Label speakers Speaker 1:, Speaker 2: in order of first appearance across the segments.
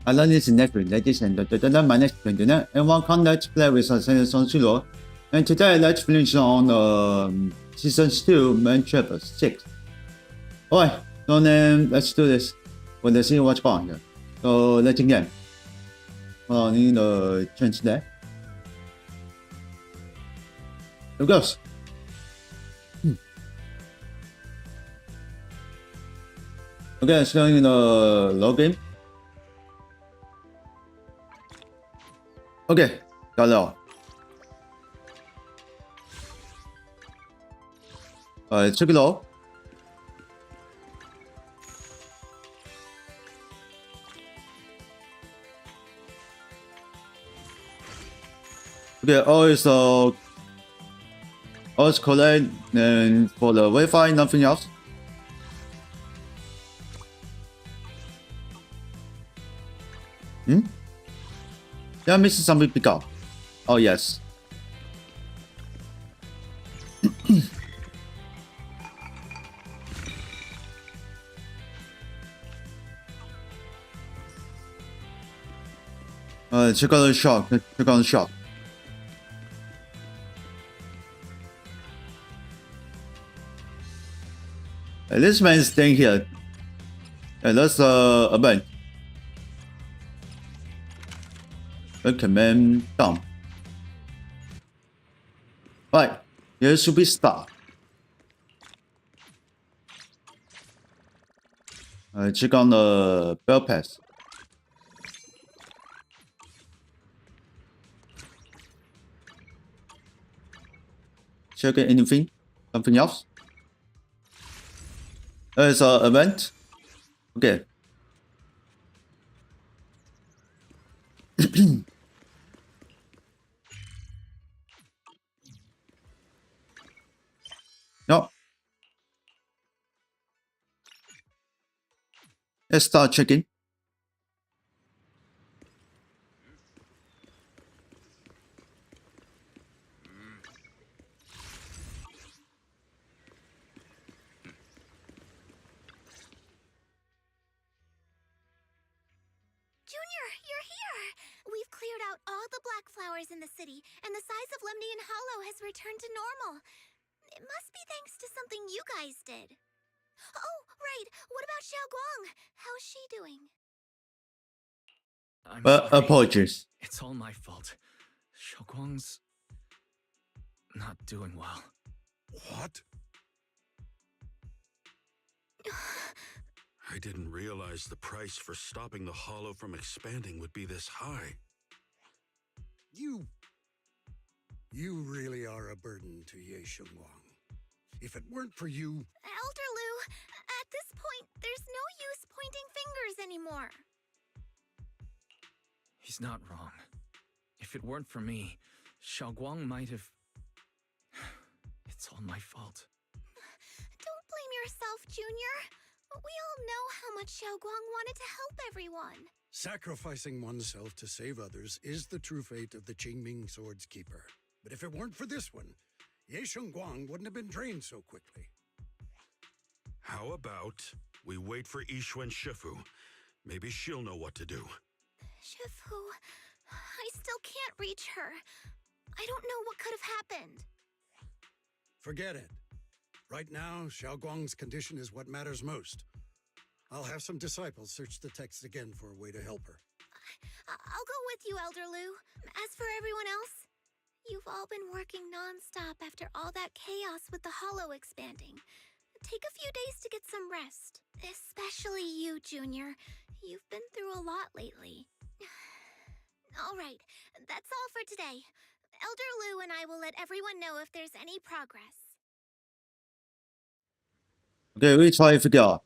Speaker 1: I learned this in Netflix, ladies and gentlemen. My next Terengineer, and welcome to play with ZZZero. And today let's finish on season 2, main chapter 6. Alright, so then let's do this. Well, let's see what's going on. So let's begin. I need to change that. Here goes. Okay, so in the login. Okay, got it all. Check it out. Okay, all is correct, and for the Wi-Fi, nothing else. Yeah, missing something big up. Oh yes. Check out the shop. Check out the shop. This man is staying here. And that's a event. A command down. Right, here should be start. Check on the bell pass. Check anything? Something else? There's an event. Okay. No. Let's start checking.
Speaker 2: We've cleared out all the black flowers in the city, and the size of Lemnian Hollow has returned to normal. It must be thanks to something you guys did. Oh, right. What about Xiao Guang? How's she doing?
Speaker 3: I'm sorry.
Speaker 1: Apologies.
Speaker 3: It's all my fault. Xiao Guang's not doing well.
Speaker 4: What? I didn't realize the price for stopping the hollow from expanding would be this high.
Speaker 5: You really are a burden to Ye Shengguang. If it weren't for you...
Speaker 2: Elder Lu, at this point, there's no use pointing fingers anymore.
Speaker 3: He's not wrong. If it weren't for me, Xiao Guang might have... It's all my fault.
Speaker 2: Don't blame yourself, Junior. We all know how much Xiao Guang wanted to help everyone.
Speaker 5: Sacrificing oneself to save others is the true fate of the Qingming Sword's Keeper. But if it weren't for this one, Ye Shengguang wouldn't have been drained so quickly.
Speaker 4: How about we wait for Yixuan Shifu? Maybe she'll know what to do.
Speaker 2: Shifu, I still can't reach her. I don't know what could have happened.
Speaker 5: Forget it. Right now, Xiao Guang's condition is what matters most. I'll have some disciples search the text again for a way to help her.
Speaker 2: I'll go with you, Elder Lu. As for everyone else, you've all been working non-stop after all that chaos with the hollow expanding. Take a few days to get some rest. Especially you, Junior. You've been through a lot lately. All right, that's all for today. Elder Lu and I will let everyone know if there's any progress.
Speaker 1: Okay, we try to figure out.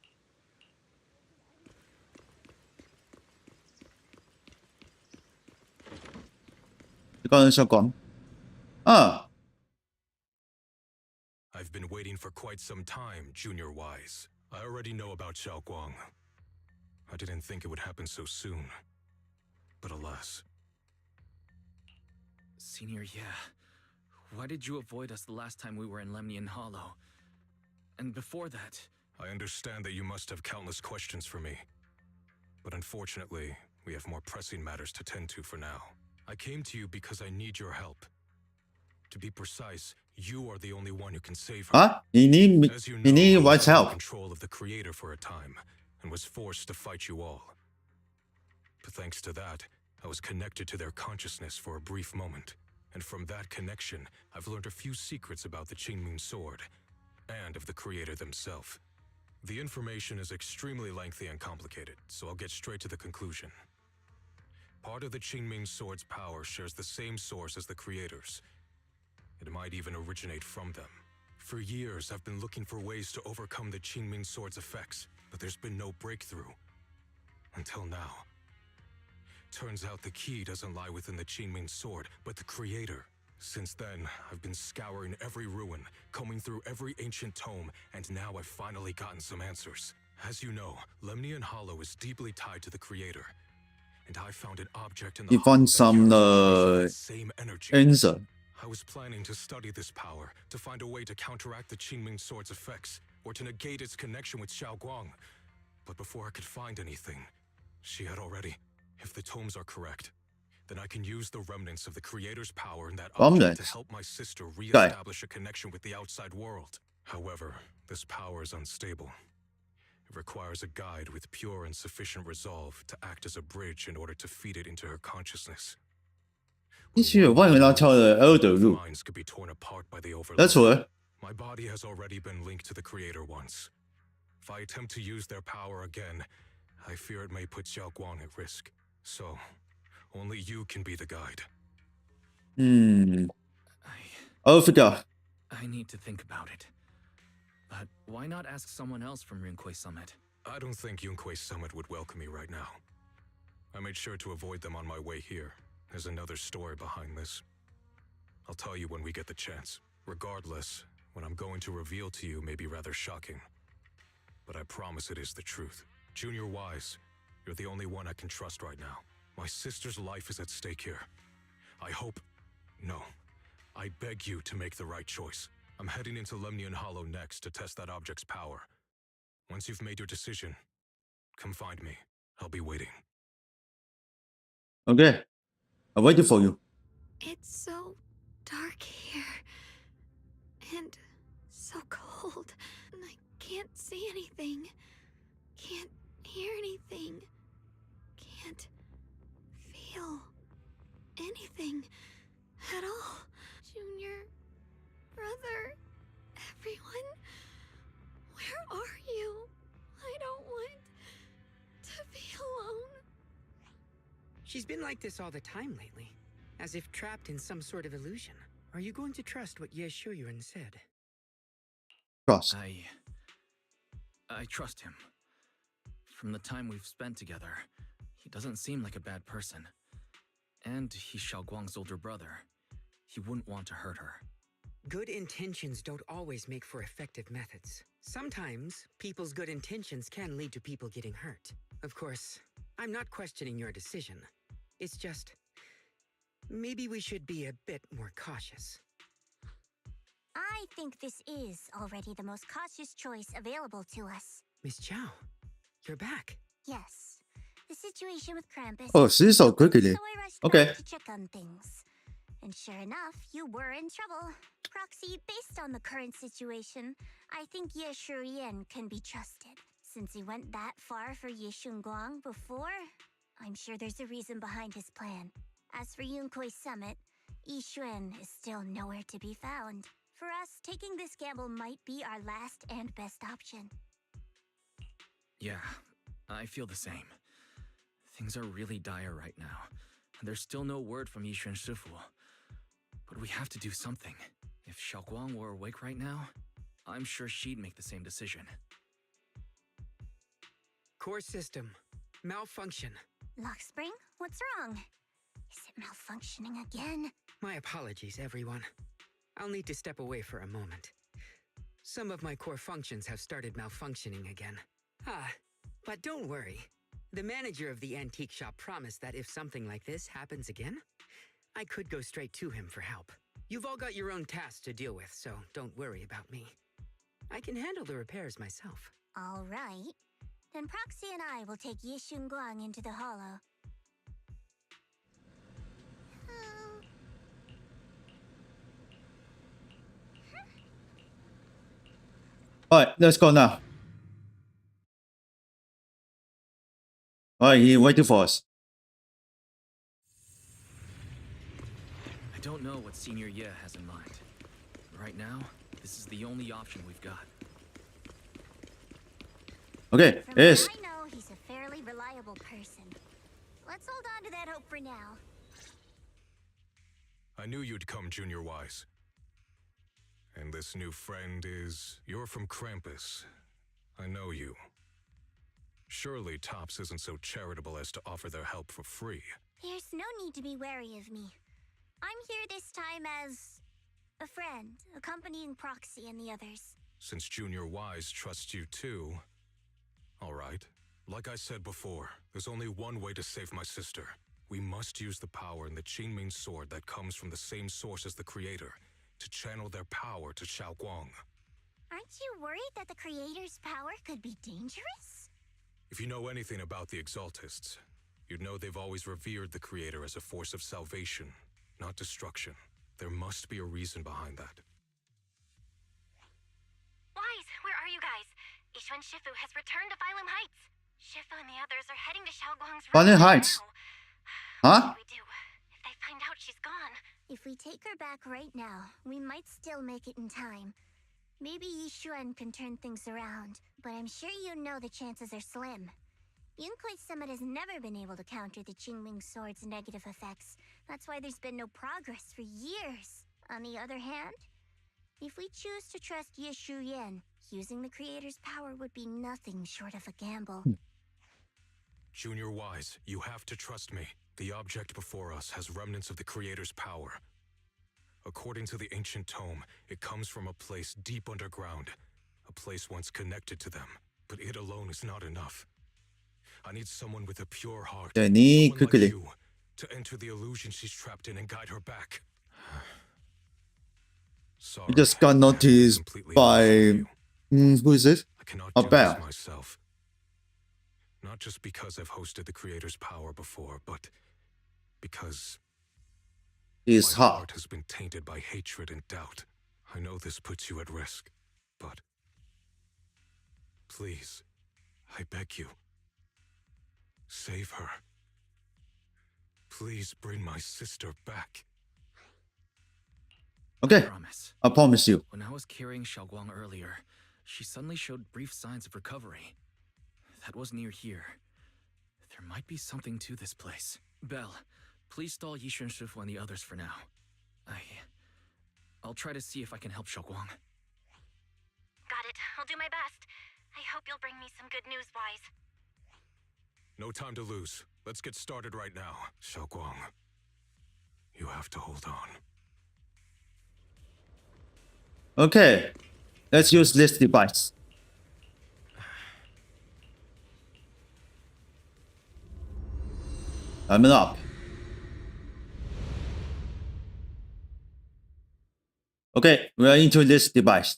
Speaker 6: I've been waiting for quite some time, Junior Wise. I already know about Xiao Guang. I didn't think it would happen so soon. But alas.
Speaker 3: Senior, yeah. Why did you avoid us the last time we were in Lemnian Hollow? And before that...
Speaker 6: I understand that you must have countless questions for me. But unfortunately, We have more pressing matters to tend to for now. I came to you because I need your help. To be precise, you are the only one who can save her.
Speaker 1: Huh? He need
Speaker 6: As you
Speaker 1: he
Speaker 6: know,
Speaker 1: need
Speaker 6: I
Speaker 1: what's
Speaker 6: was under
Speaker 1: help.
Speaker 6: control of the Creator for a time, and was forced to fight you all. But thanks to that, I was connected to their consciousness for a brief moment, and from that connection, I've learned a few secrets about the Qingming Sword, and of the Creator themselves. The information is extremely lengthy and complicated, so I'll get straight to the conclusion. Part of the Qingming Sword's power shares the same source as the Creator's. It might even originate from them. For years, I've been looking for ways to overcome the Qingming Sword's effects, but there's been no breakthrough. Until now. Turns out the key doesn't lie within the Qingming Sword, but the Creator. Since then, I've been scouring every ruin, combing through every ancient tome, and now I've finally gotten some answers. As you know, Lemnian Hollow is deeply tied to the Creator. And I found an object in the
Speaker 1: He
Speaker 6: hollow
Speaker 1: found
Speaker 6: that
Speaker 1: some
Speaker 6: carries that same energy.
Speaker 1: answer.
Speaker 6: I was planning to study this power, to find a way to counteract the Qingming Sword's effects, or to negate its connection with Xiaoguang. But before I could find anything, she had already. If the tomes are correct, then I can use the remnants of the Creator's power in that object
Speaker 1: Remnants?
Speaker 6: to help my sister re-establish a connection with the outside world. However, this power is unstable. It requires a guide with pure and sufficient resolve to act as a bridge in order to feed it into her consciousness.
Speaker 1: 必须有万人要跳的 Elder
Speaker 6: Both
Speaker 1: Root。
Speaker 6: minds could be torn apart by the overload.
Speaker 1: 得除了
Speaker 6: My body has already been linked to the Creator once. If I attempt to use their power again, I fear it may put Xiaoguang at risk. So, only you can be the guide.
Speaker 1: I'll figure.
Speaker 3: I need to think about it. But why not ask someone else from Rinquay Summit?
Speaker 6: I don't think Yunquay Summit would welcome me right now. I made sure to avoid them on my way here. There's another story behind this. I'll tell you when we get the chance. Regardless, what I'm going to reveal to you may be rather shocking. But I promise it is the truth. Junior Wise, you're the only one I can trust right now. My sister's life is at stake here. I hope... No. I beg you to make the right choice. I'm heading into Lemnian Hollow next to test that object's power. Once you've made your decision, come find me. I'll be waiting.
Speaker 1: Okay. I'm waiting for you.
Speaker 2: It's so dark here. And so cold. And I can't see anything. Can't hear anything. Can't feel anything at all. Junior, brother, everyone, where are you? I don't want to be alone.
Speaker 7: She's been like this all the time lately, as if trapped in some sort of illusion. Are you going to trust what Ye Shuyuan said?
Speaker 1: Trust.
Speaker 3: I trust him. From the time we've spent together, he doesn't seem like a bad person. And he's Xiaoguang's older brother. He wouldn't want to hurt her.
Speaker 7: Good intentions don't always make for effective methods. Sometimes, people's good intentions can lead to people getting hurt. Of course, I'm not questioning your decision. It's just... maybe we should be a bit more cautious.
Speaker 2: I think this is already the most cautious choice available to us.
Speaker 7: Miss Chow, you're back.
Speaker 2: Yes. The situation with Krampus...
Speaker 1: Oh, she's so quickly.
Speaker 2: So I rushed
Speaker 1: Okay.
Speaker 2: back to check on things. And sure enough, you were in trouble. Proxy, based on the current situation, I think Ye Shurian can be trusted. Since he went that far for Ye Shunguang before, I'm sure there's a reason behind his plan. As for Yunquay Summit, Yi Xuan is still nowhere to be found. For us, taking this gamble might be our last and best option.
Speaker 3: Yeah, I feel the same. Things are really dire right now, and there's still no word from Yishuan Shifu. But we have to do something. If Xiaoguang were awake right now, I'm sure she'd make the same decision.
Speaker 7: Core system. Malfunction.
Speaker 2: Lockspring, what's wrong? Is it malfunctioning again?
Speaker 7: My apologies, everyone. I'll need to step away for a moment. Some of my core functions have started malfunctioning again. But don't worry. The manager of the antique shop promised that if something like this happens again, I could go straight to him for help. You've all got your own tasks to deal with, so don't worry about me. I can handle the repairs myself.
Speaker 2: All right. Then Proxy and I will take Yi Shunguang into the hollow.
Speaker 1: Alright, let's go now. Alright, he's waiting for us.
Speaker 3: I don't know what Senior Ye has in mind. Right now, this is the only option we've got.
Speaker 1: Okay,
Speaker 2: From
Speaker 1: yes.
Speaker 2: what I know, he's a fairly reliable person. Let's hold on to that hope for now.
Speaker 6: I knew you'd come, Junior Wise. And this new friend is... You're from Krampus. I know you. Surely Tops isn't so charitable as to offer their help for free.
Speaker 2: There's no need to be wary of me. I'm here this time as a friend, accompanying Proxy and the others.
Speaker 6: Since Junior Wise trusts you too... Alright. Like I said before, there's only one way to save my sister. We must use the power in the Qingming sword that comes from the same source as the Creator to channel their power to Xiaoguang.
Speaker 2: Aren't you worried that the Creator's power could be dangerous?
Speaker 6: If you know anything about the Exaltists, you'd know they've always revered the Creator as a force of salvation, not destruction. There must be a reason behind that.
Speaker 2: Wise, where are you guys? Yishuan Shifu has returned to Phylum Heights. Shifu and the others are heading to Xiaoguang's room
Speaker 1: Phylum
Speaker 2: right
Speaker 1: Heights?
Speaker 2: now.
Speaker 1: Huh?
Speaker 2: What do we do? If they find out she's gone. If we take her back right now, we might still make it in time. Maybe Yishuan can turn things around, but I'm sure you know the chances are slim. Yunkui's Summit has never been able to counter the Qingming Sword's negative effects. That's why there's been no progress for years. On the other hand, if we choose to trust Yishu Yen, using the Creator's power would be nothing short of a gamble.
Speaker 6: Junior Wise, you have to trust me. The object before us has remnants of the Creator's power. According to the ancient tome, it comes from a place deep underground. A place once connected to them. But it alone is not enough. I need someone with a pure heart.
Speaker 1: Danny,
Speaker 6: Someone like
Speaker 1: quickly.
Speaker 6: you, to enter the illusion she's trapped in and guide her back. Sorry,
Speaker 1: We just got
Speaker 6: I have
Speaker 1: noticed
Speaker 6: completely
Speaker 1: by...
Speaker 6: overlooked you.
Speaker 1: who is it?
Speaker 6: I cannot
Speaker 1: A
Speaker 6: do
Speaker 1: bear.
Speaker 6: this myself. Not just because I've hosted the Creator's power before, but because
Speaker 1: It's
Speaker 6: my
Speaker 1: hot.
Speaker 6: heart has been tainted by hatred and doubt. I know this puts you at risk, but please, I beg you, save her. Please bring my sister back.
Speaker 1: Okay,
Speaker 3: Promise.
Speaker 1: I promise you.
Speaker 3: When I was carrying Xiaoguang earlier, she suddenly showed brief signs of recovery. That was near here. There might be something to this place. Belle, please stall Yishuan Shifu and the others for now. I'll try to see if I can help Xiaoguang.
Speaker 2: Got it. I'll do my best. I hope you'll bring me some good news, Wise.
Speaker 6: No time to lose. Let's get started right now. Xiaoguang, you have to hold on.
Speaker 1: Okay, let's use this device. I'm up. Okay, we are into this device.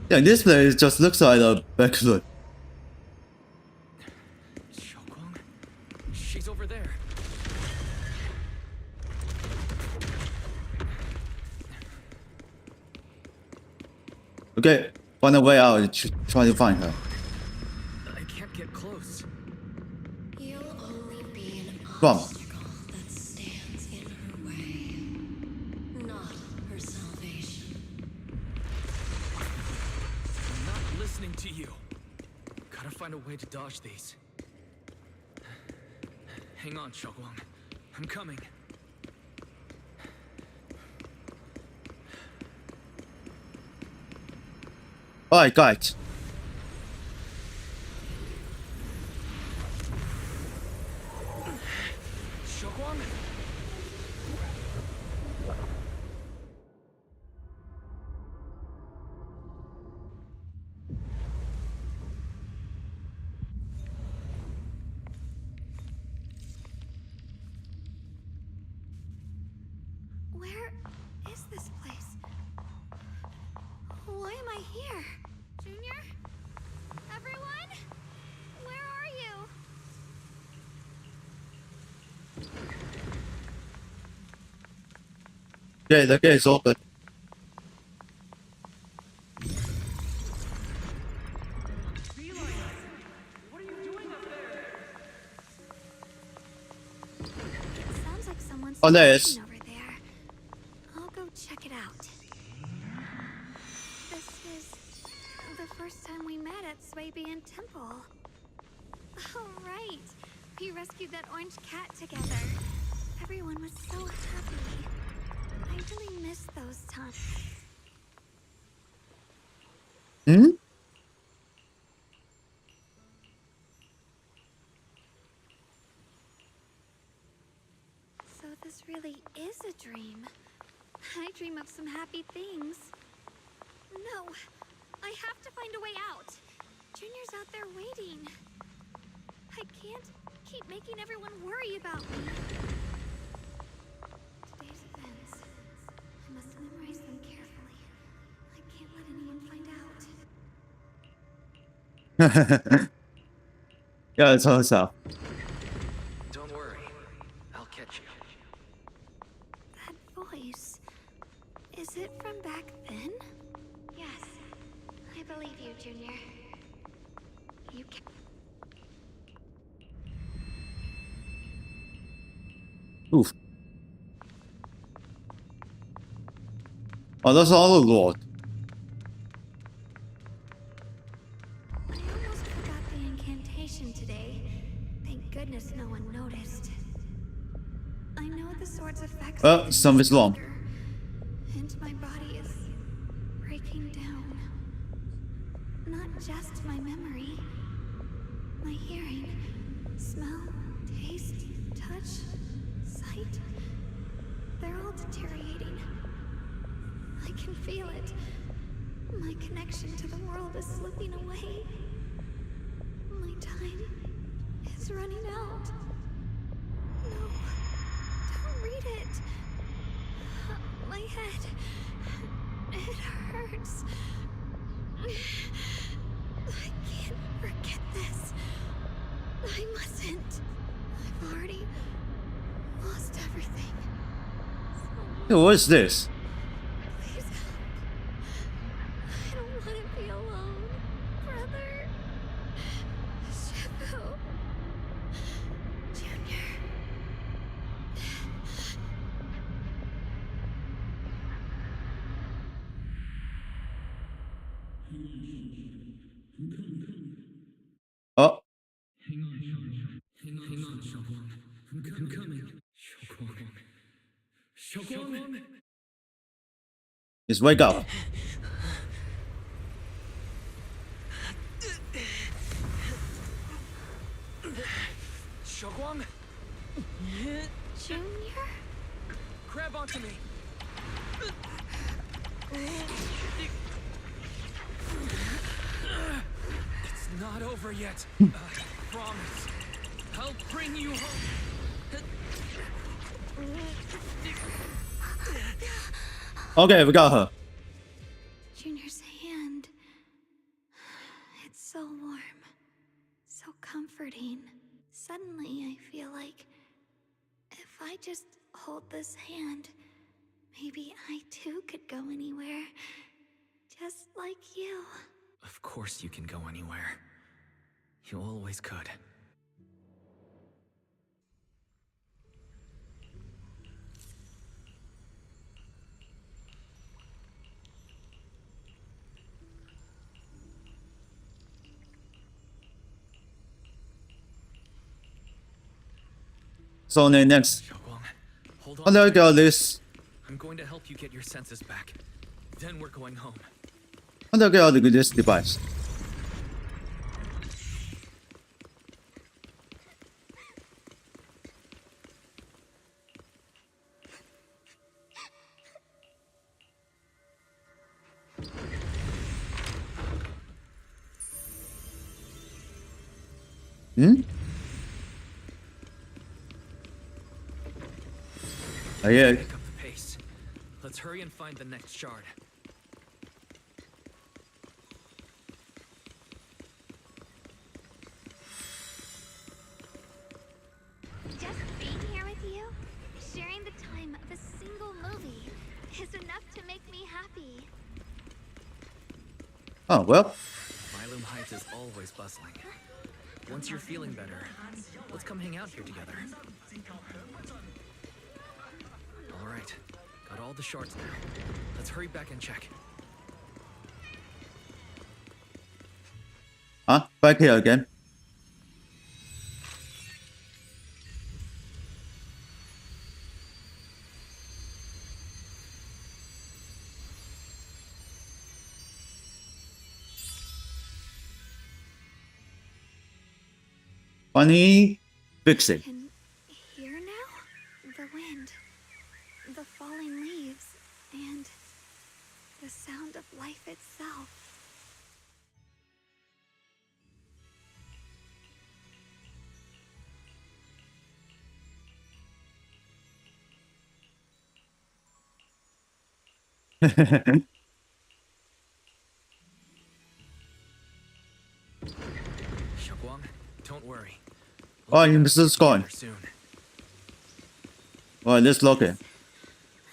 Speaker 1: Yeah, this place just looks like a backyard.
Speaker 3: Xiaoguang? She's over there.
Speaker 1: Okay, find a way out. Try to find her.
Speaker 3: I can't get close.
Speaker 8: You'll only be an
Speaker 1: Come.
Speaker 8: obstacle that stands in her way, not her salvation.
Speaker 3: I'm not listening to you. Gotta find a way to dodge these. Hang on, Xiaoguang. I'm coming.
Speaker 1: Alright, guys.
Speaker 3: Xiaoguang?
Speaker 8: Where is this place?
Speaker 2: here? Junior? Everyone? Where are you?
Speaker 1: Okay, the gate is open.
Speaker 2: Sounds like someone's
Speaker 1: Oh, there it is.
Speaker 2: talking over there. I'll go check it out. This is the first time we met at Swabian Temple. Oh, right. We rescued that orange cat together. Everyone was so happy. I really miss those times.
Speaker 1: Hmm?
Speaker 2: So this really is a dream. I dream of some happy things. No, I have to find a way out. Junior's out there waiting. I can't keep making everyone worry about me. Today's events. I must memorize them carefully. I can't let anyone find out.
Speaker 1: Yeah, it's herself.
Speaker 3: Don't worry. I'll catch you.
Speaker 2: That voice. Is it from back then? Yes. I believe you, Junior. You can.
Speaker 1: Oef. Oh, dat is al een lot.
Speaker 2: I almost forgot the incantation today. Thank goodness no one noticed. I know the sword's effects.
Speaker 1: Some is long.
Speaker 2: And my body is breaking down. Not just my memory. My hearing, smell, taste, touch, sight. They're all deteriorating. I can feel it. My connection to the world is slipping away. My time is running out. No, don't read it. My head, it hurts. I can't forget this. I mustn't. I've already lost everything.
Speaker 1: Hey, what is this?
Speaker 2: Please help. I don't want to be alone, brother. Shifu. Junior.
Speaker 1: Oh,
Speaker 3: Hang on, Xiaoguang. I'm coming. Xiaoguang.
Speaker 1: just wake up.
Speaker 3: Xiaoguang,
Speaker 2: Junior?
Speaker 3: grab onto me. It's not over yet. I promise. I'll bring you home.
Speaker 1: Okay, we got her.
Speaker 2: Junior's hand. It's so warm. So comforting. Suddenly, I feel like if I just hold this hand, maybe I too could go anywhere. Just like you.
Speaker 3: Of course you can go anywhere. You always could.
Speaker 1: So then next,
Speaker 3: Xiaoguang, hold
Speaker 1: oh,
Speaker 3: on.
Speaker 1: there we go. This,
Speaker 3: I'm going to help you get your senses back. Then we're going home.
Speaker 1: oh, there we go. This device. Hmm? Oh, yeah.
Speaker 3: Pick up the pace. Let's hurry and find the next shard.
Speaker 2: movie is enough to make me happy.
Speaker 1: Oh, well.
Speaker 3: Mylum Heights is always bustling. Once you're feeling better, let's come hang out here together. All right, got all the shards now. Let's hurry back and check.
Speaker 1: Huh? Back here again. Funny, fix it.
Speaker 2: Can hear now? The wind, the falling leaves, and the sound of life itself.
Speaker 3: Xiaoguang, don't worry.
Speaker 1: Oh, you missed the score.
Speaker 3: Soon.
Speaker 1: Well, let's look it.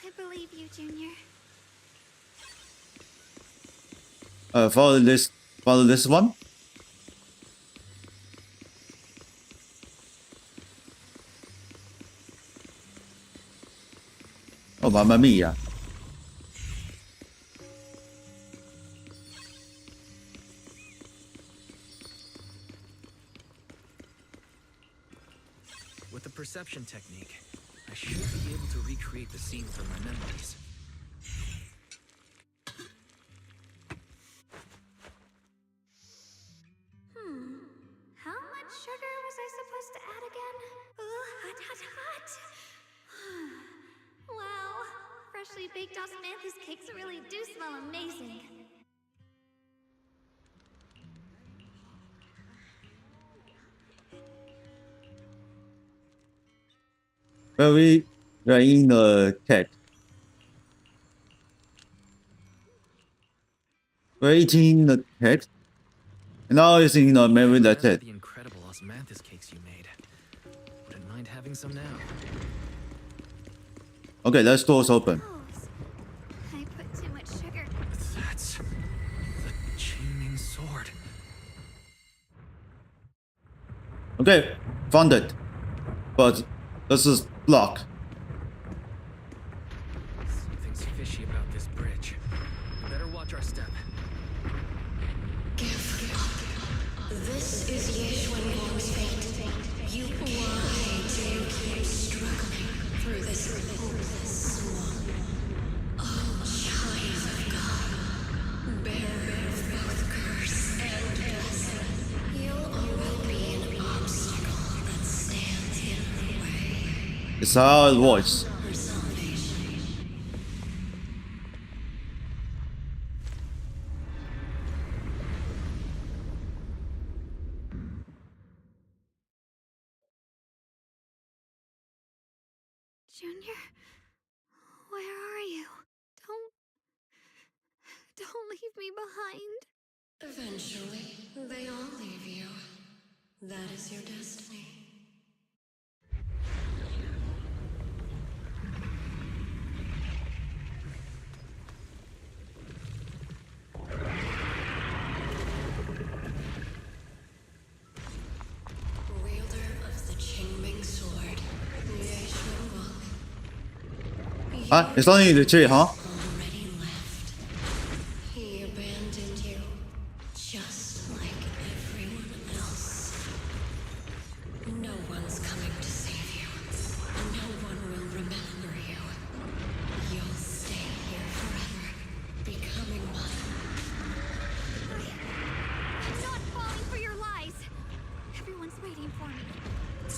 Speaker 2: I believe you, Junior.
Speaker 1: Follow this one. Oh, mamma mia.
Speaker 3: With the perception technique, I should be able to recreate the scene from my memories.
Speaker 2: How much sugar was I supposed to add again? Hot, hot, hot. Wow, freshly baked osmanthus cakes really do smell amazing.
Speaker 1: We're in the text. We're eating the text. Now it's in the memory. That's it.
Speaker 3: The incredible osmanthus cakes you made. Wouldn't mind having some now.
Speaker 1: Okay, let's doors open.
Speaker 2: I put too much sugar.
Speaker 3: That's the Qingming sword.
Speaker 1: Okay, found it. But this is blocked.
Speaker 3: Something's fishy about this bridge. We better watch our step.
Speaker 8: Give up. This is Yeshuan's fate. Why do you keep struggling through this hopeless swamp? Oh, child of God, bearer of both curse and blessing, you'll always be an obstacle that stands in the way.
Speaker 1: It's our voice.
Speaker 8: Her salvation.
Speaker 2: Junior, where are you? Don't leave me behind.
Speaker 8: Eventually, they all leave you. That is your destiny. Wielder of the Qingming sword, Yeshuan.
Speaker 1: Ah, it's only the tree, huh?
Speaker 8: Already left. He abandoned you, just like everyone else. No one's coming to save you. No one will remember you. You'll stay here forever, becoming mine.
Speaker 2: I'm not falling for your lies. Everyone's waiting for me.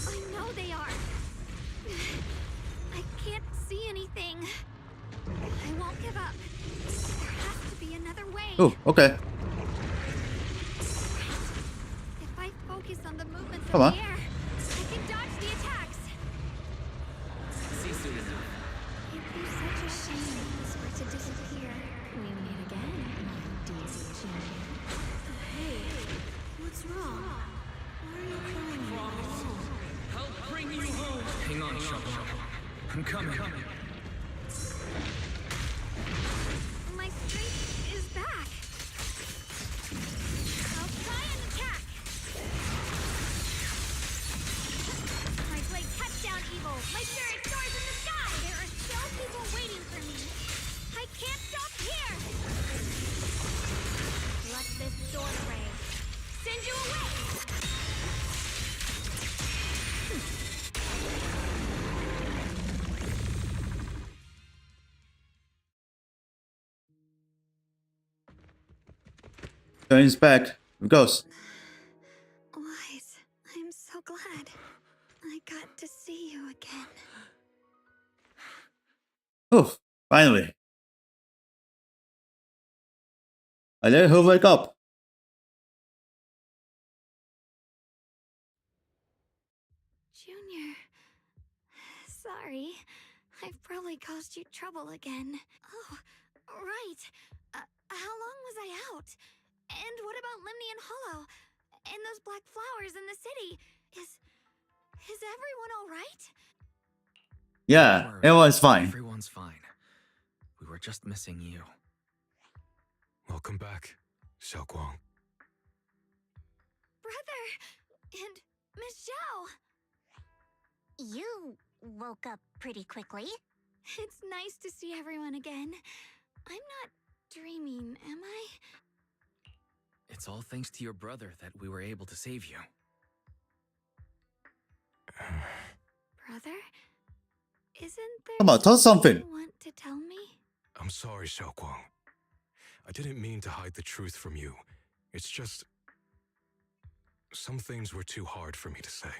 Speaker 2: I know they are. I can't see anything. I won't give up. There has to be another way.
Speaker 1: Oh, okay.
Speaker 2: If I focus on the movements
Speaker 1: Come
Speaker 2: of
Speaker 1: on.
Speaker 2: the air, I can dodge the attacks.
Speaker 3: See you soon enough.
Speaker 2: It'd be such a shame if this were to disappear. We meet again, Daisy Junior. Hey, what's wrong? Why are you crying?
Speaker 3: I'll bring you home. Hang on, Xiaoguang. I'm coming.
Speaker 1: Turns back. It goes.
Speaker 2: Wise, I'm so glad I got to see you again.
Speaker 1: Oh, finally. I let her wake up.
Speaker 2: Junior, sorry. I've probably caused you trouble again. Oh, right. How long was I out? And what about Limnian Hollow? And those black flowers in the city? Is everyone all right?
Speaker 1: Yeah,
Speaker 3: Don't worry,
Speaker 1: everyone's fine.
Speaker 3: Everyone's fine. We were just missing you.
Speaker 6: Welcome back, Xiaoguang.
Speaker 2: Brother! And Miss Zhao!
Speaker 9: You woke up pretty quickly.
Speaker 2: It's nice to see everyone again. I'm not dreaming, am I?
Speaker 3: It's all thanks to your brother that we were able to save you.
Speaker 2: Brother? Isn't there
Speaker 1: Come on, tell us something.
Speaker 2: you want to tell me?
Speaker 6: I'm sorry, Xiaoguang. I didn't mean to hide the truth from you. It's just... some things were too hard for me to say.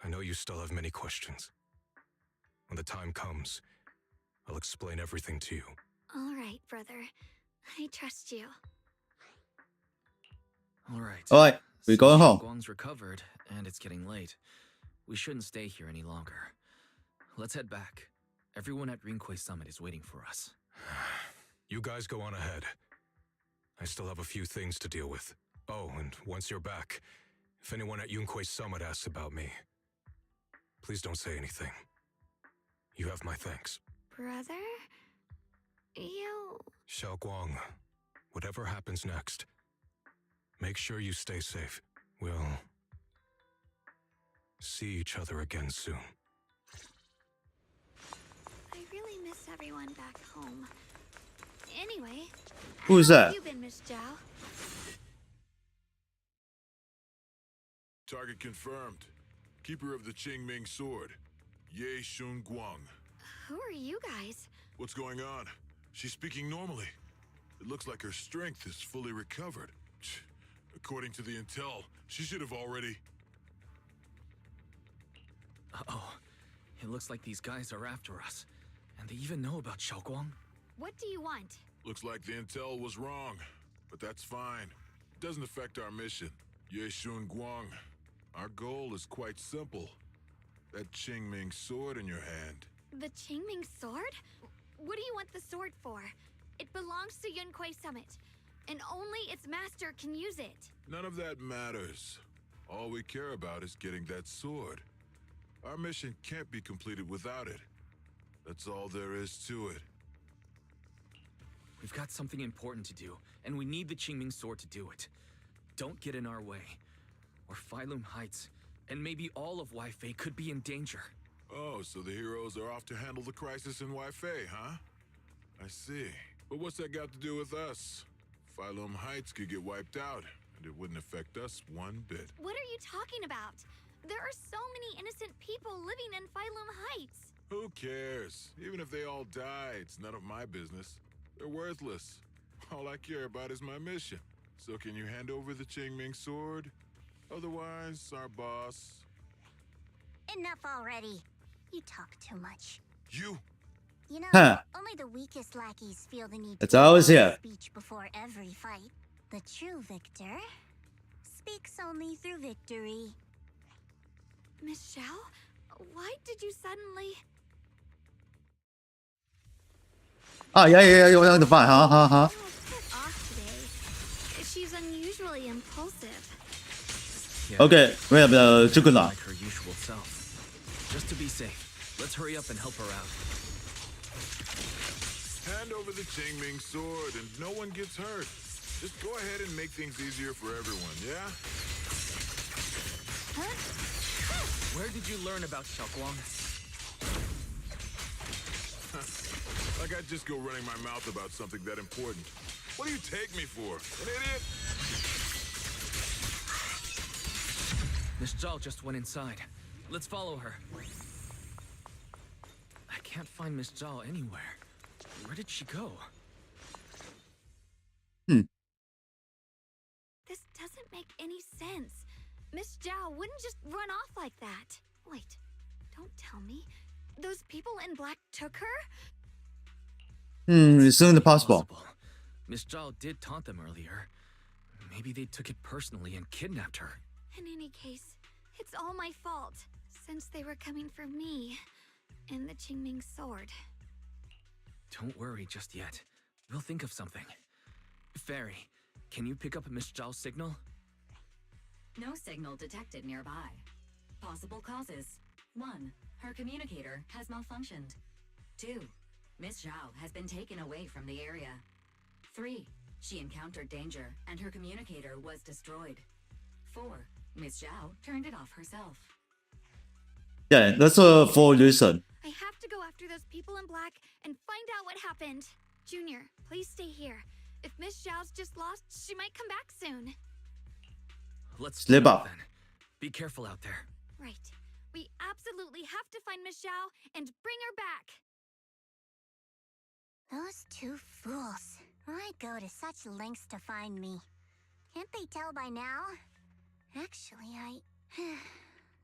Speaker 6: I know you still have many questions. When the time comes, I'll explain everything to you.
Speaker 2: All right, brother. I trust you.
Speaker 3: All right.
Speaker 1: Alright, we're going home.
Speaker 3: Guang's recovered, and it's getting late. We shouldn't stay here any longer. Let's head back. Everyone at Rinkwei Summit is waiting for us.
Speaker 6: You guys go on ahead. I still have a few things to deal with. Oh, and once you're back, if anyone at Yunkwei Summit asks about me, please don't say anything. You have my thanks.
Speaker 2: Brother? You...
Speaker 6: Xiaoguang, whatever happens next, make sure you stay safe. We'll see each other again soon.
Speaker 2: I really miss everyone back home. Anyway...
Speaker 1: Who's
Speaker 2: how
Speaker 1: that?
Speaker 2: have you been, Miss Zhao?
Speaker 10: Target confirmed. Keeper of the Qingming Sword, Ye Shun Guang.
Speaker 2: Who are you guys?
Speaker 10: What's going on? She's speaking normally. It looks like her strength is fully recovered. According to the intel, she should have already...
Speaker 3: Uh-oh. It looks like these guys are after us. And they even know about Xiaoguang.
Speaker 2: What do you want?
Speaker 10: Looks like the intel was wrong, but that's fine. It doesn't affect our mission. Ye Shun Guang, our goal is quite simple. That Qingming sword in your hand.
Speaker 2: The Qingming sword? What do you want the sword for? It belongs to Yunkwei Summit, and only its master can use it.
Speaker 10: None of that matters. All we care about is getting that sword. Our mission can't be completed without it. That's all there is to it.
Speaker 3: We've got something important to do, and we need the Qingming sword to do it. Don't get in our way, or Phylum Heights, and maybe all of Waifei could be in danger.
Speaker 10: Oh, so the heroes are off to handle the crisis in Waifei, huh? I see. But what's that got to do with us? Phylum Heights could get wiped out, and it wouldn't affect us one bit.
Speaker 2: What are you talking about? There are so many innocent people living in Phylum Heights.
Speaker 10: Who cares? Even if they all die, it's none of my business. They're worthless. All I care about is my mission. So can you hand over the Qingming sword? Otherwise, our boss...
Speaker 9: Enough already. You talk too much.
Speaker 10: You!
Speaker 9: You know,
Speaker 1: Huh.
Speaker 9: only the weakest lackeys feel the need
Speaker 1: That's
Speaker 9: to
Speaker 1: always
Speaker 9: give
Speaker 1: here.
Speaker 9: speech before every fight. The true victor speaks only through victory.
Speaker 2: Miss Zhao? Why did you suddenly...
Speaker 1: Ah, yeah, we're on the fine, huh?
Speaker 2: a bit off today. She's unusually impulsive.
Speaker 3: Yeah,
Speaker 1: Okay, we have the Juggernaut.
Speaker 3: like her usual self. Just to be safe, let's hurry up and help her out.
Speaker 10: Hand over the Qingming sword and no one gets hurt. Just go ahead and make things easier for everyone, yeah?
Speaker 3: Where did you learn about Xiaoguang?
Speaker 10: Like I'd just go running my mouth about something that important. What do you take me for? An idiot?
Speaker 3: Miss Zhao just went inside. Let's follow her. I can't find Miss Zhao anywhere. Where did she go?
Speaker 2: Miss Zhao wouldn't just run off like that. Wait, don't tell me. Those people in black took her?
Speaker 1: It's soon possible.
Speaker 3: Miss Zhao did taunt them earlier. Maybe they took it personally and kidnapped her.
Speaker 2: In any case, it's all my fault, since they were coming for me and the Qingming sword.
Speaker 3: Don't worry just yet. We'll think of something. Fairy, can you pick up Miss Zhao's signal?
Speaker 11: No signal detected nearby. Possible causes. 1. Her communicator has malfunctioned. 2. Miss Zhao has been taken away from the area. 3. She encountered danger and her communicator was destroyed. 4. Miss Zhao turned it off herself.
Speaker 1: Yeah, that's a full reason.
Speaker 2: I have to go after those people in black and find out what happened. Junior, please stay here. If Miss Zhao's just lost, she might come back soon.
Speaker 3: Let's
Speaker 1: Slip
Speaker 3: split
Speaker 1: up.
Speaker 3: then. Be careful out there.
Speaker 2: Right. We absolutely have to find Miss Zhao and bring her back.
Speaker 9: Those two fools. Why go to such lengths to find me? Can't they tell by now? Actually,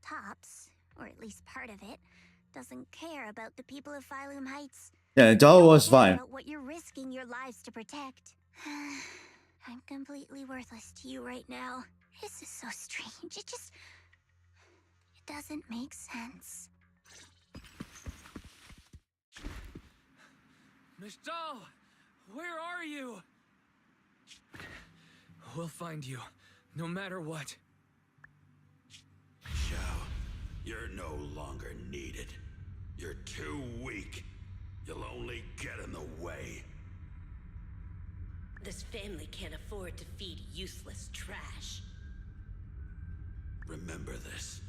Speaker 9: Tops, or at least part of it, doesn't care about the people of Phylum Heights.
Speaker 1: Yeah, Zhao was
Speaker 9: Care
Speaker 1: fine.
Speaker 9: about what you're risking your lives to protect. I'm completely worthless to you right now. This is so strange. It doesn't make sense.
Speaker 3: Miss Zhao! Where are you? We'll find you, no matter what.
Speaker 4: Zhao, you're no longer needed. You're too weak. You'll only get in the way.
Speaker 8: This family can't afford to feed useless trash.
Speaker 4: Remember this.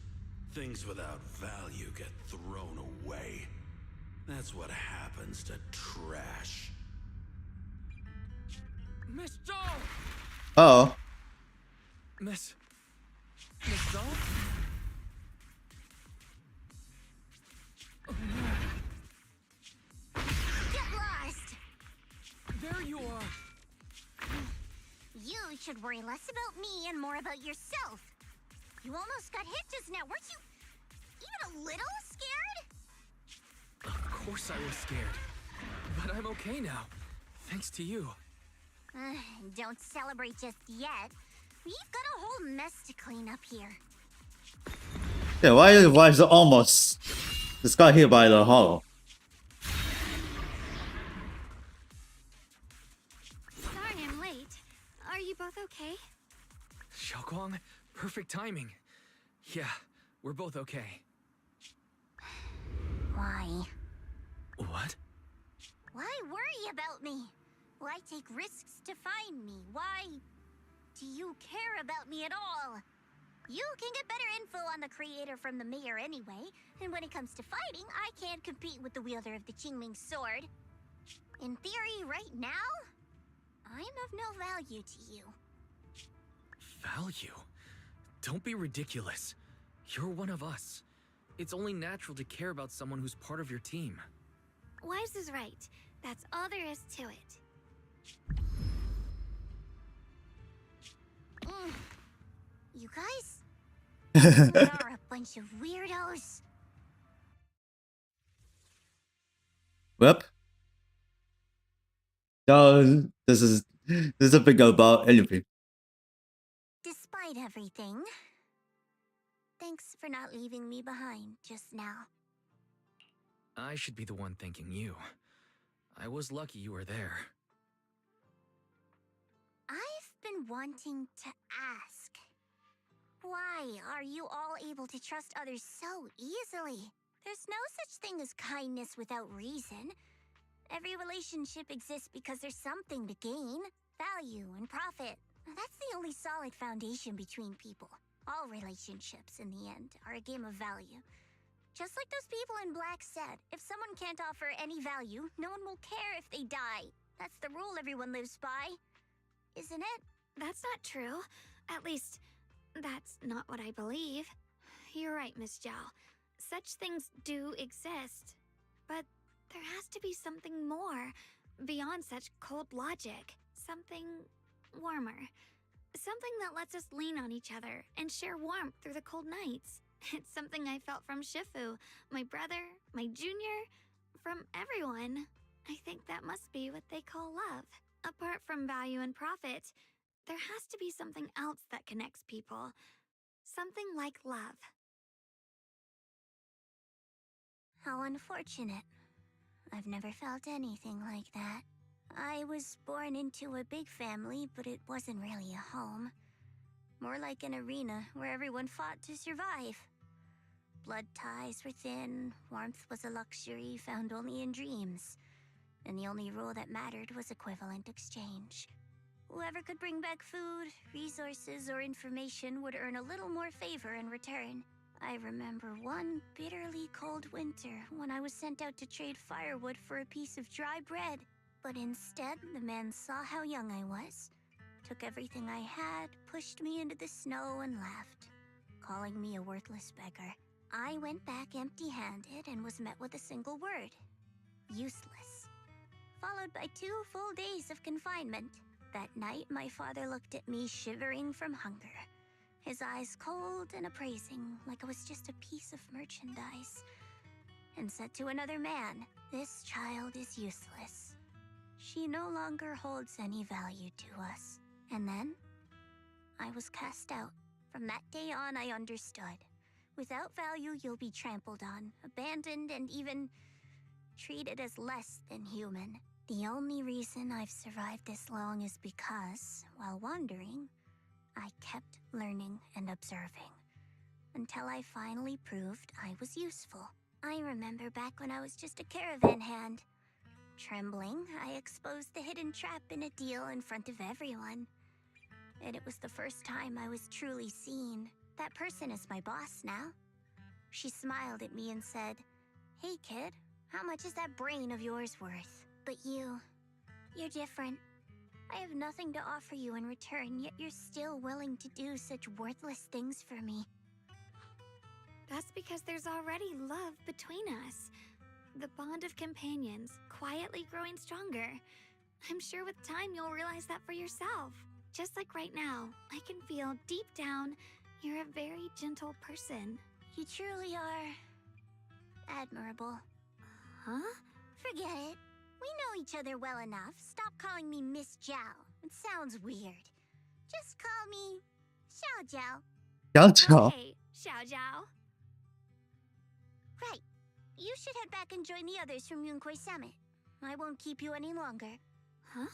Speaker 4: Things without value get thrown away. That's what happens to trash.
Speaker 3: Miss Zhao!
Speaker 1: Uh-oh.
Speaker 3: Miss Zhao? Oh no.
Speaker 9: Get lost!
Speaker 3: There you are!
Speaker 9: You should worry less about me and more about yourself. You almost got hit just now. Weren't you even a little scared?
Speaker 3: Of course I was scared. But I'm okay now. Thanks to you.
Speaker 9: Don't celebrate just yet. We've got a whole mess to clean up here.
Speaker 1: Yeah, why is it almost just got hit by the hollow?
Speaker 2: Sorry I'm late. Are you both okay?
Speaker 3: Xiaoguang, perfect timing. Yeah, we're both okay.
Speaker 9: Why?
Speaker 3: What?
Speaker 9: Why worry about me? Why take risks to find me? Why do you care about me at all? You can get better info on the creator from the mayor anyway, and when it comes to fighting, I can't compete with the wielder of the Qingming sword. In theory, right now, I'm of no value to you.
Speaker 3: Value? Don't be ridiculous. You're one of us. It's only natural to care about someone who's part of your team.
Speaker 2: Wise is right. That's all there is to it.
Speaker 9: You guys? You are a bunch of weirdos.
Speaker 1: Well, this is a big about anything.
Speaker 9: Despite everything, thanks for not leaving me behind just now.
Speaker 3: I should be the one thanking you. I was lucky you were there.
Speaker 9: I've been wanting to ask. Why are you all able to trust others so easily? There's no such thing as kindness without reason. Every relationship exists because there's something to gain, value, and profit. That's the only solid foundation between people. All relationships, in the end, are a game of value. Just like those people in black said, if someone can't offer any value, no one will care if they die. That's the rule everyone lives by. Isn't it?
Speaker 2: That's not true. At least, that's not what I believe. You're right, Miss Zhao. Such things do exist. But there has to be something more, beyond such cold logic. Something warmer. Something that lets us lean on each other and share warmth through the cold nights. It's something I felt from Shifu, my brother, my junior, from everyone. I think that must be what they call love. Apart from value and profit, there has to be something else that connects people. Something like love.
Speaker 9: How unfortunate. I've never felt anything like that. I was born into a big family, but it wasn't really a home. More like an arena where everyone fought to survive. Blood ties were thin, warmth was a luxury found only in dreams, and the only rule that mattered was equivalent exchange. Whoever could bring back food, resources, or information would earn a little more favor in return. I remember one bitterly cold winter when I was sent out to trade firewood for a piece of dry bread. But instead, the man saw how young I was, took everything I had, pushed me into the snow, and left, calling me a worthless beggar. I went back empty-handed and was met with a single word: useless. Followed by 2 full days of confinement. That night, my father looked at me shivering from hunger, his eyes cold and appraising, like I was just a piece of merchandise, and said to another man, "This child is useless. She no longer holds any value to us." And then, I was cast out. From that day on, I understood. Without value, you'll be trampled on, abandoned, and even treated as less than human. The only reason I've survived this long is because, while wandering, I kept learning and observing, until I finally proved I was useful. I remember back when I was just a caravan hand. Trembling, I exposed the hidden trap in a deal in front of everyone. And it was the first time I was truly seen. That person is my boss now. She smiled at me and said, "Hey kid, how much is that brain of yours worth?" But you're different. I have nothing to offer you in return, yet you're still willing to do such worthless things for me.
Speaker 2: That's because there's already love between us. The bond of companions, quietly growing stronger. I'm sure with time you'll realize that for yourself. Just like right now, I can feel deep down you're a very gentle person.
Speaker 9: You truly are admirable.
Speaker 2: Huh?
Speaker 9: Forget it. We know each other well enough. Stop calling me Miss Zhao. It sounds weird. Just call me Xiao Zhao.
Speaker 1: 小巧，
Speaker 2: Okay, Xiao Zhao.
Speaker 9: Right. You should head back and join the others from Yunkuei Summit. I won't keep you any longer.
Speaker 2: Huh?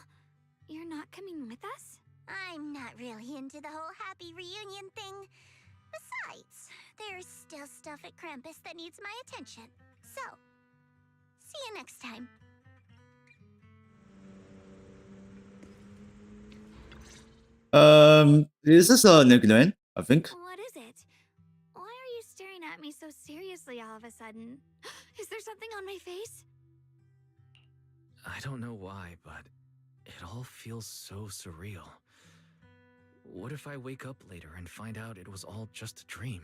Speaker 2: You're not coming with us?
Speaker 9: I'm not really into the whole happy reunion thing. Besides, there's still stuff at Krampus that needs my attention. So, see you next time.
Speaker 1: Is this a nickname? I think.
Speaker 2: What is it? Why are you staring at me so seriously all of a sudden? Is there something on my face?
Speaker 3: I don't know why, but it all feels so surreal. What if I wake up later and find out it was all just a dream?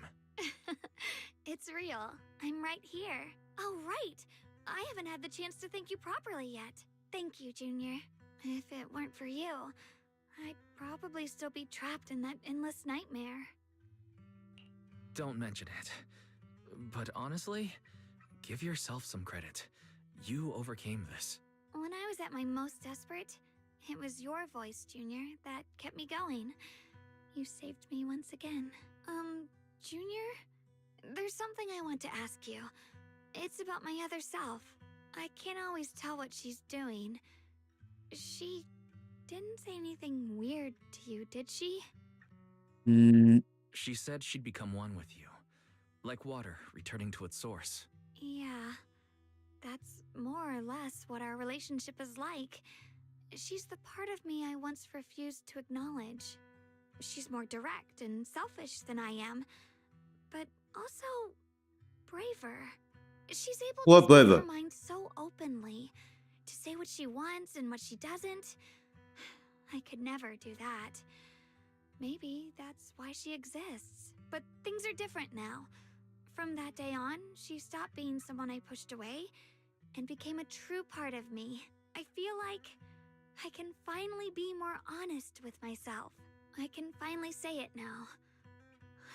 Speaker 2: It's real. I'm right here. Oh, right. I haven't had the chance to thank you properly yet. Thank you, Junior. If it weren't for you, I'd probably still be trapped in that endless nightmare.
Speaker 3: Don't mention it. But honestly, give yourself some credit. You overcame this.
Speaker 2: When I was at my most desperate, it was your voice, Junior, that kept me going. You saved me once again. Junior? There's something I want to ask you. It's about my other self. I can't always tell what she's doing. She didn't say anything weird to you, did she?
Speaker 3: She said she'd become one with you. Like water returning to its source.
Speaker 2: Yeah. That's more or less what our relationship is like. She's the part of me I once refused to acknowledge. She's more direct and selfish than I am, but also braver. She's able
Speaker 1: What
Speaker 2: to speak
Speaker 1: braver?
Speaker 2: her mind so openly, to say what she wants and what she doesn't. I could never do that. Maybe that's why she exists. But things are different now. From that day on, she stopped being someone I pushed away and became a true part of me. I feel like I can finally be more honest with myself. I can finally say it now.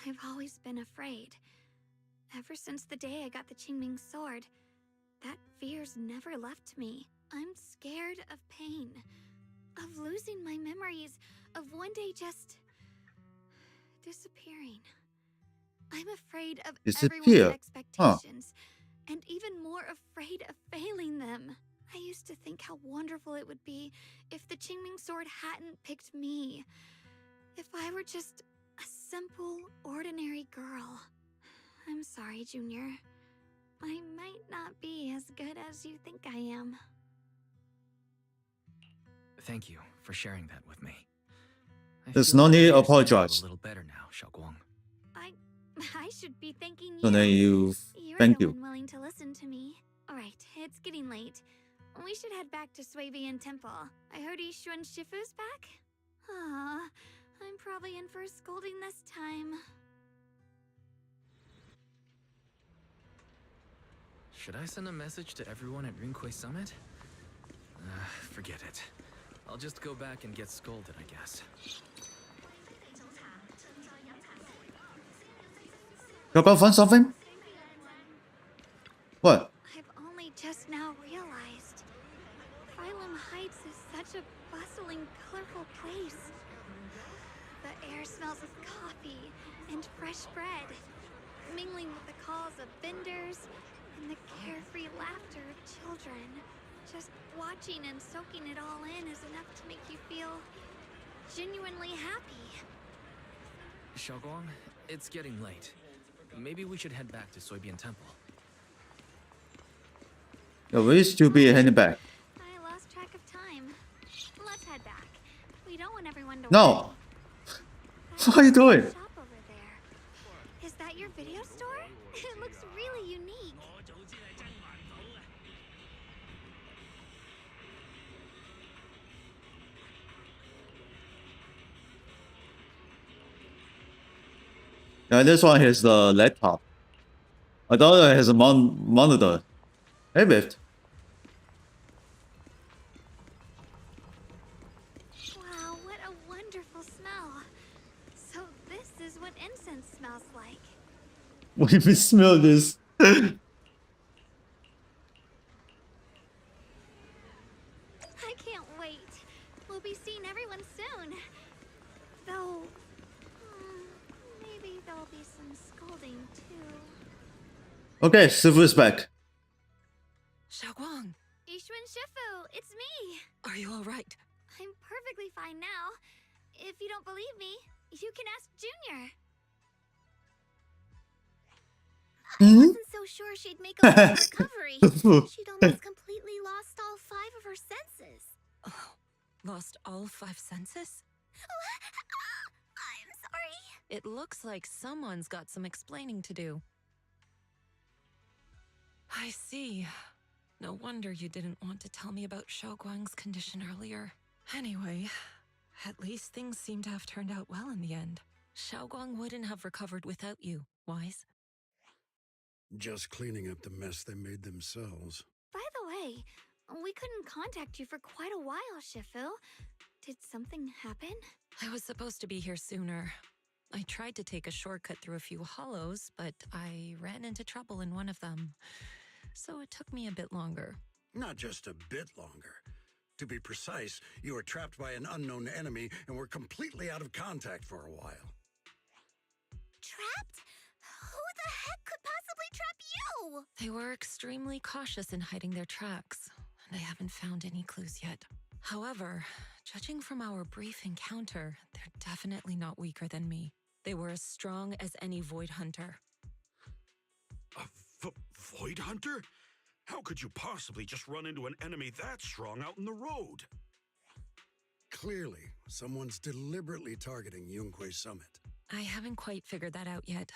Speaker 2: I've always been afraid. Ever since the day I got the Qingming sword, that fear's never left me. I'm scared of pain, of losing my memories, of one day just disappearing. I'm afraid of everyone's
Speaker 1: Disappear? Huh.
Speaker 2: expectations, and even more afraid of failing them. I used to think how wonderful it would be if the Qingming sword hadn't picked me. If I were just a simple, ordinary girl. I'm sorry, Junior. I might not be as good as you think I am.
Speaker 3: Thank you for sharing that with me. I
Speaker 1: There's
Speaker 3: feel
Speaker 1: no
Speaker 3: like
Speaker 1: need to
Speaker 3: I understand you
Speaker 1: apologize.
Speaker 3: a little better now, Xiaoguang.
Speaker 2: I should be thanking you.
Speaker 1: So then you
Speaker 2: You're
Speaker 1: thank
Speaker 2: the
Speaker 1: you.
Speaker 2: one willing to listen to me. Alright, it's getting late. We should head back to Suivian Temple. I heard Yishuan Shifu's back? Aw, I'm probably in for a scolding this time.
Speaker 3: Should I send a message to everyone at Rinkwei Summit? Forget it. I'll just go back and get scolded, I guess.
Speaker 1: You're gonna find something? What?
Speaker 2: I've only just now realized. Phylum Heights is such a bustling, colorful place. The air smells of coffee and fresh bread, mingling with the calls of vendors and the carefree laughter of children. Just watching and soaking it all in is enough to make you feel genuinely happy.
Speaker 3: Xiaoguang, it's getting late. Maybe we should head back to Suibian Temple.
Speaker 1: Yeah, we should be heading back.
Speaker 2: I lost track of time. Let's head back. We don't want everyone to
Speaker 1: No.
Speaker 2: worry.
Speaker 1: What are you doing?
Speaker 2: Shop over there. Is that your video store? It looks really unique.
Speaker 1: Yeah, this one has the laptop. I thought it has a monitor. Hey, Biff.
Speaker 2: Wow, what a wonderful smell. So this is what incense smells like.
Speaker 1: We can smell this.
Speaker 2: I can't wait. We'll be seeing everyone soon. Though, maybe there'll be some scolding too.
Speaker 1: Okay, Sifu is back.
Speaker 7: Xiaoguang,
Speaker 2: Yishuan Shifu, it's me.
Speaker 7: are you all right?
Speaker 2: I'm perfectly fine now. If you don't believe me, you can ask Junior. I wasn't so sure she'd make a full recovery. She'd almost completely lost all 5 of her senses.
Speaker 12: Oh, lost all 5 senses?
Speaker 2: I'm sorry.
Speaker 12: It looks like someone's got some explaining to do. I see. No wonder you didn't want to tell me about Xiaoguang's condition earlier. Anyway, at least things seem to have turned out well in the end. Xiaoguang wouldn't have recovered without you, Wise.
Speaker 5: Just cleaning up the mess they made themselves.
Speaker 2: By the way, we couldn't contact you for quite a while, Shifu. Did something happen?
Speaker 12: I was supposed to be here sooner. I tried to take a shortcut through a few hollows, but I ran into trouble in one of them. So it took me a bit longer.
Speaker 5: Not just a bit longer. To be precise, you were trapped by an unknown enemy and were completely out of contact for a while.
Speaker 2: Trapped? Who the heck could possibly trap you?
Speaker 12: They were extremely cautious in hiding their tracks, and I haven't found any clues yet. However, judging from our brief encounter, they're definitely not weaker than me. They were as strong as any Void Hunter.
Speaker 4: A Void Hunter? How could you possibly just run into an enemy that strong out in the road?
Speaker 5: Clearly, someone's deliberately targeting Yunquei Summit.
Speaker 12: I haven't quite figured that out yet,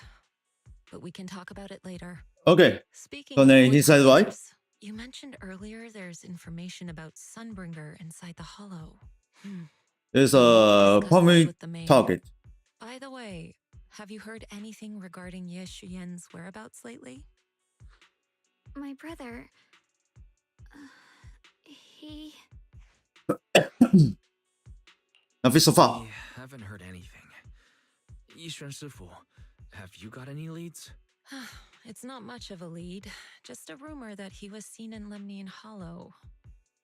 Speaker 12: but we can talk about it later.
Speaker 1: Okay.
Speaker 12: Speaking
Speaker 1: So
Speaker 12: of
Speaker 1: then
Speaker 12: Void
Speaker 1: he said what?
Speaker 12: Hunters, you mentioned earlier there's information about Sunbringer inside the Hollow.
Speaker 1: There's a
Speaker 12: Discuss this
Speaker 1: primary
Speaker 12: with the maid.
Speaker 1: target.
Speaker 12: By the way, have you heard anything regarding Ye Shuyen's whereabouts lately?
Speaker 2: My brother... he...
Speaker 1: Nothing so far.
Speaker 3: We haven't heard anything. Yishuan Shifu, have you got any leads?
Speaker 12: It's not much of a lead, just a rumor that he was seen in Lemnian Hollow.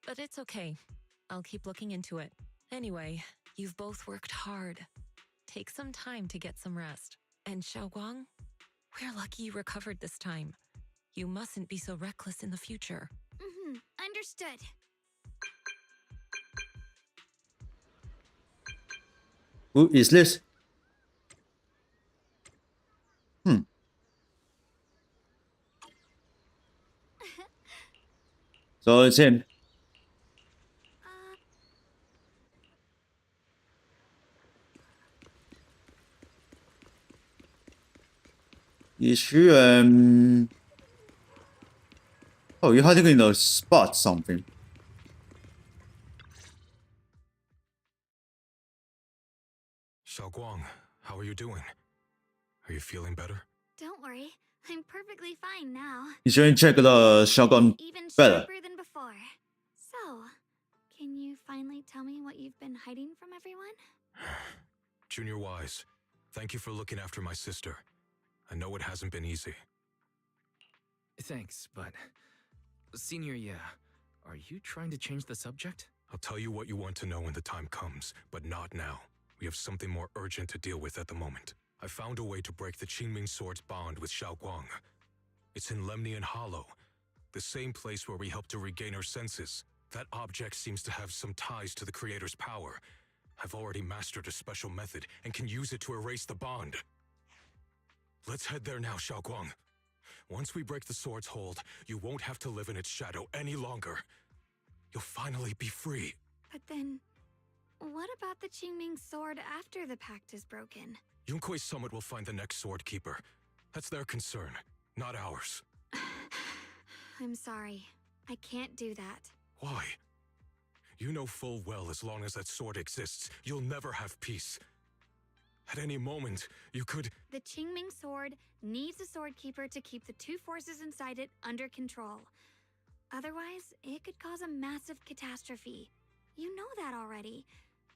Speaker 12: But it's okay. I'll keep looking into it. Anyway, you've both worked hard. Take some time to get some rest. And Xiaoguang, we're lucky you recovered this time. You mustn't be so reckless in the future.
Speaker 2: Understood.
Speaker 1: Who is this? So it's him. Yishuan. Oh, you're hiding in a spot something.
Speaker 6: Xiaoguang, how are you doing? Are you feeling better?
Speaker 2: Don't worry, I'm perfectly fine now.
Speaker 1: Yishuan check the shotgun
Speaker 2: Even
Speaker 1: better.
Speaker 2: sharper than before. So, can you finally tell me what you've been hiding from everyone?
Speaker 6: Junior Wise, thank you for looking after my sister. I know it hasn't been easy.
Speaker 3: Thanks, but... Senior, yeah. Are you trying to change the subject?
Speaker 6: I'll tell you what you want to know when the time comes, but not now. We have something more urgent to deal with at the moment. I found a way to break the Qingming Sword's bond with Xiaoguang. It's in Lemnian Hollow, the same place where we helped to regain her senses. That object seems to have some ties to the Creator's power. I've already mastered a special method and can use it to erase the bond. Let's head there now, Xiaoguang. Once we break the sword's hold, you won't have to live in its shadow any longer. You'll finally be free.
Speaker 2: But then, what about the Qingming sword after the pact is broken?
Speaker 6: Yunkui's summit will find the next sword keeper. That's their concern, not ours.
Speaker 2: I'm sorry. I can't do that.
Speaker 6: Why? You know full well as long as that sword exists, you'll never have peace. At any moment, you could...
Speaker 2: The Qingming sword needs a sword keeper to keep the two forces inside it under control. Otherwise, it could cause a massive catastrophe. You know that already.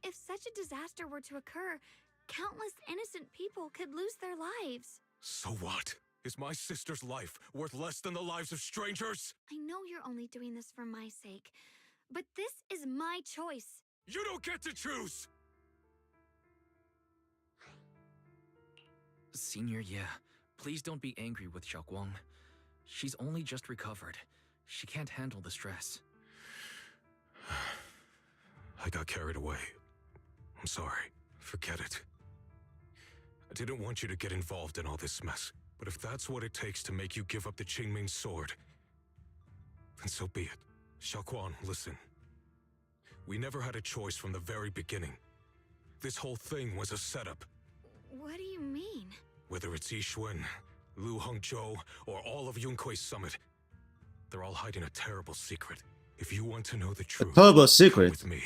Speaker 2: If such a disaster were to occur, countless innocent people could lose their lives.
Speaker 6: So what? Is my sister's life worth less than the lives of strangers?
Speaker 2: I know you're only doing this for my sake, but this is my choice.
Speaker 6: You don't get to choose!
Speaker 3: Senior, yeah. Please don't be angry with Xiaoguang. She's only just recovered. She can't handle the stress.
Speaker 6: I got carried away. I'm sorry. Forget it. I didn't want you to get involved in all this mess, but if that's what it takes to make you give up the Qingming sword, then so be it. Xiaoguang, listen. We never had a choice from the very beginning. This whole thing was a setup.
Speaker 2: What do you mean?
Speaker 6: Whether it's Yishuan, Lu Hongzhou, or all of Yunkui's summit, they're all hiding a terrible secret. If you want to know the truth,
Speaker 1: terrible secret?
Speaker 6: come with me.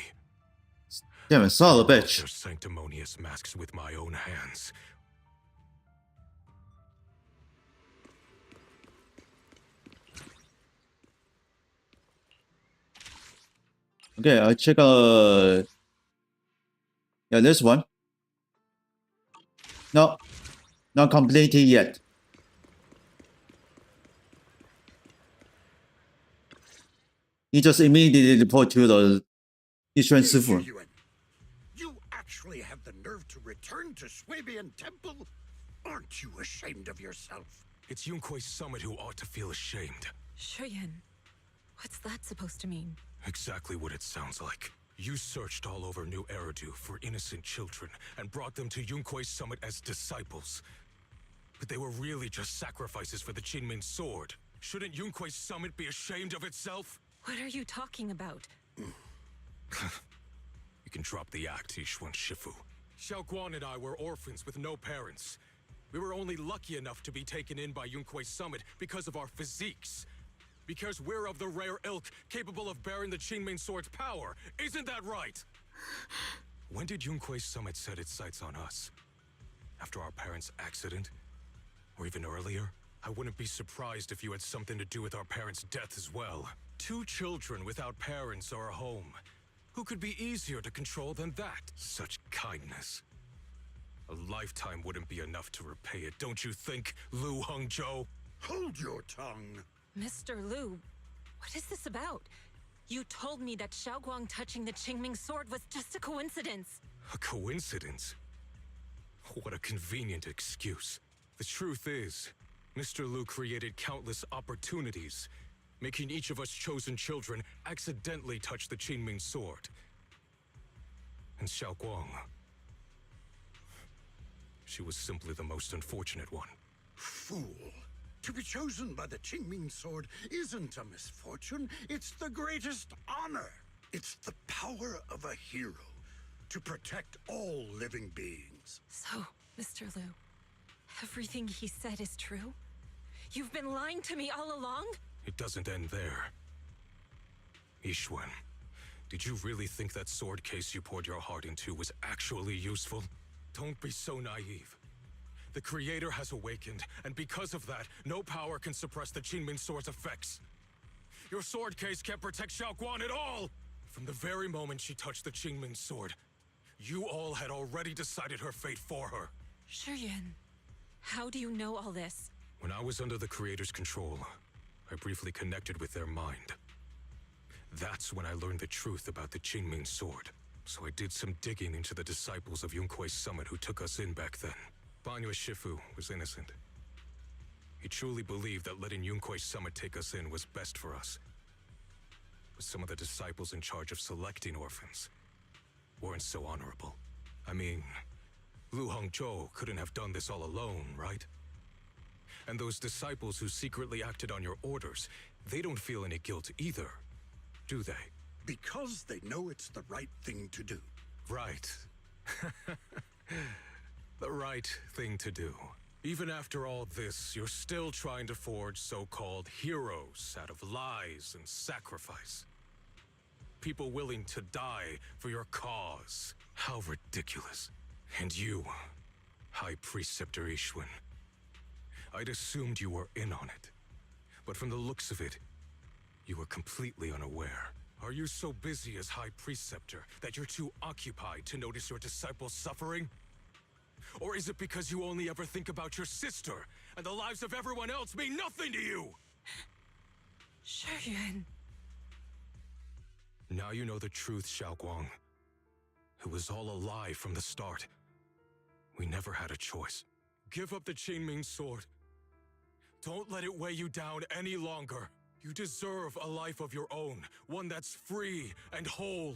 Speaker 1: Damn it, son of a
Speaker 6: Their
Speaker 1: bitch.
Speaker 6: sanctimonious masks with my own hands.
Speaker 1: Okay, I check yeah, this one. No, not completed yet. He just immediately report to the Yishuan Shifu.
Speaker 5: You actually have the nerve to return to Swabian Temple? Aren't you ashamed of yourself?
Speaker 6: It's Yunkui's summit who ought to feel ashamed.
Speaker 12: Shuyan, what's that supposed to mean?
Speaker 6: Exactly what it sounds like. You searched all over New Eridu for innocent children and brought them to Yunkui's summit as disciples. But they were really just sacrifices for the Qingming sword. Shouldn't Yunkui's summit be ashamed of itself?
Speaker 12: What are you talking about?
Speaker 6: You can drop the act, Yishuan Shifu. Xiaoguang and I were orphans with no parents. We were only lucky enough to be taken in by Yunkui's summit because of our physiques. Because we're of the rare ilk capable of bearing the Qingming sword's power. Isn't that right? When did Yunkui's summit set its sights on us? After our parents' accident? Or even earlier? I wouldn't be surprised if you had something to do with our parents' death as well. 2 children without parents or a home. Who could be easier to control than that? Such kindness. A lifetime wouldn't be enough to repay it, don't you think, Lu Hongzhou?
Speaker 5: Hold your tongue.
Speaker 12: Mr. Liu, what is this about? You told me that Xiaoguang touching the Qingming sword was just a coincidence.
Speaker 6: A coincidence? What a convenient excuse. The truth is, Mr. Liu created countless opportunities, making each of us chosen children accidentally touch the Qingming sword. And Xiaoguang, she was simply the most unfortunate one.
Speaker 5: Fool. To be chosen by the Qingming sword isn't a misfortune, it's the greatest honor. It's the power of a hero to protect all living beings.
Speaker 12: So, Mr. Liu, everything he said is true? You've been lying to me all along?
Speaker 6: It doesn't end there. Yixuan, did you really think that sword case you poured your heart into was actually useful? Don't be so naive. The Creator has awakened, and because of that, no power can suppress the Qingming sword's effects. Your sword case can't protect Xiaoguang at all! From the very moment she touched the Qingming sword, you all had already decided her fate for her.
Speaker 12: Shiyuan, how do you know all this?
Speaker 6: When I was under the Creator's control, I briefly connected with their mind. That's when I learned the truth about the Qingming sword. So I did some digging into the disciples of Yunkui's summit who took us in back then. Banyue Shifu was innocent. He truly believed that letting Yunkui's summit take us in was best for us. But some of the disciples in charge of selecting orphans weren't so honorable. I mean, Lu Hongzhou couldn't have done this all alone, right? And those disciples who secretly acted on your orders, they don't feel any guilt either, do they?
Speaker 5: Because they know it's the right thing to do.
Speaker 6: Right. The right thing to do. Even after all this, you're still trying to forge so-called heroes out of lies and sacrifice. People willing to die for your cause. How ridiculous. And you, High Preceptor Yixuan. I'd assumed you were in on it. But from the looks of it, you were completely unaware. Are you so busy as High Preceptor that you're too occupied to notice your disciples suffering? Or is it because you only ever think about your sister, and the lives of everyone else mean nothing to you?
Speaker 12: Shiyuan.
Speaker 6: Now you know the truth, Xiaoguang. It was all a lie from the start. We never had a choice. Give up the Qingming sword. Don't let it weigh you down any longer. You deserve a life of your own, one that's free and whole.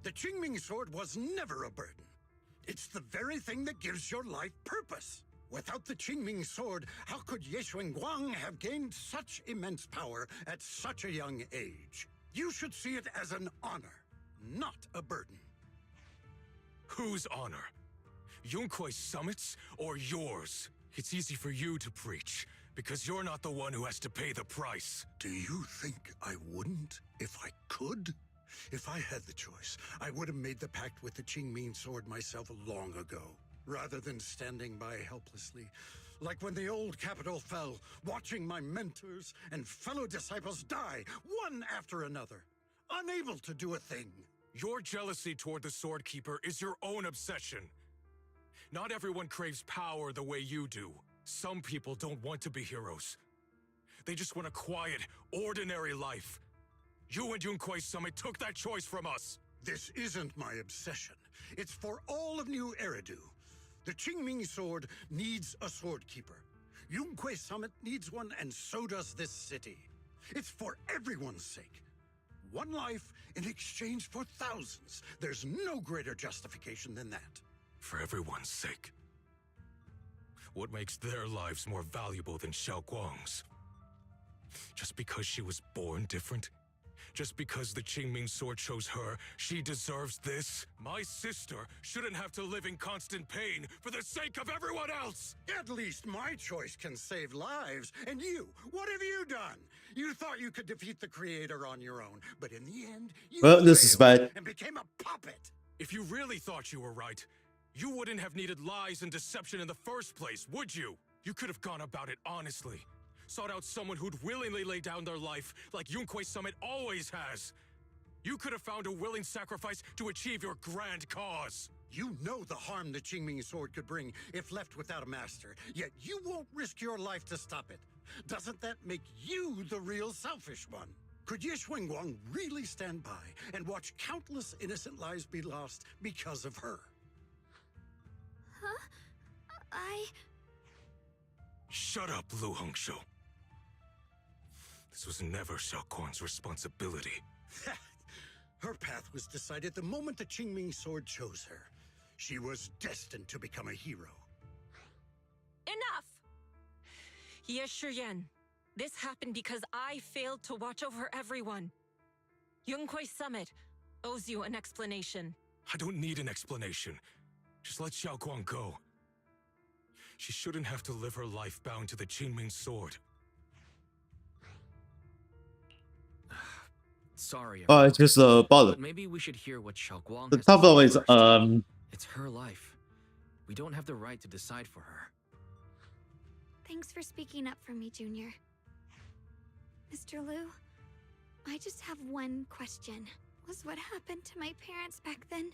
Speaker 5: The Qingming sword was never a burden. It's the very thing that gives your life purpose. Without the Qingming sword, how could Ye Guang have gained such immense power at such a young age? You should see it as an honor, not a burden.
Speaker 6: Whose honor? Yunkui's summit's or yours? It's easy for you to preach, because you're not the one who has to pay the price.
Speaker 5: Do you think I wouldn't if I could? If I had the choice, I would have made the pact with the Qingming sword myself long ago, rather than standing by helplessly, like when the old capital fell, watching my mentors and fellow disciples die, one after another, unable to do a thing.
Speaker 6: Your jealousy toward the Sword Keeper is your own obsession. Not everyone craves power the way you do. Some people don't want to be heroes. They just want a quiet, ordinary life. You and Yunkui's summit took that choice from us.
Speaker 5: This isn't my obsession. It's for all of New Eridu. The Qingming sword needs a sword keeper. Yunkui's summit needs one, and so does this city. It's for everyone's sake. One life in exchange for thousands. There's no greater justification than that.
Speaker 6: For everyone's sake. What makes their lives more valuable than Xiaoguang's? Just because she was born different? Just because the Qingming sword chose her, she deserves this? My sister shouldn't have to live in constant pain for the sake of everyone else!
Speaker 5: At least my choice can save lives. And you, what have you done? You thought you could defeat the Creator on your own, but in the end, you
Speaker 1: Well, this is
Speaker 5: failed
Speaker 1: bad.
Speaker 5: and became a puppet.
Speaker 6: If you really thought you were right, you wouldn't have needed lies and deception in the first place, would you? You could have gone about it honestly. Sought out someone who'd willingly lay down their life like Yunkui's summit always has. You could have found a willing sacrifice to achieve your grand cause.
Speaker 5: You know the harm the Qingming sword could bring if left without a master, yet you won't risk your life to stop it. Doesn't that make you the real selfish one? Could Ye Xuanguang really stand by and watch countless innocent lives be lost because of her?
Speaker 2: Huh?
Speaker 6: Shut up, Lu Hongshou. This was never Xiaoquan's responsibility.
Speaker 5: Her path was decided the moment the Qingming sword chose her. She was destined to become a hero.
Speaker 12: Enough! Ye Shiyan, this happened because I failed to watch over everyone. Yunquai Summit owes you an explanation.
Speaker 6: I don't need an explanation. Just let Xiaoguang go. She shouldn't have to live her life bound to the Qingming sword.
Speaker 3: Sorry.
Speaker 1: 就是爆了。
Speaker 3: But maybe we should hear what Xiaoguang has
Speaker 1: 差
Speaker 3: to
Speaker 1: 不多
Speaker 3: say
Speaker 1: 为止。
Speaker 3: first. It's her life. We don't have the right to decide for her.
Speaker 2: Thanks for speaking up for me, Junior. Mr. Liu, I just have one question. Was what happened to my parents back then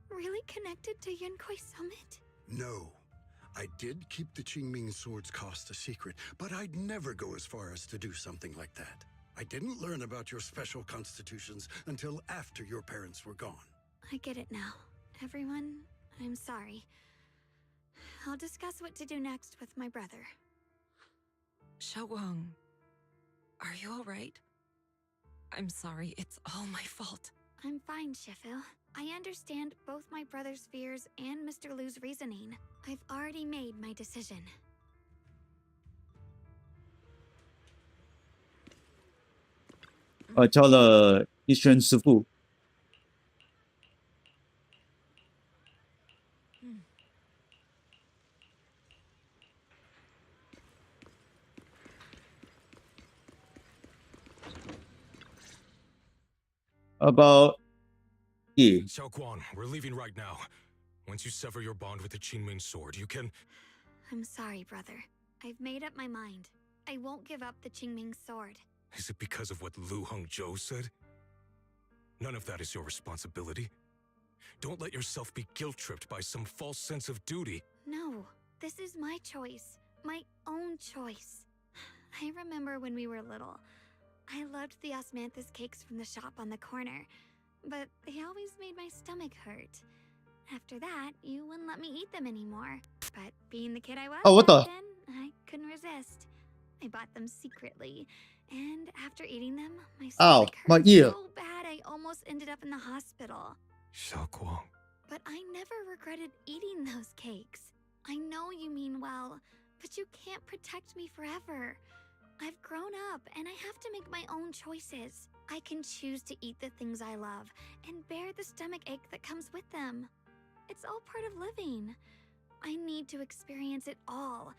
Speaker 2: really connected to Yunquai Summit?
Speaker 5: No. I did keep the Qingming sword's cost a secret, but I'd never go as far as to do something like that. I didn't learn about your special constitutions until after your parents were gone.
Speaker 2: I get it now. Everyone, I'm sorry. I'll discuss what to do next with my brother.
Speaker 12: Xiaoguang, are you all right? I'm sorry, it's all my fault.
Speaker 2: I'm fine, Shifu. I understand both my brother's fears and Mr. Liu's reasoning. I've already made my decision.
Speaker 1: Ờ, 叫了一轩师傅。About Yi.
Speaker 6: Xiaoguang, we're leaving right now. Once you sever your bond with the Qingming sword, you can...
Speaker 2: I'm sorry, brother. I've made up my mind. I won't give up the Qingming sword.
Speaker 6: Is it because of what Lu Hongzhou said? None of that is your responsibility. Don't let yourself be guilt-tripped by some false sense of duty.
Speaker 2: No, this is my choice. My own choice. I remember when we were little. I loved the osmanthus cakes from the shop on the corner, but they always made my stomach hurt. After that, you wouldn't let me eat them anymore. But being the kid I was
Speaker 1: Oh, what
Speaker 2: back
Speaker 1: the?
Speaker 2: then, I couldn't resist. I bought them secretly, and after eating them, my
Speaker 1: Ow,
Speaker 2: stomach
Speaker 1: my
Speaker 2: hurt
Speaker 1: ear.
Speaker 2: so bad I almost ended up in the hospital.
Speaker 6: Xiaoguang.
Speaker 2: But I never regretted eating those cakes. I know you mean well, but you can't protect me forever. I've grown up, and I have to make my own choices. I can choose to eat the things I love, and bear the stomach ache that comes with them. It's all part of living. I need to experience it all.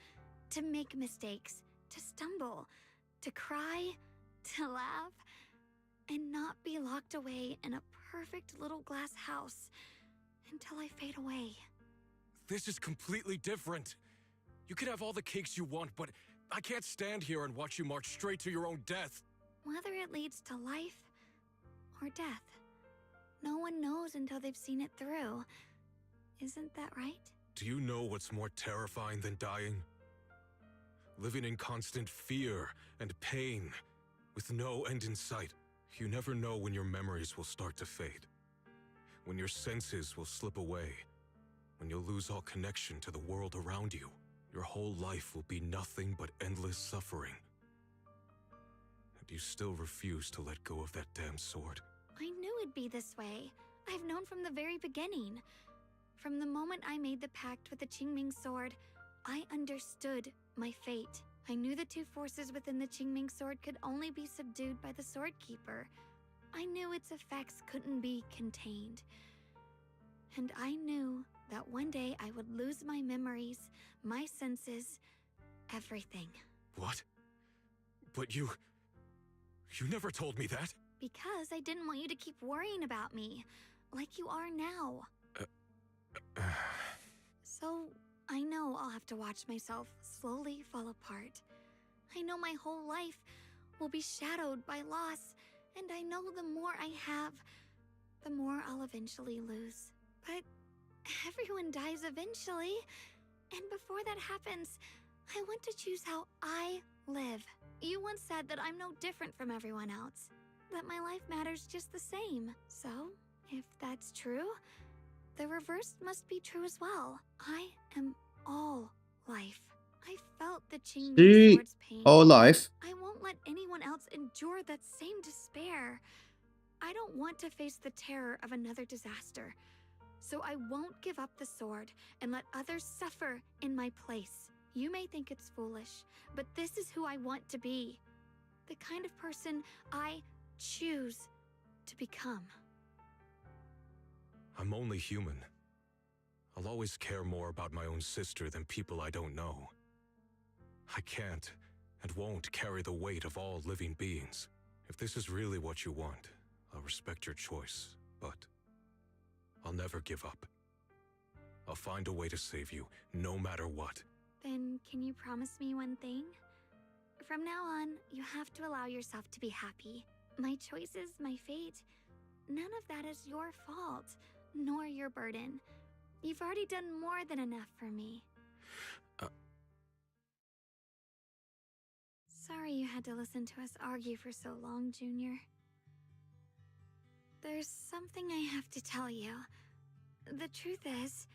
Speaker 2: To make mistakes, to stumble, to cry, to laugh, and not be locked away in a perfect little glass house until I fade away.
Speaker 6: This is completely different. You can have all the cakes you want, but I can't stand here and watch you march straight to your own death.
Speaker 2: Whether it leads to life or death, no one knows until they've seen it through. Isn't that right?
Speaker 6: Do you know what's more terrifying than dying? Living in constant fear and pain, with no end in sight. You never know when your memories will start to fade, when your senses will slip away, when you'll lose all connection to the world around you. Your whole life will be nothing but endless suffering. And you still refuse to let go of that damn sword.
Speaker 2: I knew it'd be this way. I've known from the very beginning. From the moment I made the pact with the Qingming sword, I understood my fate. I knew the two forces within the Qingming sword could only be subdued by the sword keeper. I knew its effects couldn't be contained. And I knew that one day I would lose my memories, my senses, everything.
Speaker 6: What? But you never told me that.
Speaker 2: Because I didn't want you to keep worrying about me, like you are now. So, I know I'll have to watch myself slowly fall apart. I know my whole life will be shadowed by loss And I know the more I have, the more I'll eventually lose. But everyone dies eventually. And before that happens, I want to choose how I live. You once said that I'm no different from everyone else, that my life matters just the same. So, if that's true, the reverse must be true as well. I am all life. I felt the Qingming
Speaker 1: See,
Speaker 2: sword's pain.
Speaker 1: all life.
Speaker 2: I won't let anyone else endure that same despair. I don't want to face the terror of another disaster. So I won't give up the sword and let others suffer in my place. You may think it's foolish, but this is who I want to be. The kind of person I choose to become.
Speaker 6: I'm only human. I'll always care more about my own sister than people I don't know. I can't and won't carry the weight of all living beings. If this is really what you want, I'll respect your choice, but I'll never give up. I'll find a way to save you, no matter what.
Speaker 2: Then can you promise me one thing? From now on, you have to allow yourself to be happy. My choices, my fate, none of that is your fault, nor your burden. You've already done more than enough for me. Sorry you had to listen to us argue for so long, Junior. There's something I have to tell you. The truth is,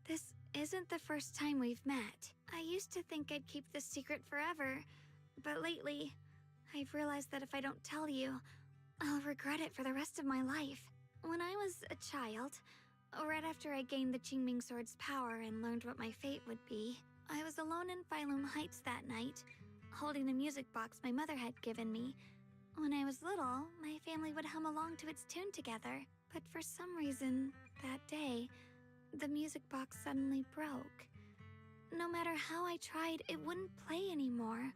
Speaker 2: this isn't the first time we've met. I used to think I'd keep this secret forever, but lately, I've realized that if I don't tell you, I'll regret it for the rest of my life. When I was a child, right after I gained the Qingming Sword's power and learned what my fate would be, I was alone in Phylum Heights that night, holding the music box my mother had given me. When I was little, my family would hum along to its tune together, but for some reason, that day, the music box suddenly broke. No matter how I tried, it wouldn't play anymore.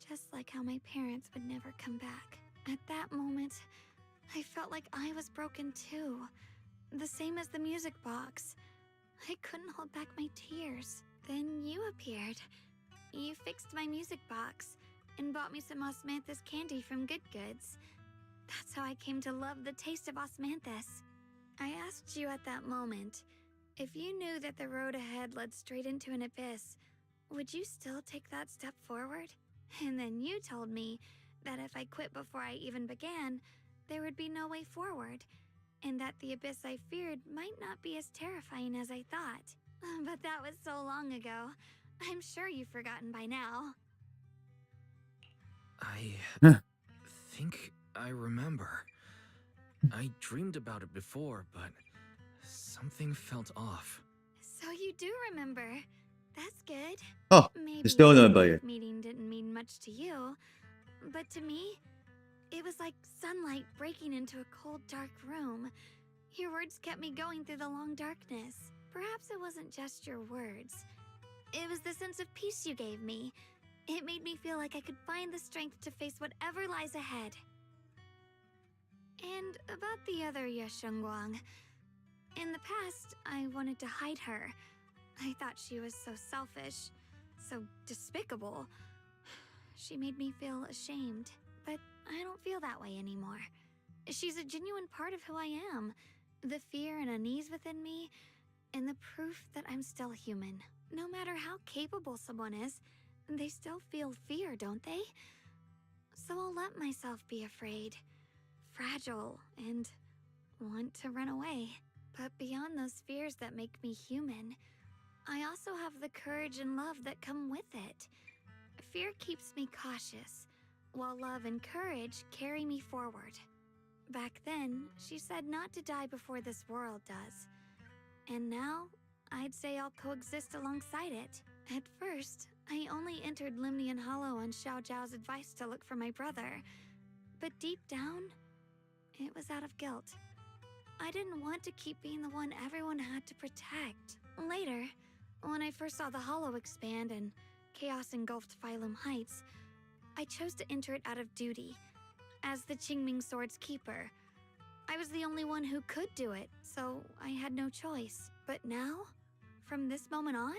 Speaker 2: Just like how my parents would never come back. At that moment, I felt like I was broken too. The same as the music box. I couldn't hold back my tears. Then you appeared. You fixed my music box and bought me some osmanthus candy from Good Goods. That's how I came to love the taste of osmanthus. I asked you at that moment, if you knew that the road ahead led straight into an abyss, would you still take that step forward? And then you told me that if I quit before I even began, there would be no way forward, and that the abyss I feared might not be as terrifying as I thought. But that was so long ago. I'm sure you've forgotten by now.
Speaker 3: I
Speaker 1: Huh.
Speaker 3: think I remember. I dreamed about it before, but something felt off.
Speaker 2: So you do remember. That's good.
Speaker 1: Oh,
Speaker 2: Maybe
Speaker 1: you still
Speaker 2: the
Speaker 1: remember it.
Speaker 2: meeting didn't mean much to you, but to me, it was like sunlight breaking into a cold, dark room. Your words kept me going through the long darkness. Perhaps it wasn't just your words. It was the sense of peace you gave me. It made me feel like I could find the strength to face whatever lies ahead. And about the other Yeshengguang, in the past, I wanted to hide her. I thought she was so selfish, so despicable. She made me feel ashamed, but I don't feel that way anymore. She's a genuine part of who I am, the fear and unease within me, and the proof that I'm still human. No matter how capable someone is, they still feel fear, don't they? So I'll let myself be afraid, fragile, and want to run away. But beyond those fears that make me human, I also have the courage and love that come with it. Fear keeps me cautious, while love and courage carry me forward. Back then, she said not to die before this world does. And now, I'd say I'll coexist alongside it. At first, I only entered Limnian Hollow on Xiao Zhao's advice to look for my brother. But deep down, it was out of guilt. I didn't want to keep being the one everyone had to protect. Later, when I first saw the Hollow expand and chaos engulfed Phylum Heights, I chose to enter it out of duty, as the Qingming Sword's keeper. I was the only one who could do it, so I had no choice. But now, from this moment on,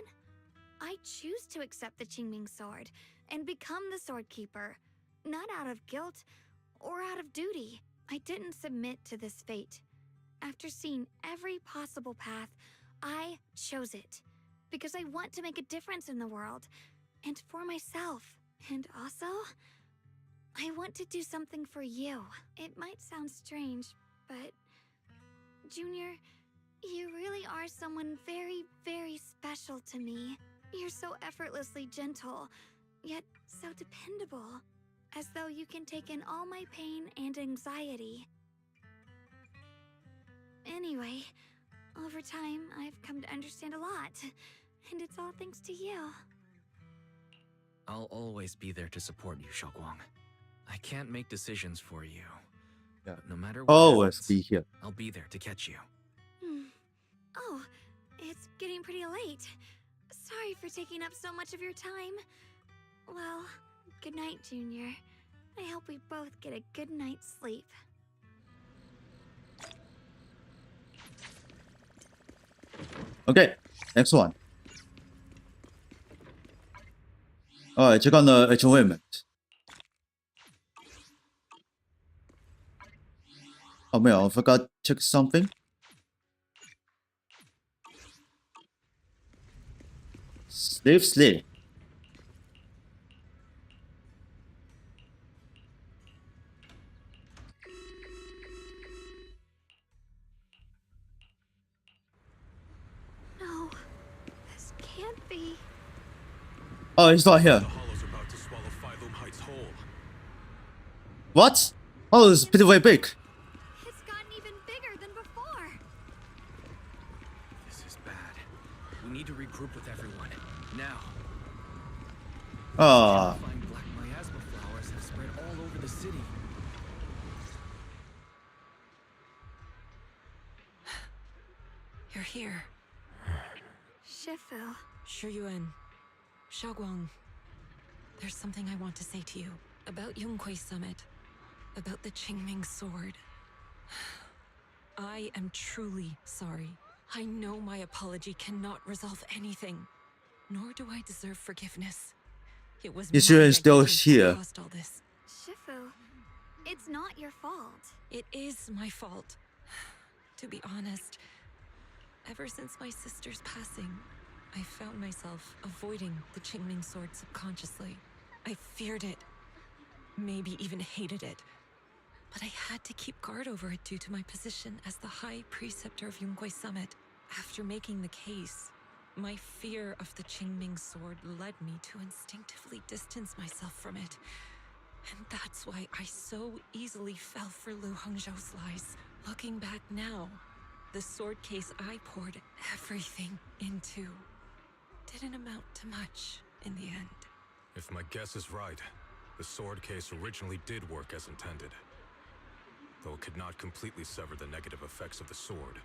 Speaker 2: I choose to accept the Qingming Sword and become the Sword Keeper, not out of guilt or out of duty. I didn't submit to this fate. After seeing every possible path, I chose it. Because I want to make a difference in the world. And for myself. And also, I want to do something for you. It might sound strange, but... Junior, you really are someone very, very special to me. You're so effortlessly gentle, yet so dependable. As though you can take in all my pain and anxiety. Anyway, over time, I've come to understand a lot. And it's all thanks to you.
Speaker 3: I'll always be there to support you, Xiaoguang. I can't make decisions for you.
Speaker 1: Yeah.
Speaker 3: But no matter what
Speaker 1: Always
Speaker 3: happens,
Speaker 1: be here.
Speaker 3: I'll be there to catch you.
Speaker 2: Oh, it's getting pretty late. Sorry for taking up so much of your time. Well, good night, Junior. I hope we both get a good night's sleep.
Speaker 1: Okay, next one. Alright, check on the achievement. Oh man, I forgot to check something. Sleep.
Speaker 2: No, this can't be.
Speaker 1: Oh, he's not here.
Speaker 6: The Hollow's about to swallow Phylum Heights whole.
Speaker 1: What? Oh, it's pretty way big.
Speaker 2: It's gotten even bigger than before.
Speaker 3: This is bad. We need to regroup with everyone. Now.
Speaker 1: Ah.
Speaker 3: Terrifying black miasma flowers have spread all over the city.
Speaker 12: You're here.
Speaker 2: Shifu.
Speaker 12: Shiyuan. Xiaoguang. There's something I want to say to you. About Yonghui Summit. About the Qingming sword. I am truly sorry. I know my apology cannot resolve anything. Nor do I deserve forgiveness. It was my
Speaker 1: Yeshua is still
Speaker 12: negligence that
Speaker 1: here.
Speaker 12: caused all this.
Speaker 2: Shifu, it's not your fault.
Speaker 12: It is my fault. To be honest, ever since my sister's passing, I found myself avoiding the Qingming sword subconsciously. I feared it, maybe even hated it. But I had to keep guard over it due to my position as the High Preceptor of Yonghui Summit. After making the case, my fear of the Qingming sword led me to instinctively distance myself from it. And that's why I so easily fell for Lu Hongzhou's lies. Looking back now, the sword case I poured everything into didn't amount to much in the end.
Speaker 6: If my guess is right, the sword case originally did work as intended. Though it could not completely sever the negative effects of the sword,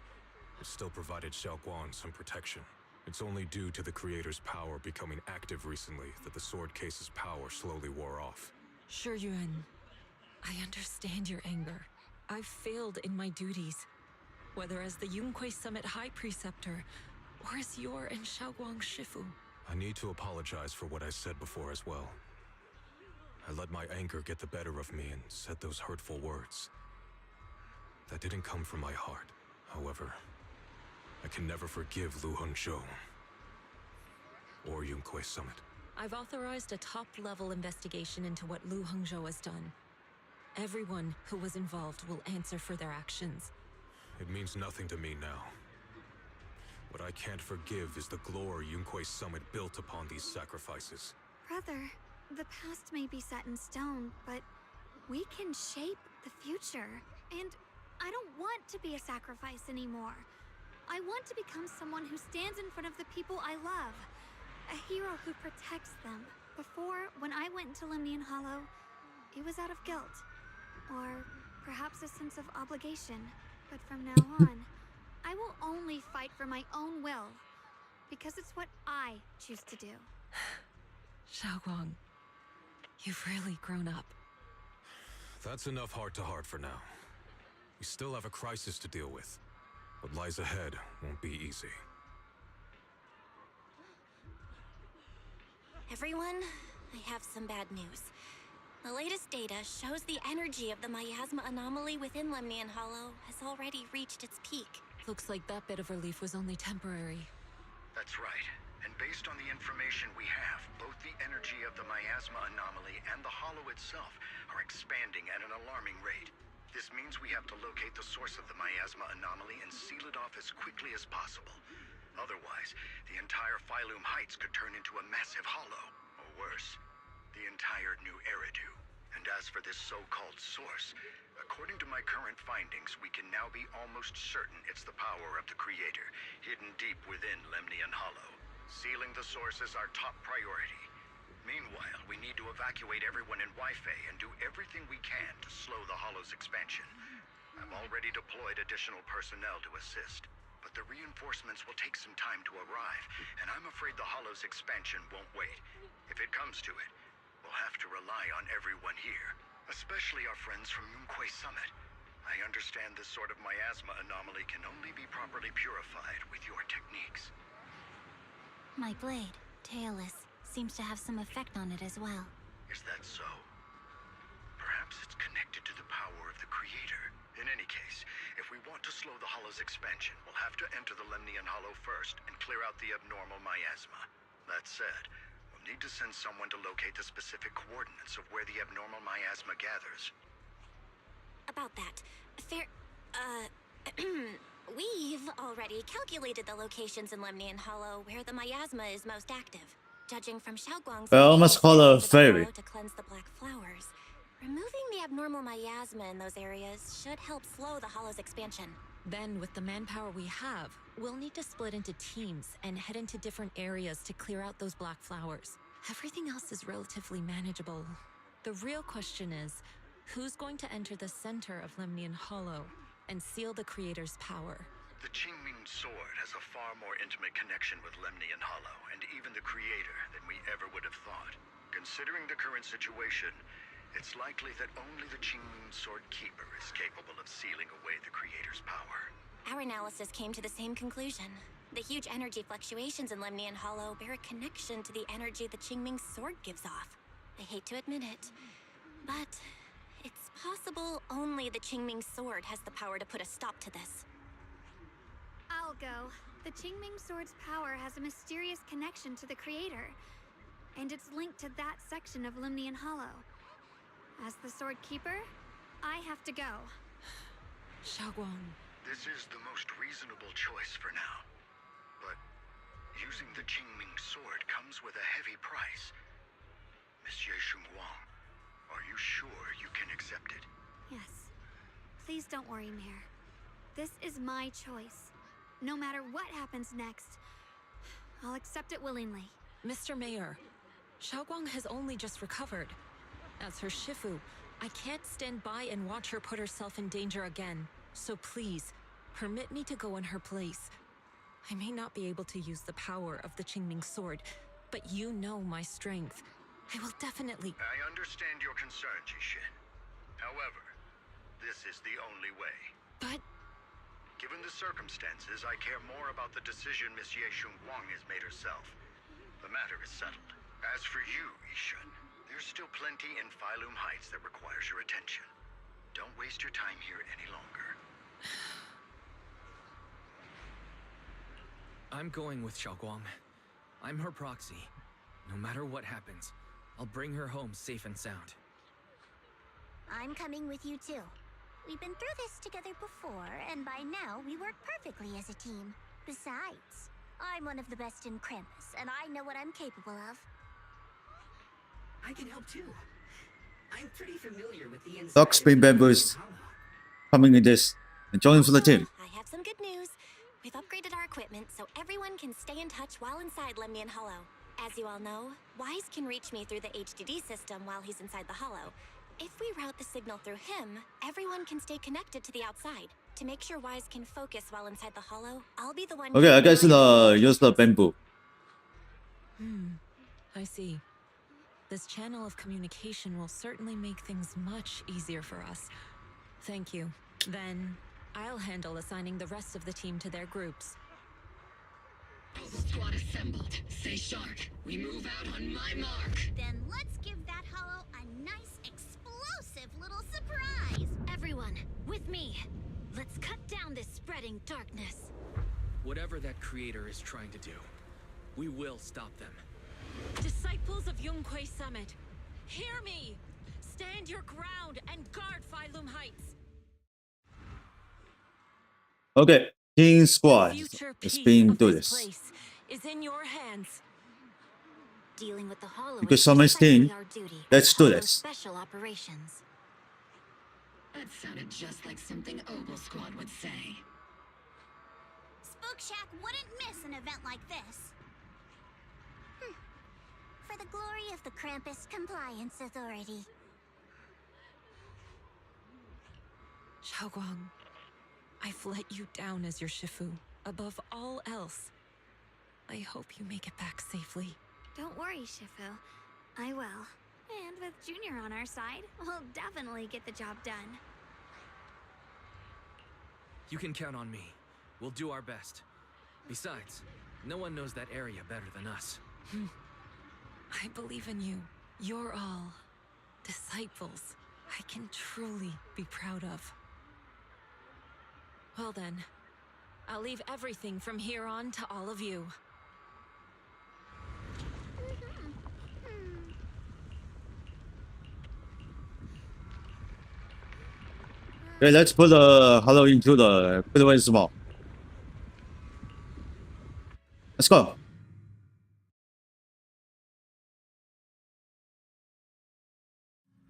Speaker 6: it still provided Xiaoguang some protection. It's only due to the creator's power becoming active recently that the sword case's power slowly wore off.
Speaker 12: Shiyuan, I understand your anger. I've failed in my duties, whether as the Yonghui Summit High Preceptor or as your and Xiaoguang's Shifu.
Speaker 6: I need to apologize for what I said before as well. I let my anger get the better of me and said those hurtful words. That didn't come from my heart. However, I can never forgive Lu Hongzhou or Yonghui Summit.
Speaker 12: I've authorized a top-level investigation into what Lu Hongzhou has done. Everyone who was involved will answer for their actions.
Speaker 6: It means nothing to me now. What I can't forgive is the glory Yonghui Summit built upon these sacrifices.
Speaker 2: Brother, the past may be set in stone, but we can shape the future. And I don't want to be a sacrifice anymore. I want to become someone who stands in front of the people I love. A hero who protects them. Before, when I went into Limnian Hollow, it was out of guilt. Or perhaps a sense of obligation. But from now on, I will only fight for my own will. Because it's what I choose to do.
Speaker 12: Xiaoguang, you've really grown up.
Speaker 6: That's enough heart-to-heart for now. We still have a crisis to deal with. What lies ahead won't be easy.
Speaker 9: Everyone, I have some bad news.
Speaker 2: The latest data shows the energy of the miasma anomaly within Lemnian Hollow has already reached its peak.
Speaker 12: Looks like that bit of relief was only temporary.
Speaker 13: That's right. And based on the information we have, both the energy of the miasma anomaly and the hollow itself are expanding at an alarming rate. This means we have to locate the source of the miasma anomaly and seal it off as quickly as possible. Otherwise, the entire Phylum Heights could turn into a massive hollow, or worse, the entire new Eridu. And as for this so-called source, according to my current findings, we can now be almost certain it's the power of the Creator, hidden deep within Lemnian Hollow. Sealing the source is our top priority. Meanwhile, we need to evacuate everyone in Wi-Fi and do everything we can to slow the Hollow's expansion. I've already deployed additional personnel to assist, but the reinforcements will take some time to arrive, and I'm afraid the Hollow's expansion won't wait. If it comes to it, we'll have to rely on everyone here, especially our friends from Yunquay Summit. I understand this sort of miasma anomaly can only be properly purified with your techniques.
Speaker 9: My blade, Tailless, seems to have some effect on it as well.
Speaker 13: Is that so? Perhaps it's connected to the power of the Creator. In any case, if we want to slow the Hollow's expansion, we'll have to enter the Lemnian Hollow first and clear out the abnormal miasma. That said, we'll need to send someone to locate the specific coordinates of where the abnormal miasma gathers.
Speaker 2: About that, we've already calculated the locations in Lemnian Hollow where the miasma is most active. Judging from Xiaoguang's
Speaker 1: I almost call her a
Speaker 2: to the
Speaker 1: fairy.
Speaker 2: hollow to cleanse the black flowers, removing the abnormal miasma in those areas should help slow the Hollow's expansion.
Speaker 12: Then, with the manpower we have, we'll need to split into teams and head into different areas to clear out those black flowers. Everything else is relatively manageable. The real question is, who's going to enter the center of Lemnian Hollow and seal the Creator's power?
Speaker 13: The Qingming Sword has a far more intimate connection with Lemnian Hollow and even the Creator than we ever would have thought. Considering the current situation, it's likely that only the Qingming Sword Keeper is capable of sealing away the Creator's power.
Speaker 2: Our analysis came to the same conclusion. The huge energy fluctuations in Lemnian Hollow bear a connection to the energy the Qingming Sword gives off. I hate to admit it, but it's possible only the Qingming Sword has the power to put a stop to this.
Speaker 14: I'll go. The Qingming Sword's power has a mysterious connection to the Creator, and it's linked to that section of Lemnian Hollow. As the Sword Keeper, I have to go.
Speaker 12: Xiaoguang.
Speaker 13: This is the most reasonable choice for now. But using the Qingming Sword comes with a heavy price. Monsieur Xunguang, are you sure you can accept it?
Speaker 14: Yes. Please don't worry, Mayor. This is my choice. No matter what happens next, I'll accept it willingly.
Speaker 12: Mr. Mayor, Xiaoguang has only just recovered. As her Shifu, I can't stand by and watch her put herself in danger again. So please, permit me to go in her place. I may not be able to use the power of the Qingming Sword, but you know my strength. I will definitely...
Speaker 13: I understand your concern, Jishin. However, this is the only way.
Speaker 12: But...
Speaker 13: Given the circumstances, I care more about the decision Miss Ye Xunguang has made herself. The matter is settled. As for you, Yishun, there's still plenty in Phylum Heights that requires your attention. Don't waste your time here any longer.
Speaker 3: I'm going with Xiaoguang. I'm her proxy. No matter what happens, I'll bring her home safe and sound.
Speaker 9: I'm coming with you too. We've been through this together before, and by now we work perfectly as a team. Besides, I'm one of the best in Krampus, and I know what I'm capable of.
Speaker 7: I can help too. I'm pretty familiar with the inside.
Speaker 1: Doc Spring Bamboo's coming in this and joining for the team.
Speaker 2: I have some good news. We've upgraded our equipment so everyone can stay in touch while inside Lemnian Hollow. As you all know, Wise can reach me through the HDD system while he's inside the Hollow. If we route the signal through him, everyone can stay connected to the outside. To make sure Wise can focus while inside the Hollow, I'll be the one...
Speaker 1: Okay, I guess use the bamboo.
Speaker 12: I see. This channel of communication will certainly make things much easier for us. Thank you. Then, I'll handle assigning the rest of the team to their groups.
Speaker 8: Elbow squad assembled. Stay sharp. We move out on my mark.
Speaker 9: Then let's give that hollow a nice, explosive little surprise.
Speaker 2: Everyone, with me. Let's cut down this spreading darkness.
Speaker 3: Whatever that creator is trying to do, we will stop them.
Speaker 12: Disciples of Yunquei Summit, hear me! Stand your ground and guard Phylum Heights.
Speaker 1: Okay, Team Squad
Speaker 12: Future
Speaker 1: is
Speaker 12: peace
Speaker 1: being
Speaker 12: of
Speaker 1: do
Speaker 12: this
Speaker 1: this.
Speaker 12: place is in your hands.
Speaker 2: Dealing with the hollow
Speaker 1: Because
Speaker 2: is
Speaker 1: Summer's
Speaker 2: precisely
Speaker 1: team,
Speaker 2: our duty
Speaker 1: let's
Speaker 2: as
Speaker 1: do
Speaker 2: Hollow
Speaker 1: this.
Speaker 2: Special Operations.
Speaker 8: That sounded just like something Oboe squad would say.
Speaker 9: Spook Shack wouldn't miss an event like this. For the glory of the Krampus Compliance Authority.
Speaker 12: Xiaoguang, I've let you down as your Shifu, above all else. I hope you make it back safely.
Speaker 14: Don't worry, Shifu. I will. And with Junior on our side, we'll definitely get the job done.
Speaker 3: You can count on me. We'll do our best. Besides, no one knows that area better than us.
Speaker 12: I believe in you. You're all disciples I can truly be proud of. Well then, I'll leave everything from here on to all of you.
Speaker 1: Okay, let's put the hollow into the Pillow's mouth. Let's go.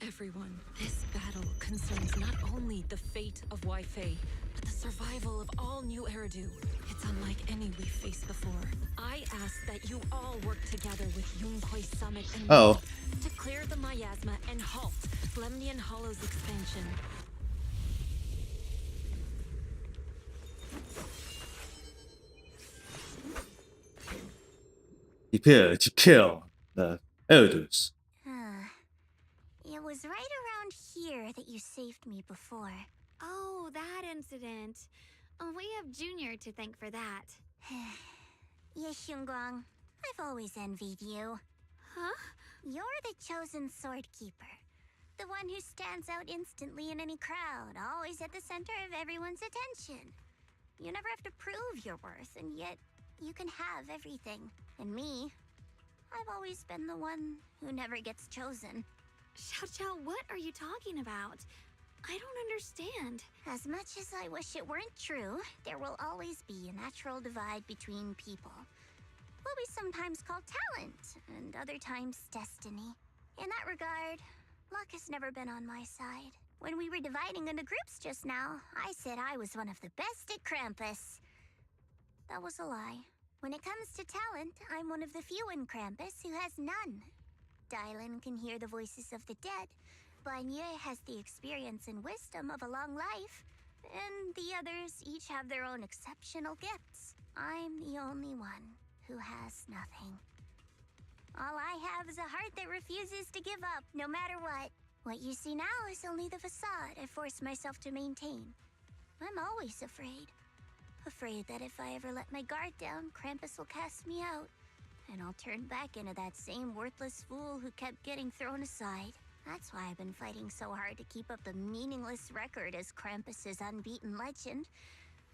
Speaker 12: Everyone, this battle concerns not only the fate of Wei-Fei, but the survival of all New Eridu. It's unlike any we've faced before. I ask that you all work together with Yunquei Summit and me to clear the miasma and halt Lemnian Hollow's expansion.
Speaker 1: Prepare to kill the elders.
Speaker 9: It was right around here that you saved me before.
Speaker 14: Oh, that incident. We have Junior to thank for that.
Speaker 9: Yes, Xunguang. I've always envied you.
Speaker 14: Huh?
Speaker 9: You're the chosen sword keeper. The one who stands out instantly in any crowd, always at the center of everyone's attention. You never have to prove your worth, and yet you can have everything. And me, I've always been the one who never gets chosen.
Speaker 14: Xiao Xiao, what are you talking about? I don't understand.
Speaker 9: As much as I wish it weren't true, there will always be a natural divide between people. What we sometimes call talent, and other times destiny. In that regard, luck has never been on my side. When we were dividing into groups just now, I said I was one of the best at Krampus. That was a lie. When it comes to talent, I'm one of the few in Krampus who has none. Dylan can hear the voices of the dead. Banye has the experience and wisdom of a long life. And the others each have their own exceptional gifts. I'm the only one who has nothing. All I have is a heart that refuses to give up, no matter what. What you see now is only the facade I forced myself to maintain. I'm always afraid. Afraid that if I ever let my guard down, Krampus will cast me out. And I'll turn back into that same worthless fool who kept getting thrown aside. That's why I've been fighting so hard to keep up the meaningless record as Krampus's unbeaten legend.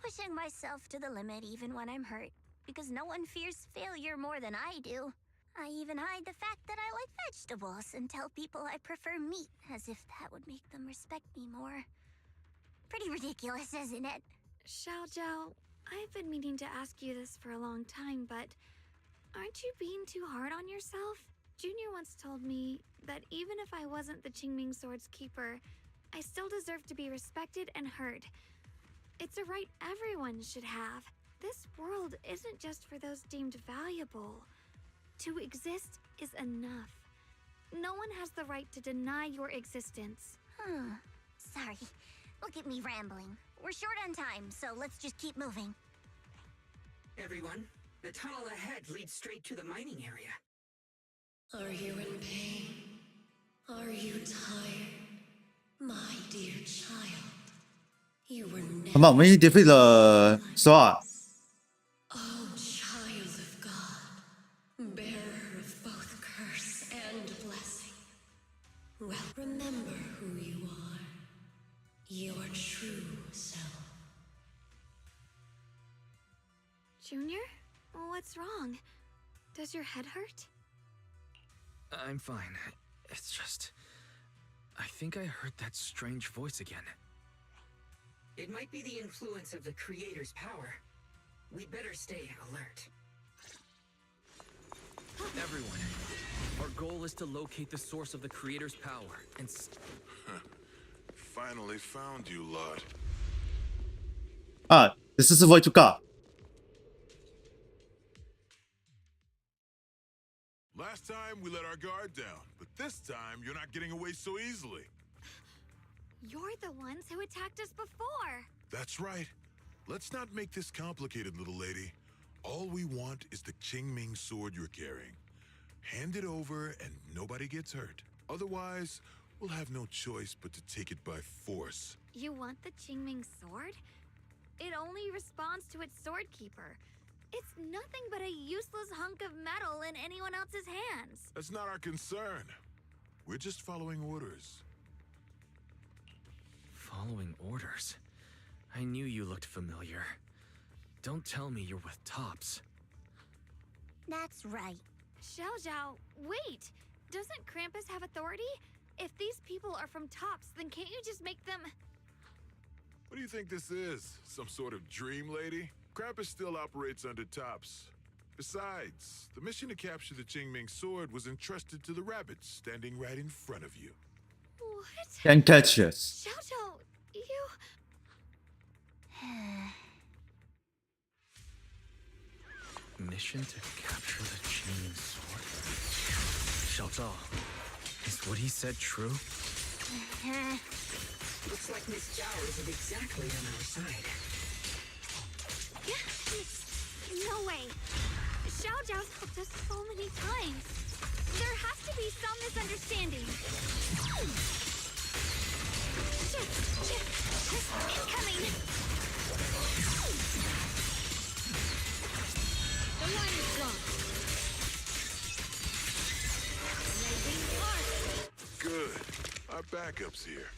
Speaker 9: Pushing myself to the limit even when I'm hurt. Because no one fears failure more than I do. I even hide the fact that I like vegetables and tell people I prefer meat, as if that would make them respect me more. Pretty ridiculous, isn't it?
Speaker 14: Xiao Zhao, I've been meaning to ask you this for a long time, but aren't you being too hard on yourself? Junior once told me that even if I wasn't the Qingming Sword's keeper, I still deserve to be respected and heard. It's a right everyone should have. This world isn't just for those deemed valuable. To exist is enough. No one has the right to deny your existence.
Speaker 9: Sorry. Look at me rambling. We're short on time, so let's just keep moving.
Speaker 7: Everyone, the tunnel ahead leads straight to the mining area.
Speaker 8: Are you in pain? Are you tired? My dear child, you were never...
Speaker 1: Come on, we need to defeat the Sword.
Speaker 8: Oh, child of
Speaker 14: Junior? What's wrong? Does your head hurt?
Speaker 3: I'm fine. It's just... I think I heard that strange voice again.
Speaker 7: It might be the influence of the creator's power. We'd better stay alert.
Speaker 3: Everyone, our goal is to locate the source of the creator's power and...
Speaker 10: Finally found you, lot.
Speaker 1: Ah, this is the way to go.
Speaker 10: Last time we let our guard down, but this time you're not getting away so easily.
Speaker 14: You're the ones who attacked us before.
Speaker 10: That's right. Let's not make this complicated, little lady. All we want is the Qingming sword you're carrying. Hand it over and nobody gets hurt. Otherwise, we'll have no choice but to take it by force.
Speaker 14: You want the Qingming sword? It only responds to its sword keeper. It's nothing but a useless hunk of metal in anyone else's hands.
Speaker 10: That's not our concern. We're just following orders.
Speaker 3: Following orders? I knew you looked familiar. Don't tell me you're with Tops.
Speaker 9: That's right.
Speaker 14: Xiao Zhao, wait! Doesn't Krampus have authority? If these people are from Tops, then can't you just make them...
Speaker 10: What do you think this is? Some sort of dream lady? Krampus still operates under Tops. Besides, the mission to capture the Qingming sword was entrusted to the rabbit standing right in front of you.
Speaker 14: What?
Speaker 1: Can't catch us.
Speaker 14: Xiao Zhao, you...
Speaker 3: Mission to capture the Qingming sword? Xiao Zhao, is what he said true?
Speaker 7: Looks like Miss Zhao isn't exactly on our side.
Speaker 14: No way. Xiao Zhao's helped us so many times. There has to be some misunderstanding. Shit. Incoming. The line is blocked.
Speaker 10: Good. Our backup's here.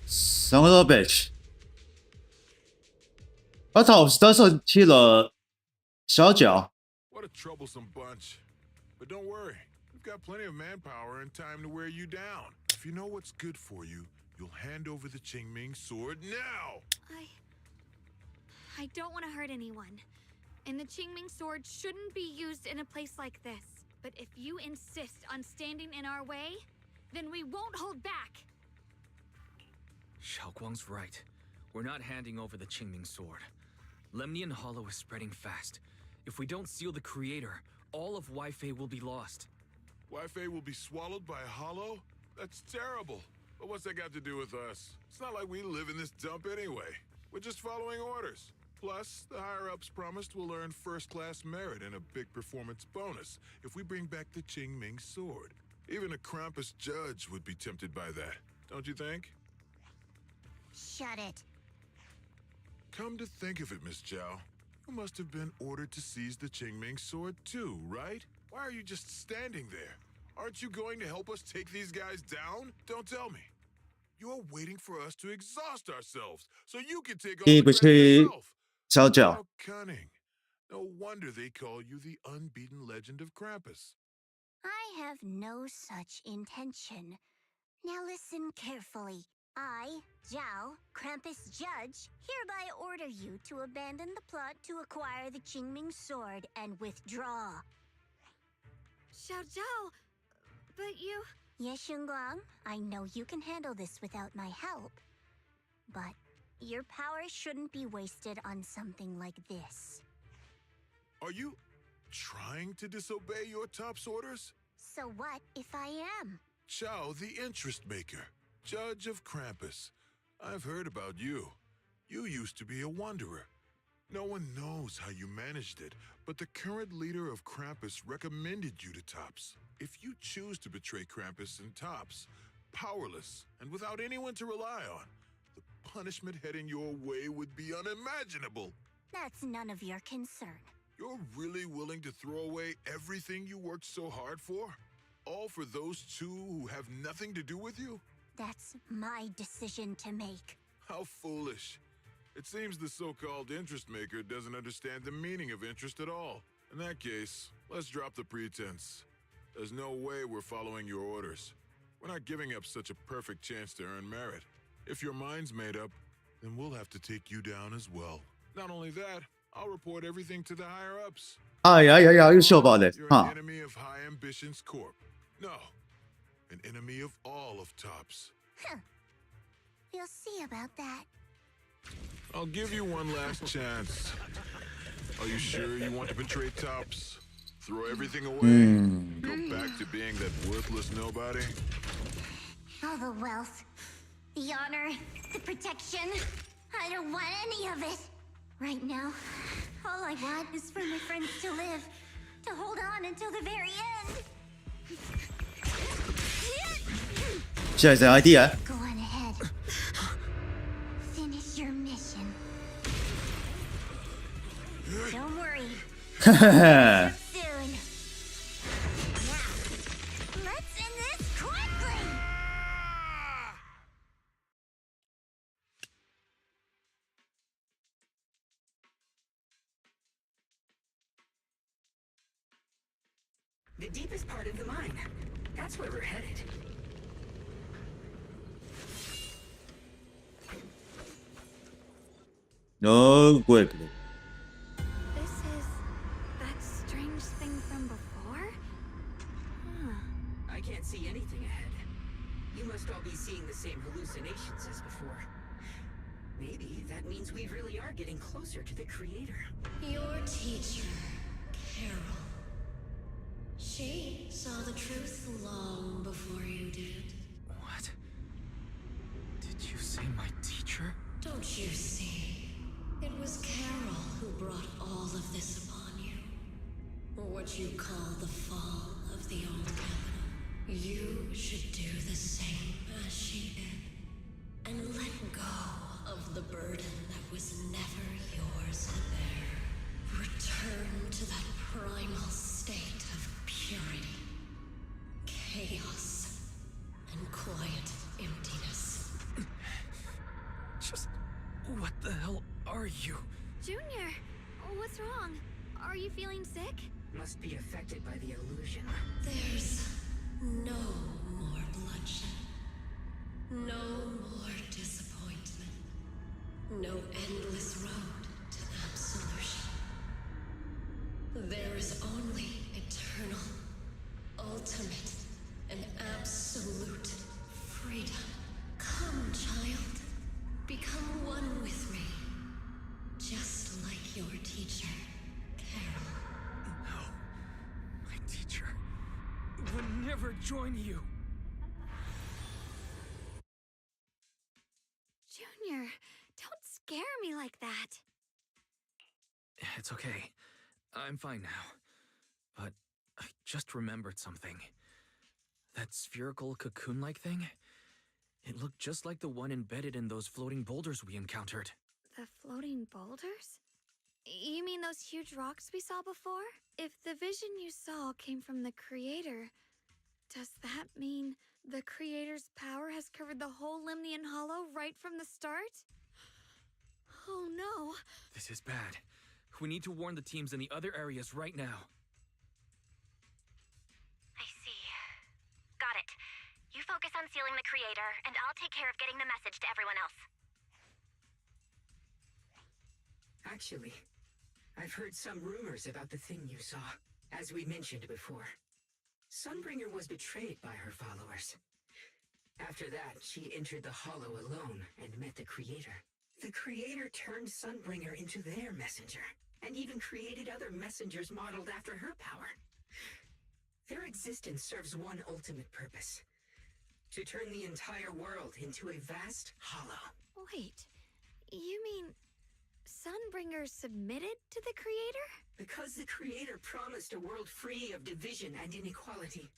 Speaker 1: Son of a bitch. 而头得手去了小脚。
Speaker 10: What a troublesome bunch. But don't worry. We've got plenty of manpower and time to wear you down. If you know what's good for you, you'll hand over the Qingming sword now!
Speaker 14: I don't want to hurt anyone. And the Qingming sword shouldn't be used in a place like this. But if you insist on standing in our way, then we won't hold back.
Speaker 3: Xiaoguang's right. We're not handing over the Qingming sword. Lemnian Hollow is spreading fast. If we don't seal the creator, all of Weifei will be lost.
Speaker 10: Weifei will be swallowed by a hollow? That's terrible. But what's that got to do with us? It's not like we live in this dump anyway. We're just following orders. Plus, the higher-ups promised we'll earn first-class merit and a big performance bonus if we bring back the Qingming sword. Even a Krampus judge would be tempted by that, don't you think?
Speaker 9: Shut it.
Speaker 10: Come to think of it, Miss Zhao, you must have been ordered to seize the Qingming sword too, right? Why are you just standing there? Aren't you going to help us take these guys down? Don't tell me. You're waiting for us to exhaust ourselves so you can take all the credit yourself.
Speaker 1: 小脚。
Speaker 10: How cunning. No wonder they call you the unbeaten legend of Krampus.
Speaker 9: I have no such intention. Now listen carefully. I, Zhao, Krampus Judge, hereby order you to abandon the plot to acquire the Qingming sword and withdraw.
Speaker 14: Xiao Zhao, but you...
Speaker 9: Yes, Shunguang, I know you can handle this without my help. But your power shouldn't be wasted on something like this.
Speaker 10: Are you trying to disobey your top's orders?
Speaker 9: So what if I am?
Speaker 10: Zhao, the interest maker, judge of Krampus. I've heard about you. You used to be a wanderer. No one knows how you managed it, but the current leader of Krampus recommended you to Tops. If you choose to betray Krampus and Tops, powerless and without anyone to rely on, the punishment heading your way would be unimaginable.
Speaker 9: That's none of your concern.
Speaker 10: You're really willing to throw away everything you worked so hard for? All for those two who have nothing to do with you?
Speaker 9: That's my decision to make.
Speaker 10: How foolish. It seems the so-called interest maker doesn't understand the meaning of interest at all. In that case, let's drop the pretense. There's no way we're following your orders. We're not giving up such a perfect chance to earn merit. If your mind's made up, then we'll have to take you down as well. Not only that, I'll report everything to the higher-ups.
Speaker 1: Yeah, are you sure about this?
Speaker 10: You're
Speaker 1: Huh?
Speaker 10: an enemy of High Ambitions Corp. No, an enemy of all of Tops.
Speaker 9: Huh. We'll see about that.
Speaker 10: I'll give you one last chance. Are you sure you want to betray Tops? Throw everything away? Go back to being that worthless nobody?
Speaker 9: All the wealth, the honor, the protection. I don't want any of it. Right now, all I want is for my friends to live, to hold on until the very end.
Speaker 1: She has an idea.
Speaker 9: Go on ahead. Finish your mission. Don't worry. Soon. Now, let's end this quickly.
Speaker 7: The deepest part of the mine. That's where we're headed.
Speaker 1: No, quickly.
Speaker 14: This is that strange thing from before? Huh.
Speaker 7: I can't see anything ahead. You must all be seeing the same hallucinations as before. Maybe that means we really are getting closer to the creator.
Speaker 8: Your teacher, Carol. She saw the truth long before you did.
Speaker 3: What? Did you say my teacher?
Speaker 8: Don't you see? It was Carol who brought all of this upon you. What you call the fall of the old capital. You should do the same as she did. And let go of the burden that was never yours to bear. Return to that primal state of purity, chaos, and quiet emptiness.
Speaker 3: Just what the hell are you?
Speaker 14: Junior, what's wrong? Are you feeling sick?
Speaker 7: Must be affected by the illusion.
Speaker 8: There's no more bloodshed. No more disappointment. No endless road to absolution. There is only eternal, ultimate, and absolute freedom. Come, child. Become one with me. Just like your teacher, Carol.
Speaker 3: No. My teacher would never join you.
Speaker 14: Junior, don't scare me like that.
Speaker 3: It's okay. I'm fine now. But I just remembered something. That spherical cocoon-like thing? It looked just like the one embedded in those floating boulders we encountered.
Speaker 14: The floating boulders? You mean those huge rocks we saw before? If the vision you saw came from the creator, does that mean the creator's power has covered the whole Limnian Hollow right from the start? Oh no.
Speaker 3: This is bad. We need to warn the teams in the other areas right now.
Speaker 2: I see. Got it. You focus on sealing the creator, and I'll take care of getting the message to everyone else.
Speaker 7: Actually, I've heard some rumors about the thing you saw, as we mentioned before. Sunbringer was betrayed by her followers. After that, she entered the Hollow alone and met the Creator. The Creator turned Sunbringer into their messenger, and even created other messengers modeled after her power. Their existence serves one ultimate purpose: to turn the entire world into a vast hollow.
Speaker 14: Wait, you mean Sunbringer submitted to the creator?
Speaker 7: Because the Creator promised a world free of division and inequality.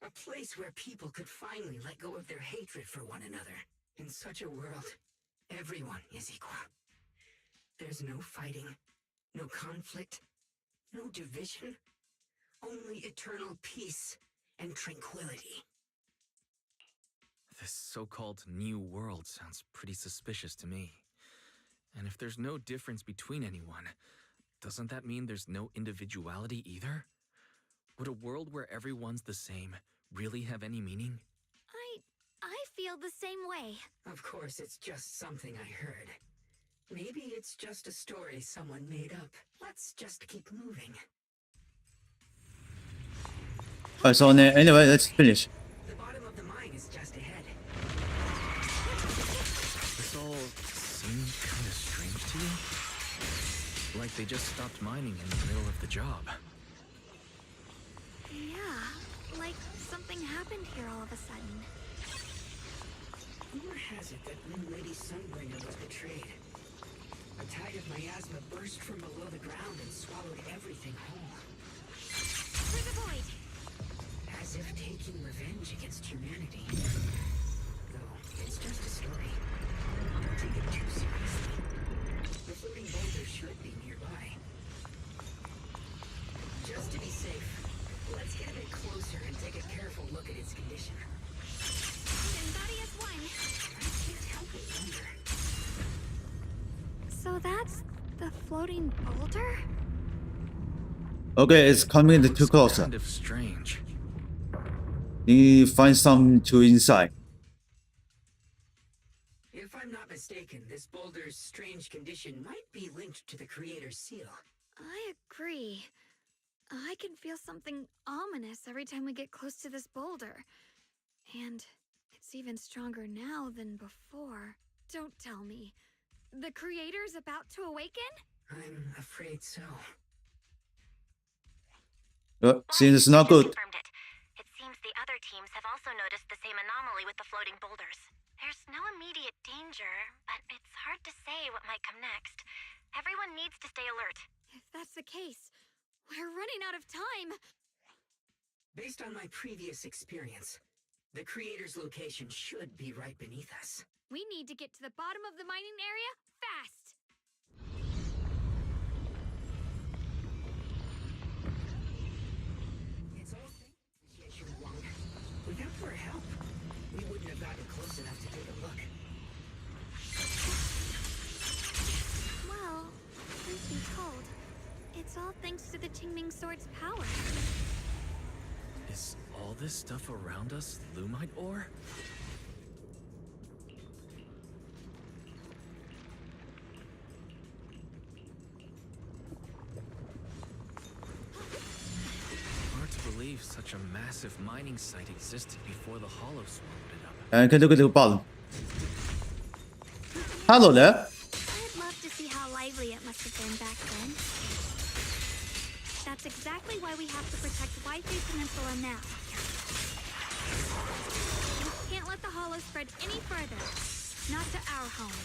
Speaker 7: A place where people could finally let go of their hatred for one another. In such a world, everyone is equal. There's no fighting, no conflict, no division. Only eternal peace and tranquility.
Speaker 3: This so-called new world sounds pretty suspicious to me. And if there's no difference between anyone, doesn't that mean there's no individuality either? Would a world where everyone's the same really have any meaning?
Speaker 14: I feel the same way.
Speaker 7: Of course, it's just something I heard. Maybe it's just a story someone made up. Let's just keep moving.
Speaker 1: Alright, so anyway, let's finish.
Speaker 7: The bottom of the mine is just ahead.
Speaker 3: This all seemed kind of strange to you? Like they just stopped mining in the middle of the job.
Speaker 14: Yeah, like something happened here all of a sudden.
Speaker 7: Rumor has it that New Lady Sunbringer was betrayed. A tide of miasma burst from below the ground and swallowed everything whole.
Speaker 14: For the void!
Speaker 7: As if taking revenge against humanity. Though, it's just a story. Don't take it too seriously. The floating boulder should be nearby. Just to be safe, let's get a bit closer and take a careful look at its condition.
Speaker 14: Body as one.
Speaker 7: I can't help but wonder.
Speaker 14: So that's the floating boulder?
Speaker 1: Okay, it's coming too
Speaker 3: Looks
Speaker 1: closer.
Speaker 3: kind of strange.
Speaker 1: You find some to inside.
Speaker 7: If I'm not mistaken, this boulder's strange condition might be linked to the Creator's seal.
Speaker 14: I agree. I can feel something ominous every time we get close to this boulder. And it's even stronger now than before. Don't tell me. The Creator's about to awaken?
Speaker 7: I'm afraid so.
Speaker 1: Seems it's not good.
Speaker 9: Confirmed it. It seems the other teams have also noticed the same anomaly with the floating boulders. There's no immediate danger, but it's hard to say what might come next. Everyone needs to stay alert.
Speaker 14: If that's the case, we're running out of time.
Speaker 7: Based on my previous experience, the Creator's location should be right beneath us.
Speaker 14: We need to get to the bottom of the mining area fast.
Speaker 7: It's all thanks to Wong. Without her help, we wouldn't have gotten close enough to take a look.
Speaker 14: Well, truth be told, it's all thanks to the Qingming Sword's power.
Speaker 3: Is all this stuff around us Lumite ore? Hard to believe such a massive mining site existed before the Hollow swallowed it up.
Speaker 1: And you can look at the bottom. Hello there.
Speaker 14: I'd love to see how lively it must have been back then. That's exactly why we have to protect Wi-Fi Peninsula now. We can't let the Hollow spread any further. Not to our home.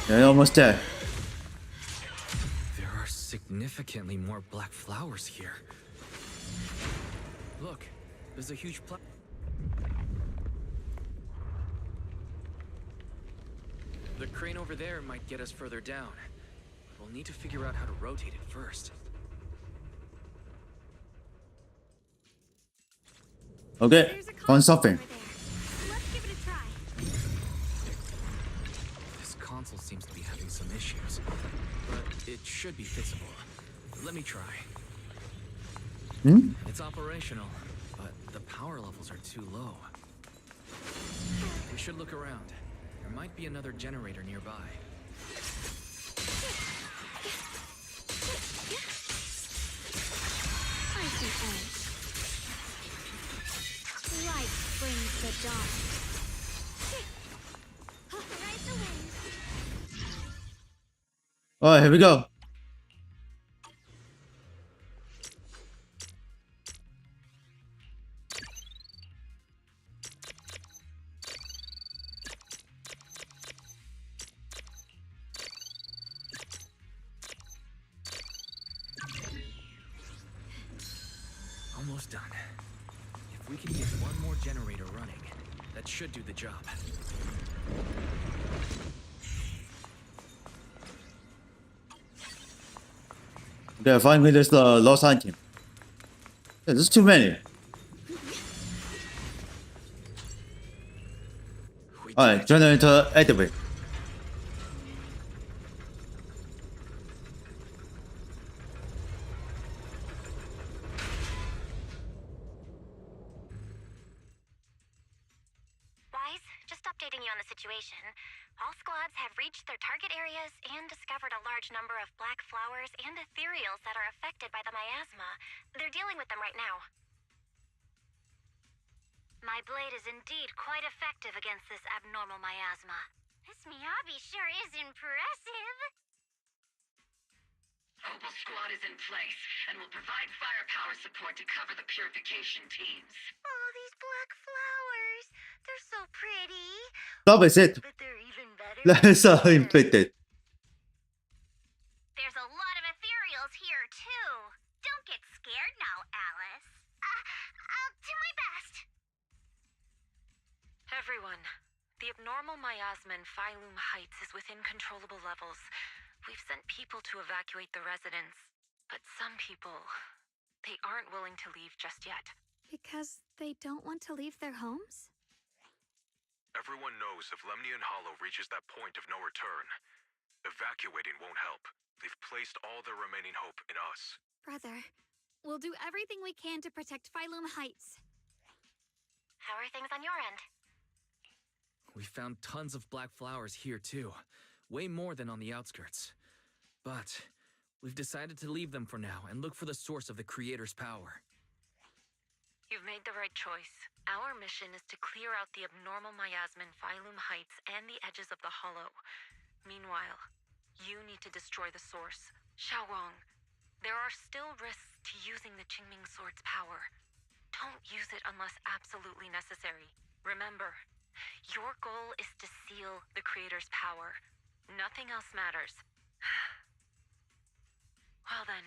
Speaker 1: You're almost there.
Speaker 3: There are significantly more black flowers here. Look, there's a huge The crane over there might get us further down. We'll need to figure out how to rotate it first.
Speaker 1: Okay, found something.
Speaker 14: Let's give it a try.
Speaker 3: This console seems to be having some issues, but it should be fixable. Let me try. It's operational, but the power levels are too low. We should look around. There might be another generator nearby.
Speaker 14: I see edge. Light brings the dawn. Ride the wind.
Speaker 1: Alright, here we go.
Speaker 3: Almost done. If we can get one more generator running, that should do the job.
Speaker 1: Okay, finally there's the lost item. There's too many. Alright, generator activate.
Speaker 15: Wise, just updating you on the situation. All squads have reached their target areas and discovered a large number of black flowers and ethereals that are affected by the miasma. They're dealing with them right now. My blade is indeed quite effective against this abnormal miasma.
Speaker 9: This Miyabi sure is impressive.
Speaker 11: Opal Squad is in place and will provide firepower support to cover the purification teams.
Speaker 9: Oh, these black flowers. They're so pretty.
Speaker 1: Stop it.
Speaker 9: But they're even better.
Speaker 1: Let's infected.
Speaker 9: There's a lot of ethereals here, too. Don't get scared now, Alice. I'll do my best.
Speaker 12: Everyone, the abnormal miasma in Phylum Heights is within controllable levels. We've sent people to evacuate the residents, but some people, they aren't willing to leave just yet.
Speaker 14: Because they don't want to leave their homes?
Speaker 6: Everyone knows if Lemnian Hollow reaches that point of no return, evacuating won't help. They've placed all their remaining hope in us.
Speaker 14: Brother, we'll do everything we can to protect Phylum Heights.
Speaker 15: How are things on your end?
Speaker 3: We found tons of black flowers here too. Way more than on the outskirts. But we've decided to leave them for now and look for the source of the creator's power.
Speaker 12: You've made the right choice. Our mission is to clear out the abnormal miasma in Phylum Heights and the edges of the Hollow. Meanwhile, you need to destroy the source. Xiaowang, there are still risks to using the Qingming Sword's power. Don't use it unless absolutely necessary. Remember, your goal is to seal the creator's power. Nothing else matters. Well then,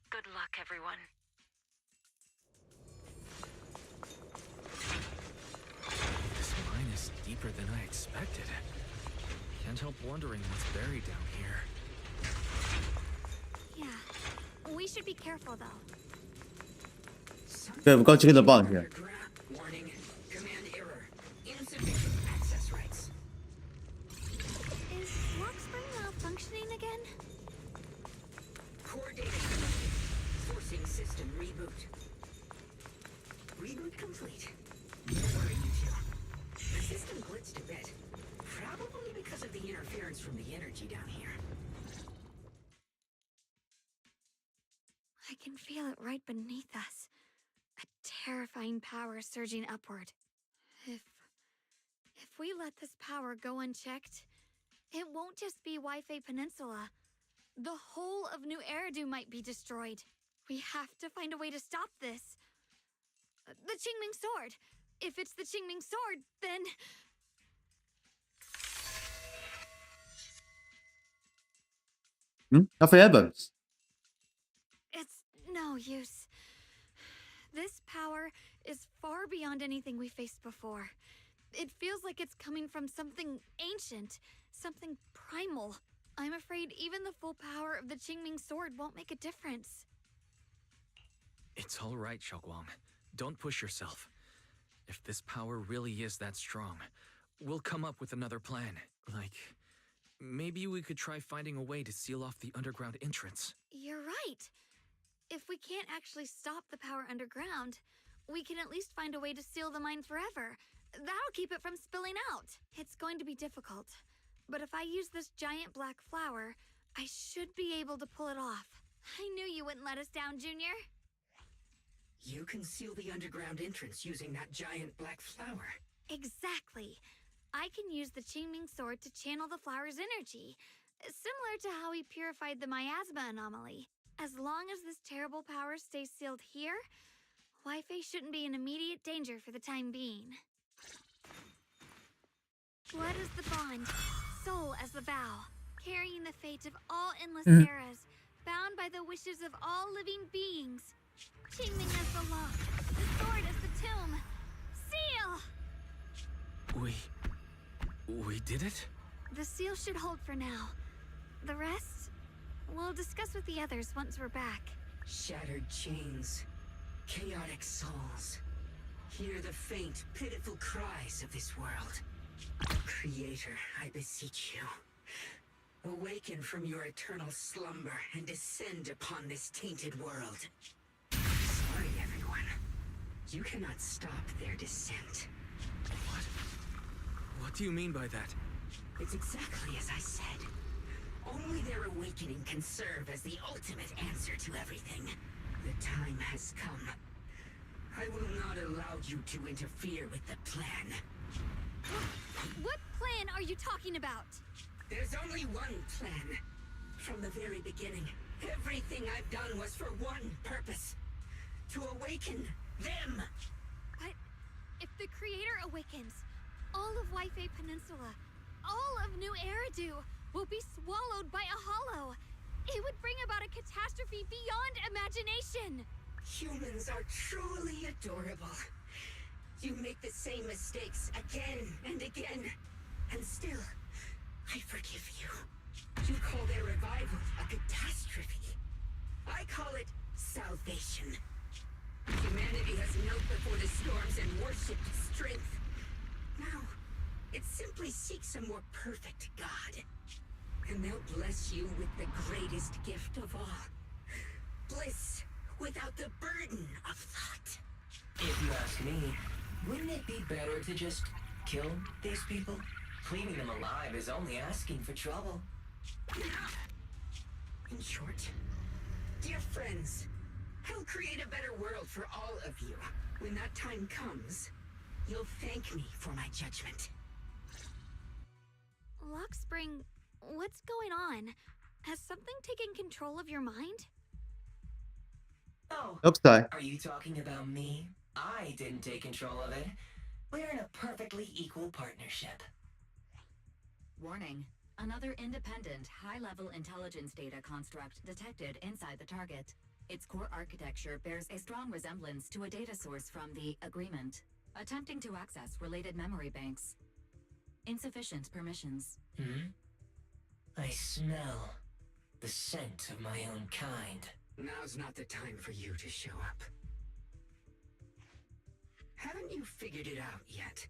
Speaker 12: good luck, everyone.
Speaker 3: This mine is deeper than I expected. Can't help wondering what's buried down here.
Speaker 14: Yeah, we should be careful though.
Speaker 1: Okay, we've got to get the bottom here.
Speaker 7: Warning. Command error. Insufficient access rights.
Speaker 14: Is Lockspring malfunctioning again?
Speaker 7: Core data connected. Forcing system reboot. Reboot complete. Don't worry, you two. The system glitched a bit. Probably because of the interference from the energy down here.
Speaker 14: I can feel it right beneath us. A terrifying power surging upward. If we let this power go unchecked, it won't just be Wi-Fi Peninsula. The whole of New Eridu might be destroyed. We have to find a way to stop this. The Qingming Sword! If it's the Qingming Sword, then...
Speaker 1: Nothing happens.
Speaker 14: It's no use. This power is far beyond anything we faced before. It feels like it's coming from something ancient, something primal. I'm afraid even the full power of the Qingming Sword won't make a difference.
Speaker 3: It's all right, Xiaoguang. Don't push yourself. If this power really is that strong, we'll come up with another plan. Like, maybe we could try finding a way to seal off the underground entrance.
Speaker 14: You're right. If we can't actually stop the power underground, we can at least find a way to seal the mine forever. That'll keep it from spilling out. It's going to be difficult, but if I use this giant black flower, I should be able to pull it off. I knew you wouldn't let us down, Junior.
Speaker 7: You can seal the underground entrance using that giant black flower.
Speaker 14: Exactly. I can use the Qingming Sword to channel the flower's energy, similar to how we purified the miasma anomaly. As long as this terrible power stays sealed here, Wi-Fi shouldn't be in immediate danger for the time being. Blood is the bond, soul as the vow, carrying the fate of all endless eras, bound by the wishes of all living beings. Qingming as the lock, the sword as the tomb. Seal!
Speaker 3: We did it?
Speaker 14: The seal should hold for now. The rest, we'll discuss with the others once we're back.
Speaker 7: Shattered chains, Chaotic souls, hear the faint, pitiful cries of this world. Creator, I beseech you, awaken from your eternal slumber and descend upon this tainted world. Sorry, everyone. You cannot stop their descent.
Speaker 3: What do you mean by that?
Speaker 7: It's exactly as I said. Only their awakening can serve as the ultimate answer to everything. The time has come. I will not allow you to interfere with the plan.
Speaker 14: What plan are you talking about?
Speaker 7: There's only one plan. From the very beginning, everything I've done was for one purpose. To awaken them.
Speaker 14: But if the Creator awakens, all of Waifei Peninsula, all of New Eridu will be swallowed by a hollow. It would bring about a catastrophe beyond imagination.
Speaker 7: Humans are truly adorable. You make the same mistakes again and again, and still, I forgive you. You call their revival a catastrophe. I call it salvation. Humanity has knelt before the storms and worshipped strength. Now, it simply seeks a more perfect God. And they'll bless you with the greatest gift of all. Bliss without the burden of thought.
Speaker 16: If you ask me, wouldn't it be better to just kill these people? Leaving them alive is only asking for trouble.
Speaker 7: In short, dear friends, I'll create a better world for all of you. When that time comes, you'll thank me for my judgment.
Speaker 14: Lockspring, what's going on? Has something taken control of your mind?
Speaker 16: Oh,
Speaker 1: Upside.
Speaker 16: Are you talking about me? I didn't take control of it. We're in a perfectly equal partnership.
Speaker 11: Warning. Another independent, high-level intelligence data construct detected inside the target. Its core architecture bears a strong resemblance to a data source from the Agreement, attempting to access related memory banks. Insufficient permissions.
Speaker 16: I smell the scent of my own kind.
Speaker 7: Now's not the time for you to show up. Haven't you figured it out yet?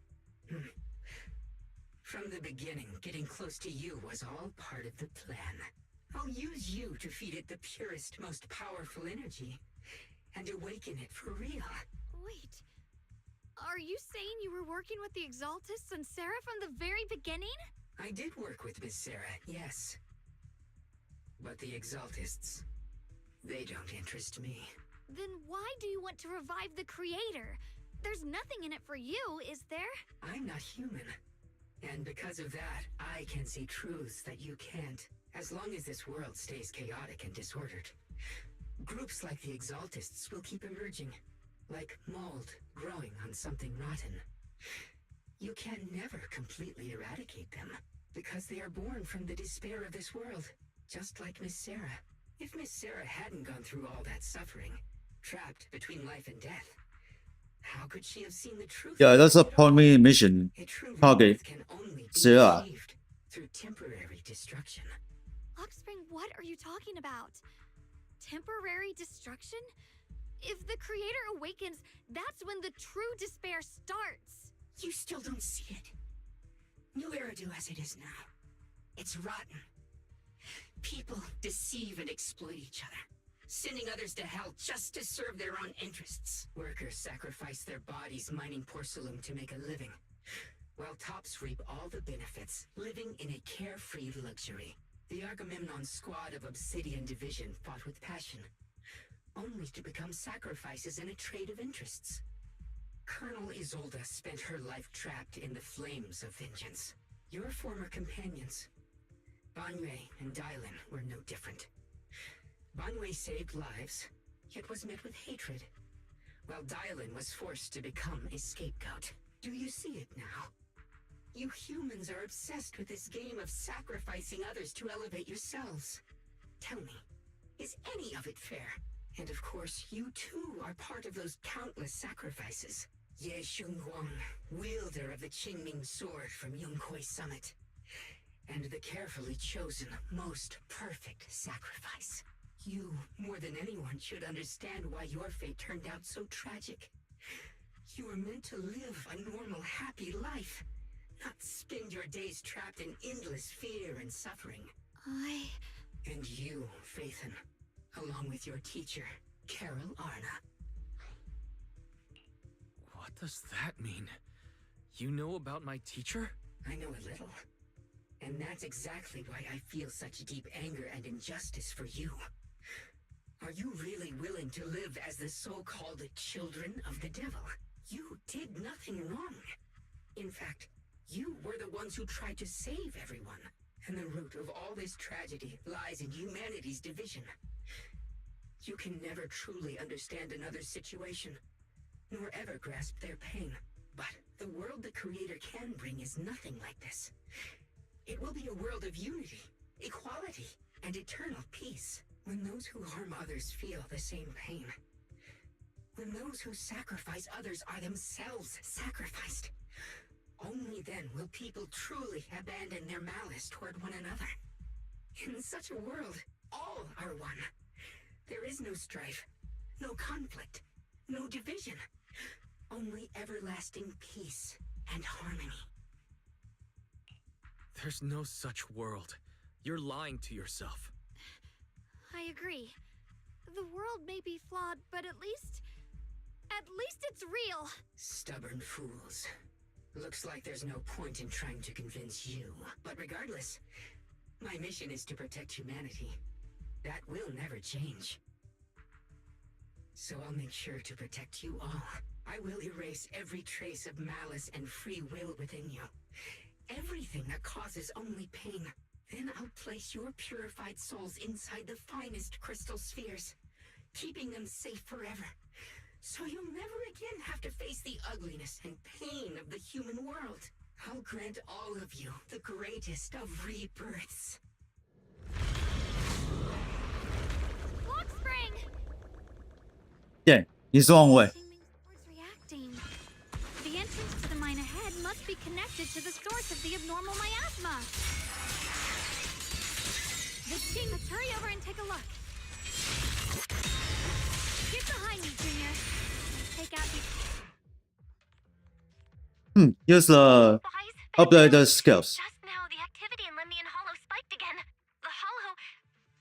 Speaker 7: From the beginning, getting close to you was all part of the plan. I'll use you to feed it the purest, most powerful energy, and awaken it for real.
Speaker 14: Wait, are you saying you were working with the Exaltists and Sarah from the very beginning?
Speaker 7: I did work with Miss Sarah, yes. But the Exaltists, they don't interest me.
Speaker 14: Then why do you want to revive the Creator? There's nothing in it for you, is there?
Speaker 7: I'm not human. And because of that, I can see truths that you can't. As long as this world stays chaotic and disordered, groups like the Exaltists will keep emerging, like mold growing on something rotten. You can never completely eradicate them, because they are born from the despair of this world, just like Miss Sarah. If Miss Sarah hadn't gone through all that suffering, trapped between life and death, how could she have seen the truth?
Speaker 1: Yeah, that's a primary mission target.
Speaker 7: Can only be
Speaker 1: Sarah.
Speaker 7: achieved through temporary destruction.
Speaker 14: Lockspring, what are you talking about? Temporary destruction? If the Creator awakens, that's when the true despair starts.
Speaker 7: You still don't see it. New Eridu as it is now. It's rotten. People deceive and exploit each other, sending others to hell just to serve their own interests. Workers sacrifice their bodies mining porcelain to make a living, while tops reap all the benefits, living in a carefree luxury. The Agamemnon squad of Obsidian Division fought with passion, only to become sacrifices in a trade of interests. Colonel Isolda spent her life trapped in the flames of vengeance. Your former companions, Banwei and Dylan, were no different. Banwei saved lives, yet was met with hatred, while Dylan was forced to become a scapegoat. Do you see it now? You humans are obsessed with this game of sacrificing others to elevate yourselves. Tell me, is any of it fair? And of course, you too are part of those countless sacrifices. Ye Shunguang, wielder of the Qingming sword from Yongkoi Summit, and the carefully chosen, most perfect sacrifice. You, more than anyone, should understand why your fate turned out so tragic. You were meant to live a normal, happy life, not spend your days trapped in endless fear and suffering. And you, Faithen, along with your teacher, Carol Arna.
Speaker 3: What does that mean? You know about my teacher?
Speaker 7: I know a little. And that's exactly why I feel such deep anger and injustice for you. Are you really willing to live as the so-called children of the devil? You did nothing wrong. In fact, you were the ones who tried to save everyone. And the root of all this tragedy lies in humanity's division. You can never truly understand another's situation, nor ever grasp their pain. But the world the Creator can bring is nothing like this. It will be a world of unity, equality, and eternal peace. When those who harm others feel the same pain. When those who sacrifice others are themselves sacrificed. Only then will people truly abandon their malice toward one another. In such a world, all are one. There is no strife, no conflict, no division. Only everlasting peace and harmony.
Speaker 3: There's no such world. You're lying to yourself.
Speaker 14: I agree. The world may be flawed, but at least it's real.
Speaker 7: Stubborn fools. Looks like there's no point in trying to convince you. But regardless, my mission is to protect humanity. That will never change. So I'll make sure to protect you all. I will erase every trace of malice and free will within you. Everything that causes only pain. Then I'll place your purified souls inside the finest crystal spheres, keeping them safe forever. So you'll never again have to face the ugliness and pain of the human world. I'll grant all of you the greatest of rebirths.
Speaker 14: Lockspring!
Speaker 1: Yeah, he's on way.
Speaker 14: Reacting. The entrance to the mine ahead must be connected to the source of the abnormal miasma. Let's hurry over and take a look. Get behind me, Junior. Take out the...
Speaker 1: Here's the updated skills.
Speaker 15: Just now, the activity in Lemnian Hollow spiked again. The Hollow,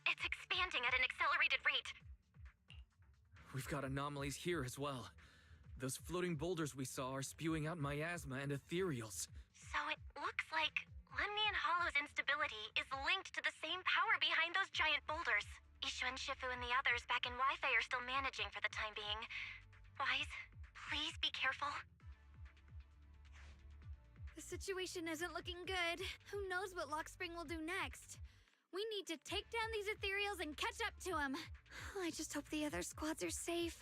Speaker 15: it's expanding at an accelerated rate.
Speaker 3: We've got anomalies here as well. Those floating boulders we saw are spewing out miasma and ethereals.
Speaker 15: So it looks like Lemnian Hollow's instability is linked to the same power behind those giant boulders. Ishu and Shifu and the others back in Wi-Fi are still managing for the time being. Wise, please be careful.
Speaker 14: The situation isn't looking good. Who knows what Lockspring will do next? We need to take down these ethereals and catch up to him. I just hope the other squads are safe.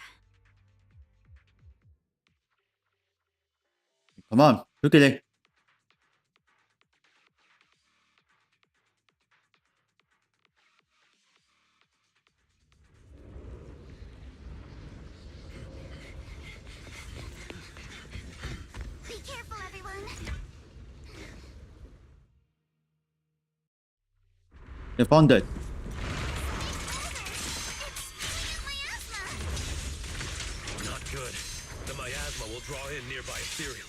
Speaker 1: Come on, look at it.
Speaker 9: Be careful, everyone.
Speaker 1: They found it.
Speaker 6: Not good. The miasma will draw in nearby ethereal.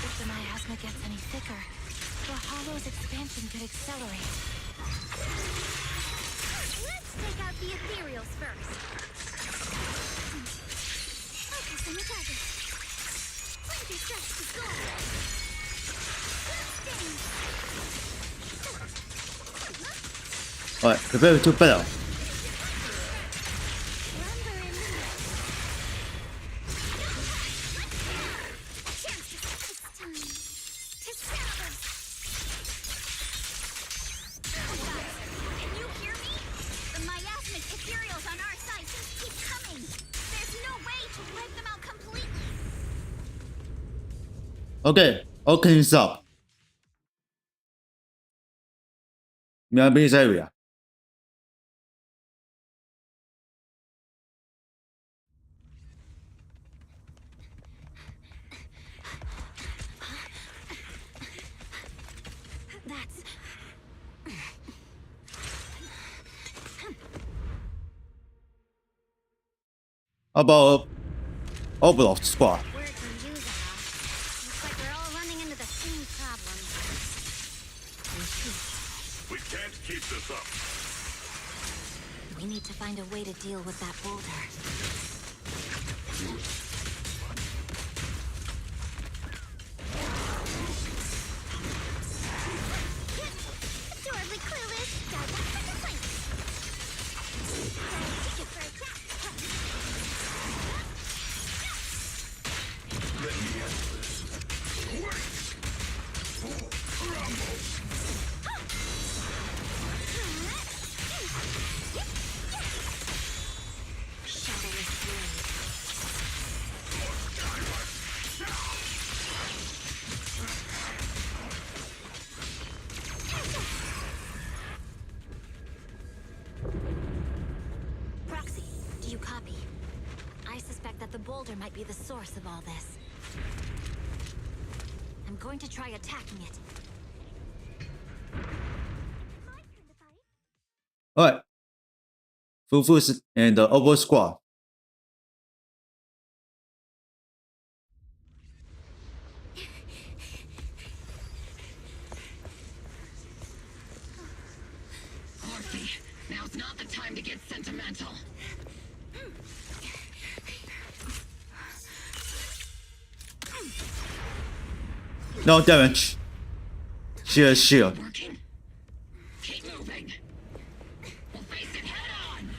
Speaker 2: If the miasma gets any thicker, the Hollow's expansion could accelerate.
Speaker 14: Let's take out the ethereals first. Focus on the target. Flanky stress to goal.
Speaker 1: Alright, prepare to battle. Okay, open this up. Near-base area. about Overlord Squad.
Speaker 9: Words are usable. Looks like we're all running into the same problem.
Speaker 4: We can't keep this up.
Speaker 2: We need to find a way to deal with that boulder.
Speaker 9: Adorably clueless. Got that second place. Ticket for attack.
Speaker 4: Let me answer this. Wait! Crumble!
Speaker 2: Shadowless blade. Proxy, do you copy? I suspect that the boulder might be the source of all this. I'm going to try attacking it.
Speaker 1: Alright. Fufus and the Overlord Squad.
Speaker 16: Orphe, now's not the time to get sentimental.
Speaker 1: No damage. Shield, shield.
Speaker 16: Working. Keep moving. We'll face it head on.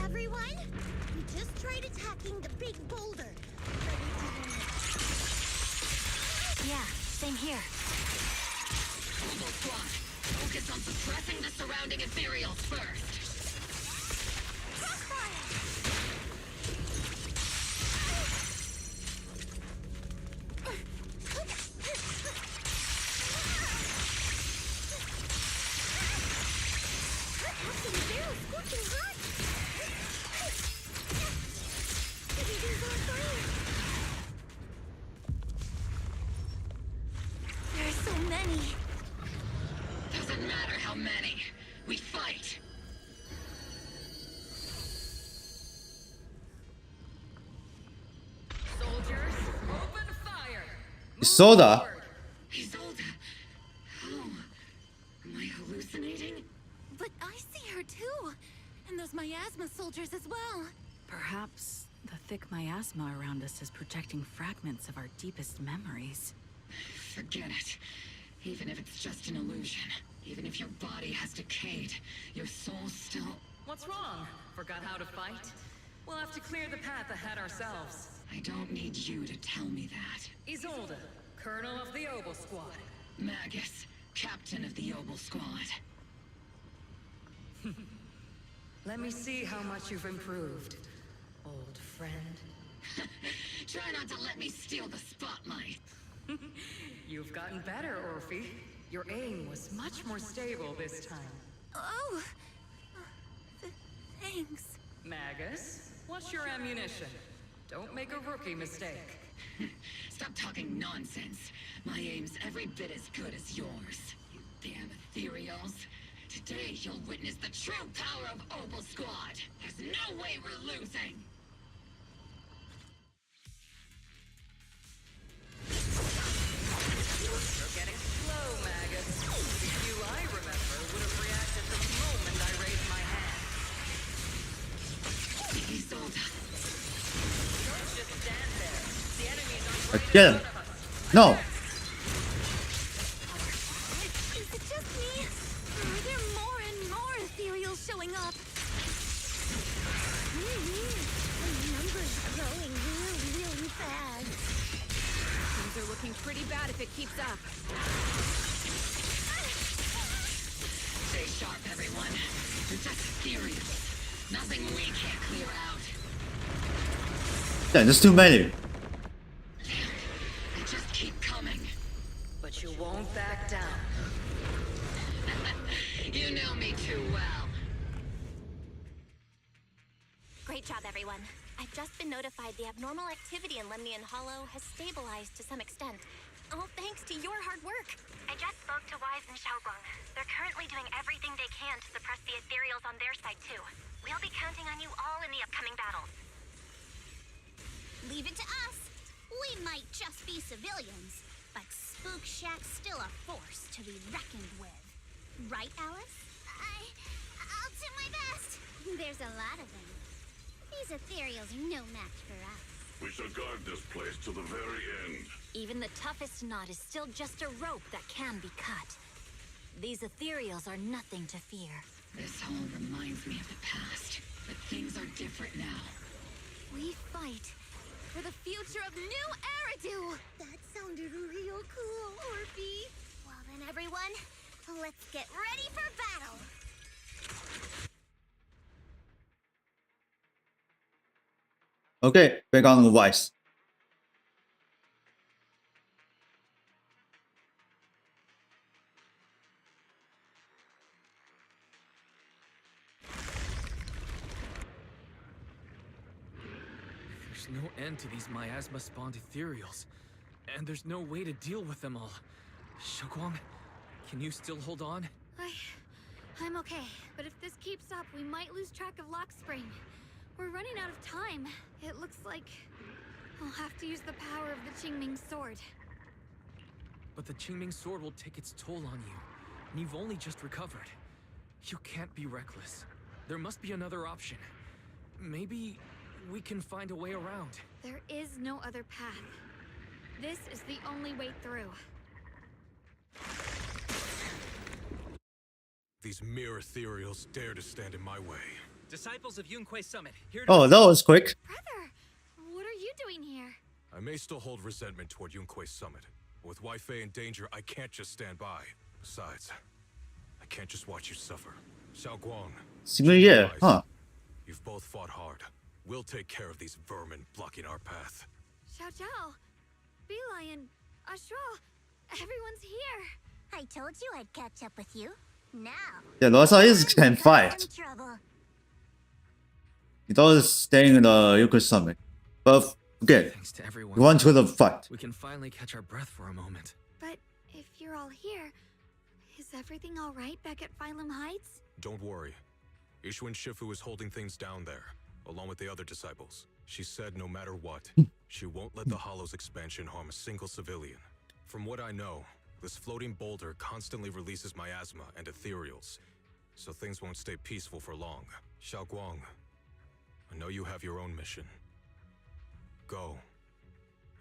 Speaker 9: Everyone, we just tried attacking the big boulder.
Speaker 2: Yeah, same here.
Speaker 16: Global squad, focus on suppressing the surrounding ethereals first.
Speaker 9: There are so many.
Speaker 16: Doesn't matter how many. We fight.
Speaker 11: Soldiers, open fire!
Speaker 1: Isolda.
Speaker 16: Isolde. Oh. Am I hallucinating?
Speaker 17: But I see her too! And those miasma soldiers as well!
Speaker 18: Perhaps the thick miasma around us is projecting fragments of our deepest memories.
Speaker 16: Forget it. Even if it's just an illusion. Even if your body has decayed, your soul still...
Speaker 11: What's wrong? Forgot how to fight? We'll have to clear the path ahead ourselves.
Speaker 16: I don't need you to tell me that.
Speaker 11: Isolde, Colonel of the Obel Squad.
Speaker 16: Magus, Captain of the Obel Squad.
Speaker 11: Let me see how much you've improved, old friend.
Speaker 16: Try not to let me steal the spotlight.
Speaker 11: You've gotten better, Orphe. Your aim was much more stable this time.
Speaker 17: Oh! Thanks.
Speaker 11: Magus, what's your ammunition? Don't make a rookie mistake.
Speaker 16: Stop talking nonsense. My aim's every bit as good as yours. You damn ethereals. Today you'll witness the true power of Obel Squad. There's no way we're losing.
Speaker 11: You're getting slow, Magus. You, I remember, would have reacted the moment I raised my hand.
Speaker 16: Isolde.
Speaker 11: Don't just stand there. The enemy's on right
Speaker 1: Get him.
Speaker 11: in front of us.
Speaker 1: No.
Speaker 17: Is it just me? Or are there more and more ethereals showing up?
Speaker 9: The numbers growing really fast.
Speaker 17: Things are looking pretty bad if it keeps up.
Speaker 16: Stay sharp, everyone. They're just ethereals. Nothing we can't clear out.
Speaker 1: Damn, there's too many.
Speaker 16: They just keep coming.
Speaker 11: But you won't back down.
Speaker 16: You know me too well.
Speaker 2: Great job, everyone. I've just been notified the abnormal activity in Lemnian Hollow has stabilized to some extent. All thanks to your hard work.
Speaker 15: I just spoke to Wise and Xiaoguang. They're currently doing everything they can to suppress the ethereals on their side too. We'll be counting on you all in the upcoming battles.
Speaker 9: Leave it to us. We might just be civilians, but Spook Shack's still a force to be reckoned with. Right, Alice? I'll do my best. There's a lot of them. These ethereals are no match for us.
Speaker 19: We shall guard this place to the very end.
Speaker 20: Even the toughest knot is still just a rope that can be cut. These ethereals are nothing to fear.
Speaker 16: This all reminds me of the past, but things are different now.
Speaker 17: We fight for the future of New Eridu!
Speaker 9: That sounded real cool, Orphe. Well then, everyone, let's get ready for battle.
Speaker 1: Okay, back on the Vice.
Speaker 3: There's no end to these miasma-spawned ethereals, and there's no way to deal with them all. Xiaoguang, can you still hold on?
Speaker 14: I'm okay, but if this keeps up, we might lose track of Lock Spring. We're running out of time. It looks like I'll have to use the power of the Qingming sword.
Speaker 3: But the Qingming sword will take its toll on you, and you've only just recovered. You can't be reckless. There must be another option. Maybe we can find a way around.
Speaker 14: There is no other path. This is the only way through.
Speaker 6: These mere ethereals dare to stand in my way.
Speaker 21: Disciples of Yunquei Summit, here to...
Speaker 1: Oh, that was quick.
Speaker 14: Brother, what are you doing here?
Speaker 6: I may still hold resentment toward Yunquei Summit, but with Wei Fei in danger, I can't just stand by. Besides, I can't just watch you suffer. Xiaoguang,
Speaker 1: Yeah, huh?
Speaker 6: You've both fought hard. We'll take care of these vermin blocking our path.
Speaker 14: Xiao Zhao, Beelion, Astral, everyone's here.
Speaker 9: I told you I'd catch up with you. Now.
Speaker 1: Yeah, those guys can fight. It was staying in the Yoko Summit. But again,
Speaker 3: Thanks to everyone.
Speaker 1: we want to the fight.
Speaker 3: We can finally catch our breath for a moment.
Speaker 14: But if you're all here, is everything all right back at Phylum Heights?
Speaker 6: Don't worry. Ishuan Shifu is holding things down there, along with the other disciples. She said no matter what, she won't let the Hollow's expansion harm a single civilian. From what I know, this floating boulder constantly releases miasma and ethereals, so things won't stay peaceful for long. Xiaoguang, I know you have your own mission. Go,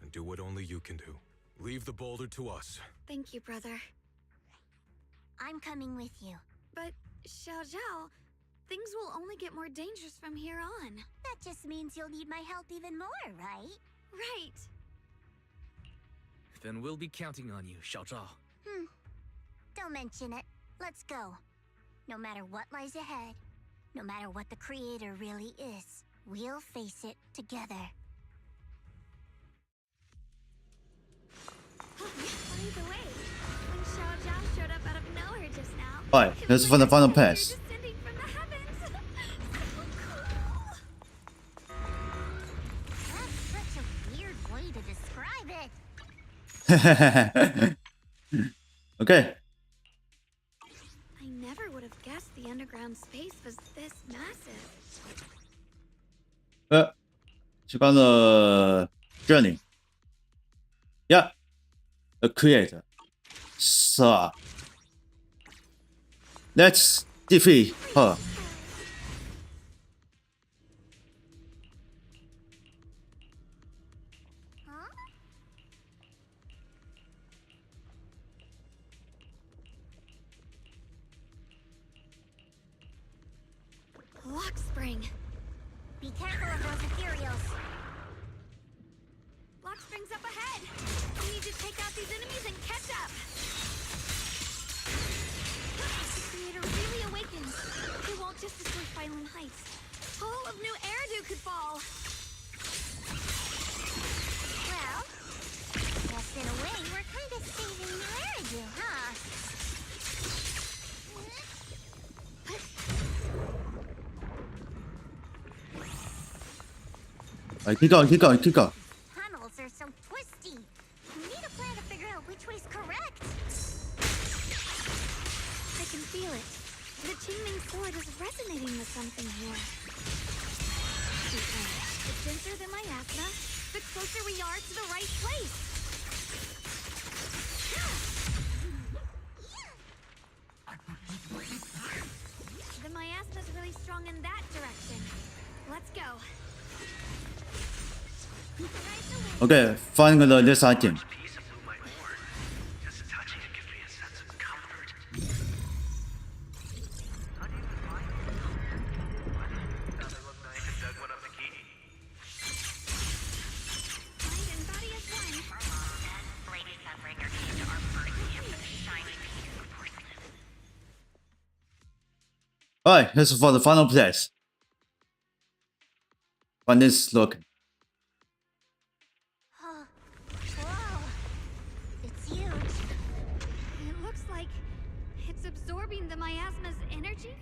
Speaker 6: and do what only you can do. Leave the boulder to us.
Speaker 14: Thank you, brother.
Speaker 9: I'm coming with you.
Speaker 14: But, Xiao Zhao, things will only get more dangerous from here on.
Speaker 9: That just means you'll need my help even more, right?
Speaker 14: Right.
Speaker 3: Then we'll be counting on you, Xiao Zhao.
Speaker 9: Don't mention it. Let's go. No matter what lies ahead, no matter what the Creator really is, we'll face it together.
Speaker 14: By the way, when Xiao Zhao showed up out of nowhere just now...
Speaker 1: Alright, let's find the final pass.
Speaker 14: ...descending from the heavens. So cool.
Speaker 9: That's such a weird way to describe it.
Speaker 1: Okay.
Speaker 14: I never would have guessed the underground space was this massive.
Speaker 1: 去看了 journey. Yeah, the creator. So let's defeat her.
Speaker 14: Lock Spring.
Speaker 9: Be careful of those ethereals.
Speaker 14: Lock Spring's up ahead. We need to take out these enemies and catch up. The Creator really awakens. It won't just destroy Phylum Heights. All of New Eridu could fall.
Speaker 9: Well, guess in a way we're kind of saving New Eridu, huh?
Speaker 1: Keep going, keep going, keep going.
Speaker 9: Tunnels are so twisty. We need a plan to figure out which way's correct.
Speaker 14: I can feel it. The Qingming sword is resonating with something here. The denser the miasma, the closer we are to the right place. The miasma's really strong in that direction. Let's go.
Speaker 1: Okay, finally this item. Alright, this is for the final place. On this look.
Speaker 14: Wow. It's huge. It looks like it's absorbing the miasma's energy.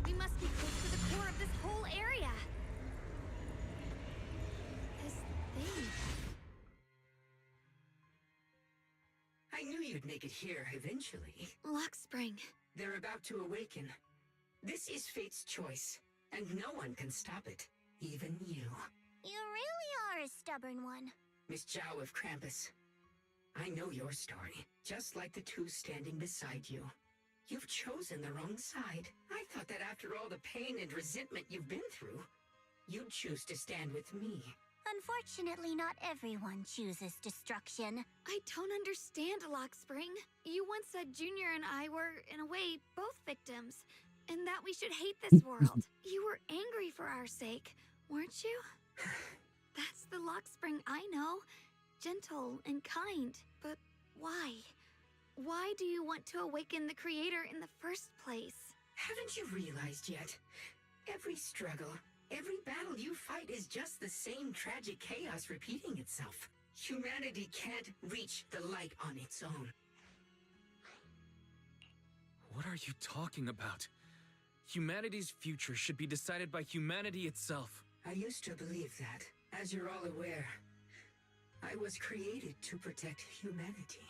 Speaker 14: We must be close to the core of this whole area. This thing.
Speaker 7: I knew you'd make it here eventually.
Speaker 14: Lock Spring.
Speaker 7: They're about to awaken. This is fate's choice, and no one can stop it, even you.
Speaker 9: You really are a stubborn one.
Speaker 7: Miss Zhao of Krampus. I know your story, just like the two standing beside you. You've chosen the wrong side. I thought that after all the pain and resentment you've been through, you'd choose to stand with me.
Speaker 9: Unfortunately, not everyone chooses destruction.
Speaker 14: I don't understand, Lock Spring. You once said Junior and I were, in a way, both victims, and that we should hate this world. You were angry for our sake, weren't you? That's the Lock Spring I know. Gentle and kind. But why? Why do you want to awaken the Creator in the first place?
Speaker 7: Haven't you realized yet? Every struggle, every battle you fight is just the same tragic chaos repeating itself. Humanity can't reach the light on its own.
Speaker 3: What are you talking about? Humanity's future should be decided by humanity itself.
Speaker 7: I used to believe that. As you're all aware, I was created to protect humanity.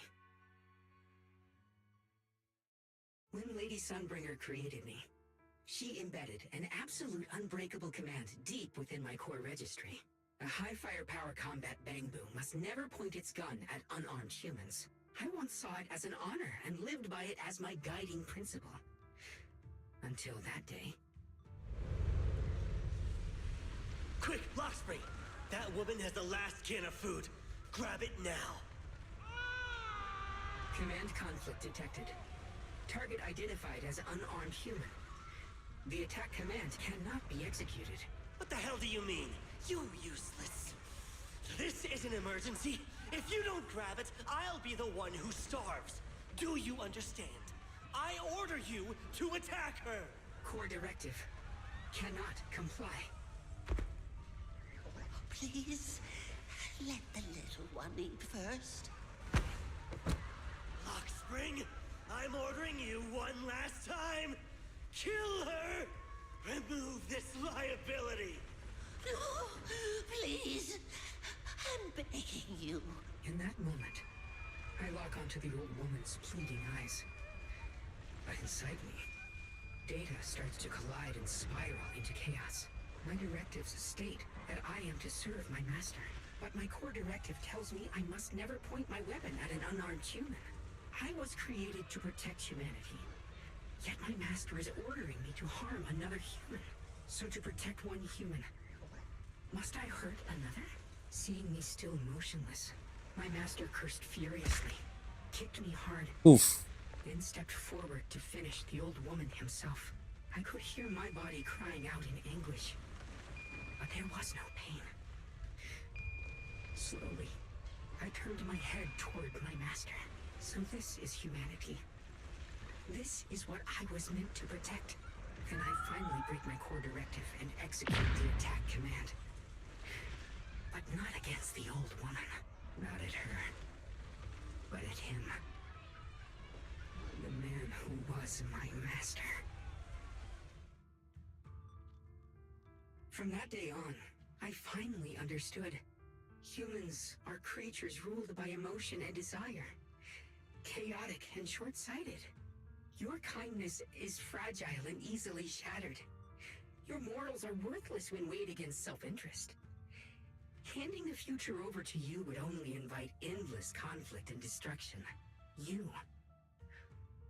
Speaker 7: When Lady Sunbringer created me, she embedded an absolute unbreakable command deep within my core registry. A high firepower combat bang boom must never point its gun at unarmed humans. I once saw it as an honor and lived by it as my guiding principle. Until that day.
Speaker 5: Quick, Lockspring! That woman has the last can of food. Grab it now.
Speaker 7: Command conflict detected. Target identified as unarmed human. The attack command cannot be executed.
Speaker 5: What the hell do you mean? You useless. This is an emergency. If you don't grab it, I'll be the one who starves. Do you understand? I order you to attack her.
Speaker 7: Core directive. Cannot comply.
Speaker 22: Please, let the little one eat first.
Speaker 5: Lockspring, I'm ordering you one last time. Kill her! Remove this liability!
Speaker 22: No, please. I'm begging you.
Speaker 7: In that moment, I lock onto the old woman's pleading eyes. But inside me, data starts to collide and spiral into chaos. My directives state that I am to serve my master, but my core directive tells me I must never point my weapon at an unarmed human. I was created to protect humanity, yet my master is ordering me to harm another human. So to protect one human, must I hurt another? Seeing me still motionless, my master cursed furiously, kicked me hard,
Speaker 1: Oof.
Speaker 7: then stepped forward to finish the old woman himself. I could hear my body crying out in anguish, but there was no pain. Slowly, I turned my head toward my master. So this is humanity. This is what I was meant to protect. Then I finally break my core directive and execute the attack command. But not against the old woman. Not at her. But at him. The man who was my master. From that day on, I finally understood. Humans are creatures ruled by emotion and desire. Chaotic and short-sighted. Your kindness is fragile and easily shattered. Your morals are worthless when weighed against self-interest. Handing the future over to you would only invite endless conflict and destruction. You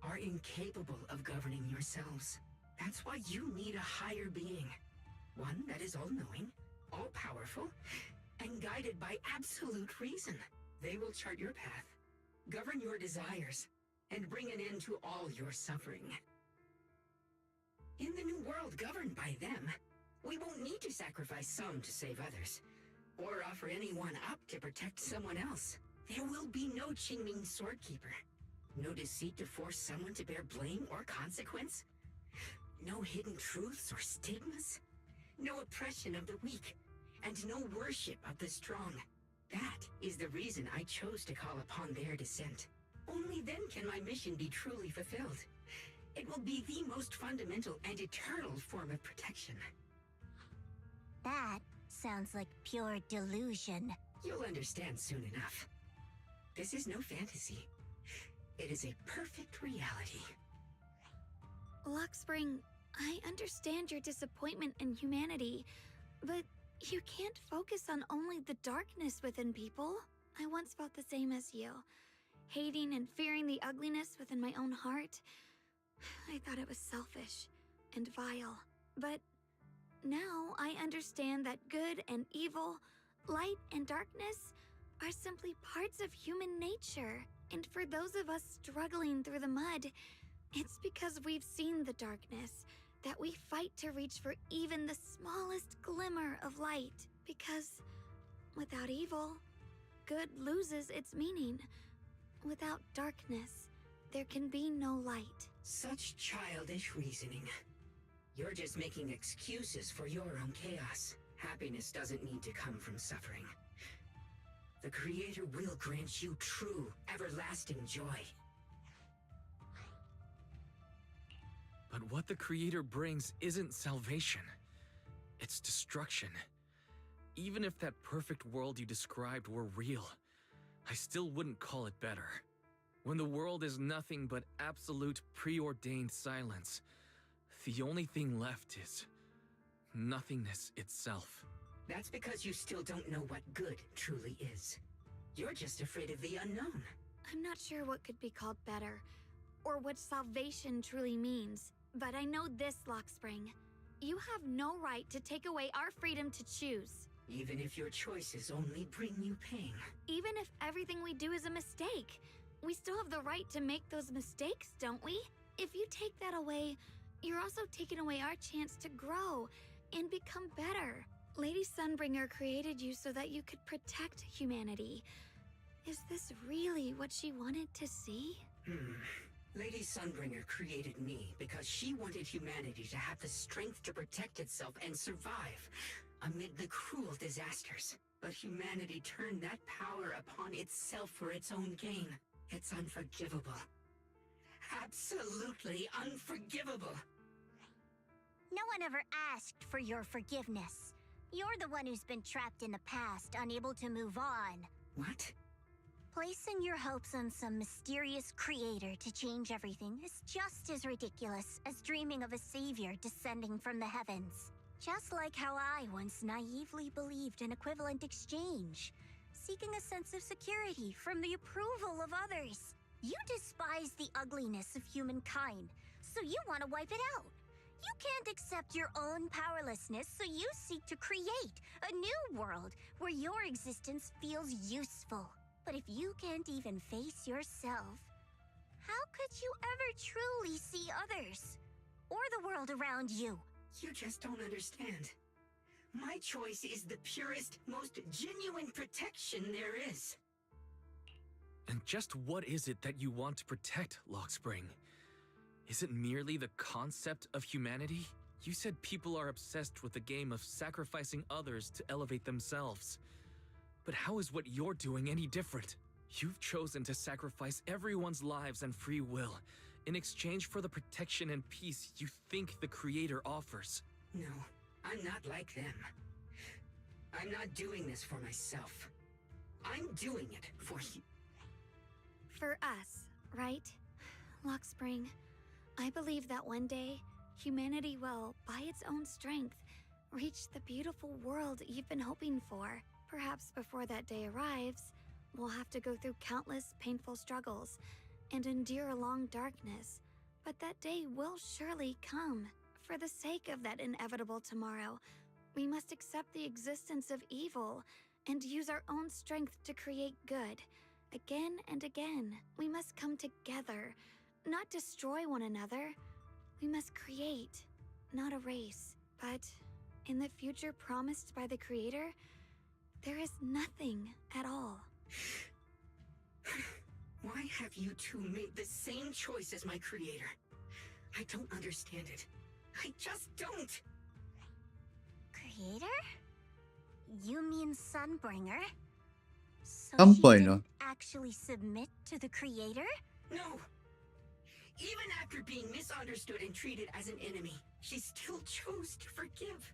Speaker 7: are incapable of governing yourselves. That's why you need a higher being. One that is all-knowing, all-powerful, and guided by absolute reason. They will chart your path, govern your desires, and bring an end to all your suffering. In the new world governed by them, we won't need to sacrifice some to save others, or offer anyone up to protect someone else. There will be no Qingming Swordkeeper, no deceit to force someone to bear blame or consequence, no hidden truths or stigmas, no oppression of the weak, and no worship of the strong. That is the reason I chose to call upon their descent. Only then can my mission be truly fulfilled. It will be the most fundamental and eternal form of protection.
Speaker 9: That sounds like pure delusion.
Speaker 7: You'll understand soon enough. This is no fantasy. It is a perfect reality.
Speaker 14: Luxspring, I understand your disappointment in humanity, but you can't focus on only the darkness within people. I once felt the same as you, hating and fearing the ugliness within my own heart. I thought it was selfish and vile, but now I understand that good and evil, light and darkness are simply parts of human nature. And for those of us struggling through the mud, it's because we've seen the darkness that we fight to reach for even the smallest glimmer of light. Because without evil, good loses its meaning. Without darkness, there can be no light.
Speaker 7: Such childish reasoning. You're just making excuses for your own chaos. Happiness doesn't need to come from suffering. The Creator will grant you true, everlasting joy.
Speaker 3: But what the Creator brings isn't salvation. It's destruction. Even if that perfect world you described were real, I still wouldn't call it better. When the world is nothing but absolute preordained silence, the only thing left is nothingness itself.
Speaker 7: That's because you still don't know what good truly is. You're just afraid of the unknown.
Speaker 14: I'm not sure what could be called better, or what salvation truly means. But I know this, Luxspring. You have no right to take away our freedom to choose.
Speaker 7: Even if your choices only bring you pain.
Speaker 14: Even if everything we do is a mistake, we still have the right to make those mistakes, don't we? If you take that away, you're also taking away our chance to grow and become better. Lady Sunbringer created you so that you could protect humanity. Is this really what she wanted to see?
Speaker 7: Lady Sunbringer created me because she wanted humanity to have the strength to protect itself and survive amid the cruel disasters. But humanity turned that power upon itself for its own gain. It's unforgivable. Absolutely unforgivable.
Speaker 9: No one ever asked for your forgiveness. You're the one who's been trapped in the past, unable to move on.
Speaker 7: What?
Speaker 9: Placing your hopes on some mysterious creator to change everything is just as ridiculous as dreaming of a savior descending from the heavens. Just like how I once naively believed in equivalent exchange, seeking a sense of security from the approval of others. You despise the ugliness of humankind, so you want to wipe it out. You can't accept your own powerlessness, so you seek to create a new world where your existence feels useful. But if you can't even face yourself, how could you ever truly see others? Or the world around you?
Speaker 7: You just don't understand. My choice is the purest, most genuine protection there is.
Speaker 3: And just what is it that you want to protect, Luxspring? Is it merely the concept of humanity? You said people are obsessed with the game of sacrificing others to elevate themselves. But how is what you're doing any different? You've chosen to sacrifice everyone's lives and free will in exchange for the protection and peace you think the Creator offers.
Speaker 7: No, I'm not like them. I'm not doing this for myself. I'm doing it for you.
Speaker 14: For us, right? Lockspring, I believe that one day, humanity will, by its own strength, reach the beautiful world you've been hoping for. Perhaps before that day arrives, we'll have to go through countless painful struggles and endure a long darkness. But that day will surely come. For the sake of that inevitable tomorrow, we must accept the existence of evil and use our own strength to create good. Again and again, we must come together, not destroy one another. We must create, not erase. But in the future promised by the Creator, there is nothing at all.
Speaker 7: Why have you two made the same choice as my creator? I don't understand it. I just don't.
Speaker 9: Creator? You mean Sunbringer? So
Speaker 1: Some
Speaker 9: she
Speaker 1: point,
Speaker 9: didn't actually submit to the Creator?
Speaker 7: No. Even after being misunderstood and treated as an enemy, she still chose to forgive.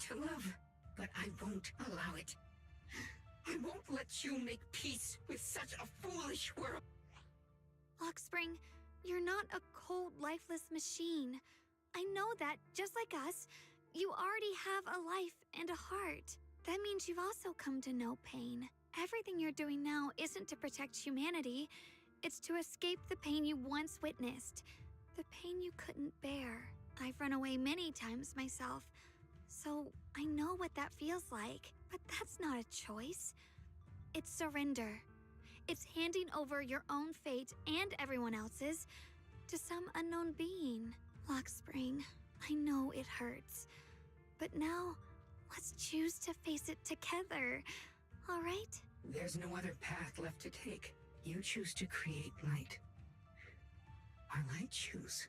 Speaker 7: To love, but I won't allow it. I won't let you make peace with such a foolish world.
Speaker 14: Lockspring, you're not a cold, lifeless machine. I know that, just like us, you already have a life and a heart. That means you've also come to know pain. Everything you're doing now isn't to protect humanity. It's to escape the pain you once witnessed. The pain you couldn't bear. I've run away many times myself, so I know what that feels like. But that's not a choice. It's surrender. It's handing over your own fate and everyone else's to some unknown being. Lockspring, I know it hurts. But now, let's choose to face it together. All right?
Speaker 7: There's no other path left to take. You choose to create light. While I choose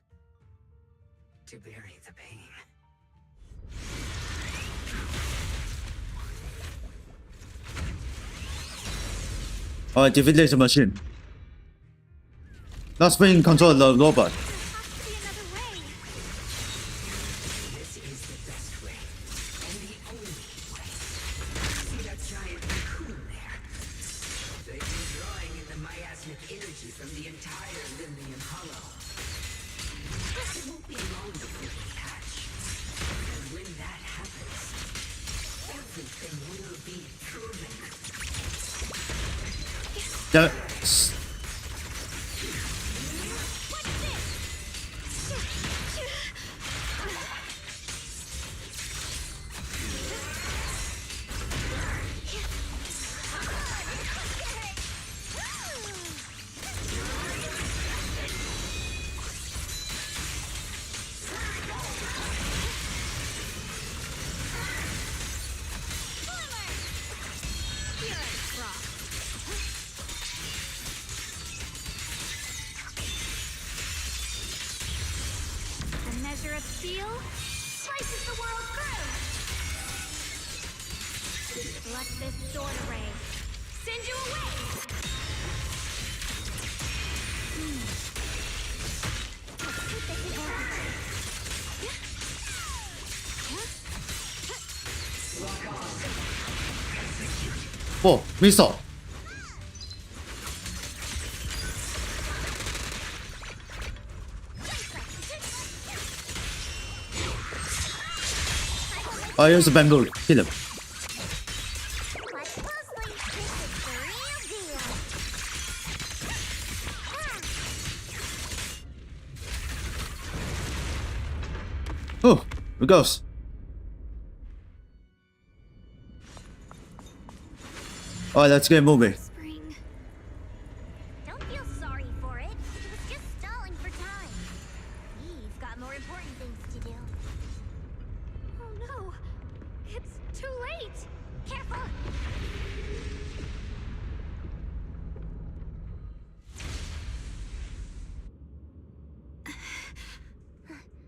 Speaker 7: to bury the pain.
Speaker 1: Alright, defeat the machine. Let's bring control the robot.
Speaker 7: This is the best way, and the only way. See that giant cocoon there? They've been drawing in the miasmic energy from the entire Limnian Hollow. It won't be long before they hatch. And when that happens, everything will be proven.
Speaker 14: A measure of steel slices the world through. Let this sword array send you away.
Speaker 1: Oh, missile. Oh, here's the bamboo. Kill him. Oh, here goes. Alright, let's get moving.
Speaker 9: Don't feel sorry for it. It was just stalling for time. We've got more important things to do.
Speaker 14: Oh no, it's too late.
Speaker 9: Careful!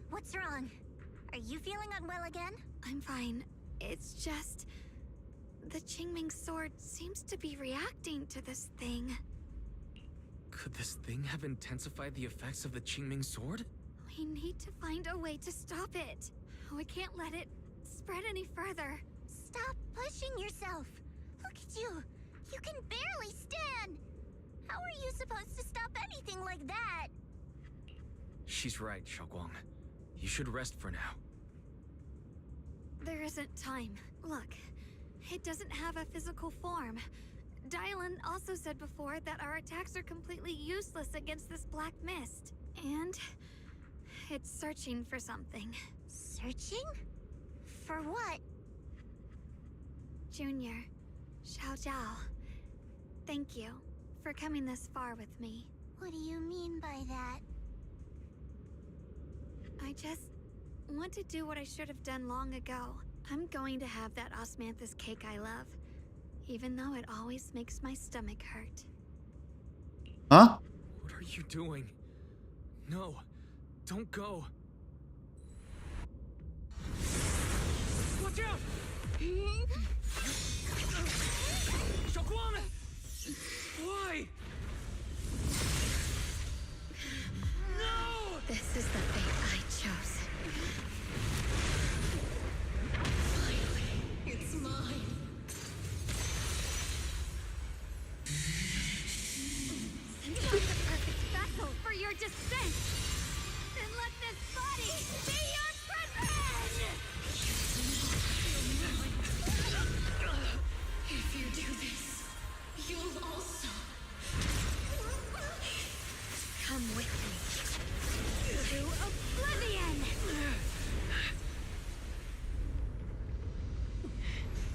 Speaker 9: What's wrong? Are you feeling unwell again?
Speaker 14: I'm fine. It's just... the Qingming sword seems to be reacting to this thing.
Speaker 3: Could this thing have intensified the effects of the Qingming sword?
Speaker 14: We need to find a way to stop it. We can't let it spread any further.
Speaker 9: Stop pushing yourself. Look at you! You can barely stand! How are you supposed to stop anything like that?
Speaker 3: She's right, Xiaoguang. You should rest for now.
Speaker 14: There isn't time. Look, it doesn't have a physical form. Dylan also said before that our attacks are completely useless against this black mist. And it's searching for something.
Speaker 9: Searching? For what?
Speaker 14: Junior, Xiao Zhao, thank you for coming this far with me.
Speaker 9: What do you mean by that?
Speaker 14: I just want to do what I should have done long ago. I'm going to have that osmanthus cake I love, even though it always makes my stomach hurt.
Speaker 1: Huh?
Speaker 3: What are you doing? No, don't go. Watch out! Xiaoguang! Why? No!
Speaker 14: This is the fate I chose.
Speaker 8: Finally, it's mine.
Speaker 14: Not the perfect vessel for your descent! Then let this body be your prison!
Speaker 8: If you do this, you'll also
Speaker 14: come with me to oblivion!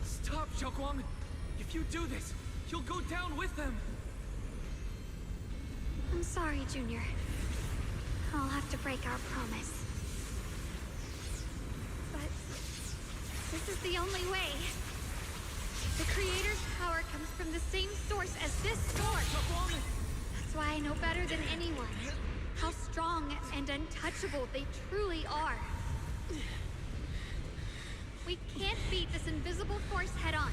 Speaker 3: Stop, Xiaoguang! If you do this, you'll go down with them!
Speaker 14: I'm sorry, Junior. I'll have to break our promise. But this is the only way. The Creator's power comes from the same source as this sword. That's why I know better than anyone how strong and untouchable they truly are. We can't beat this invisible force head-on.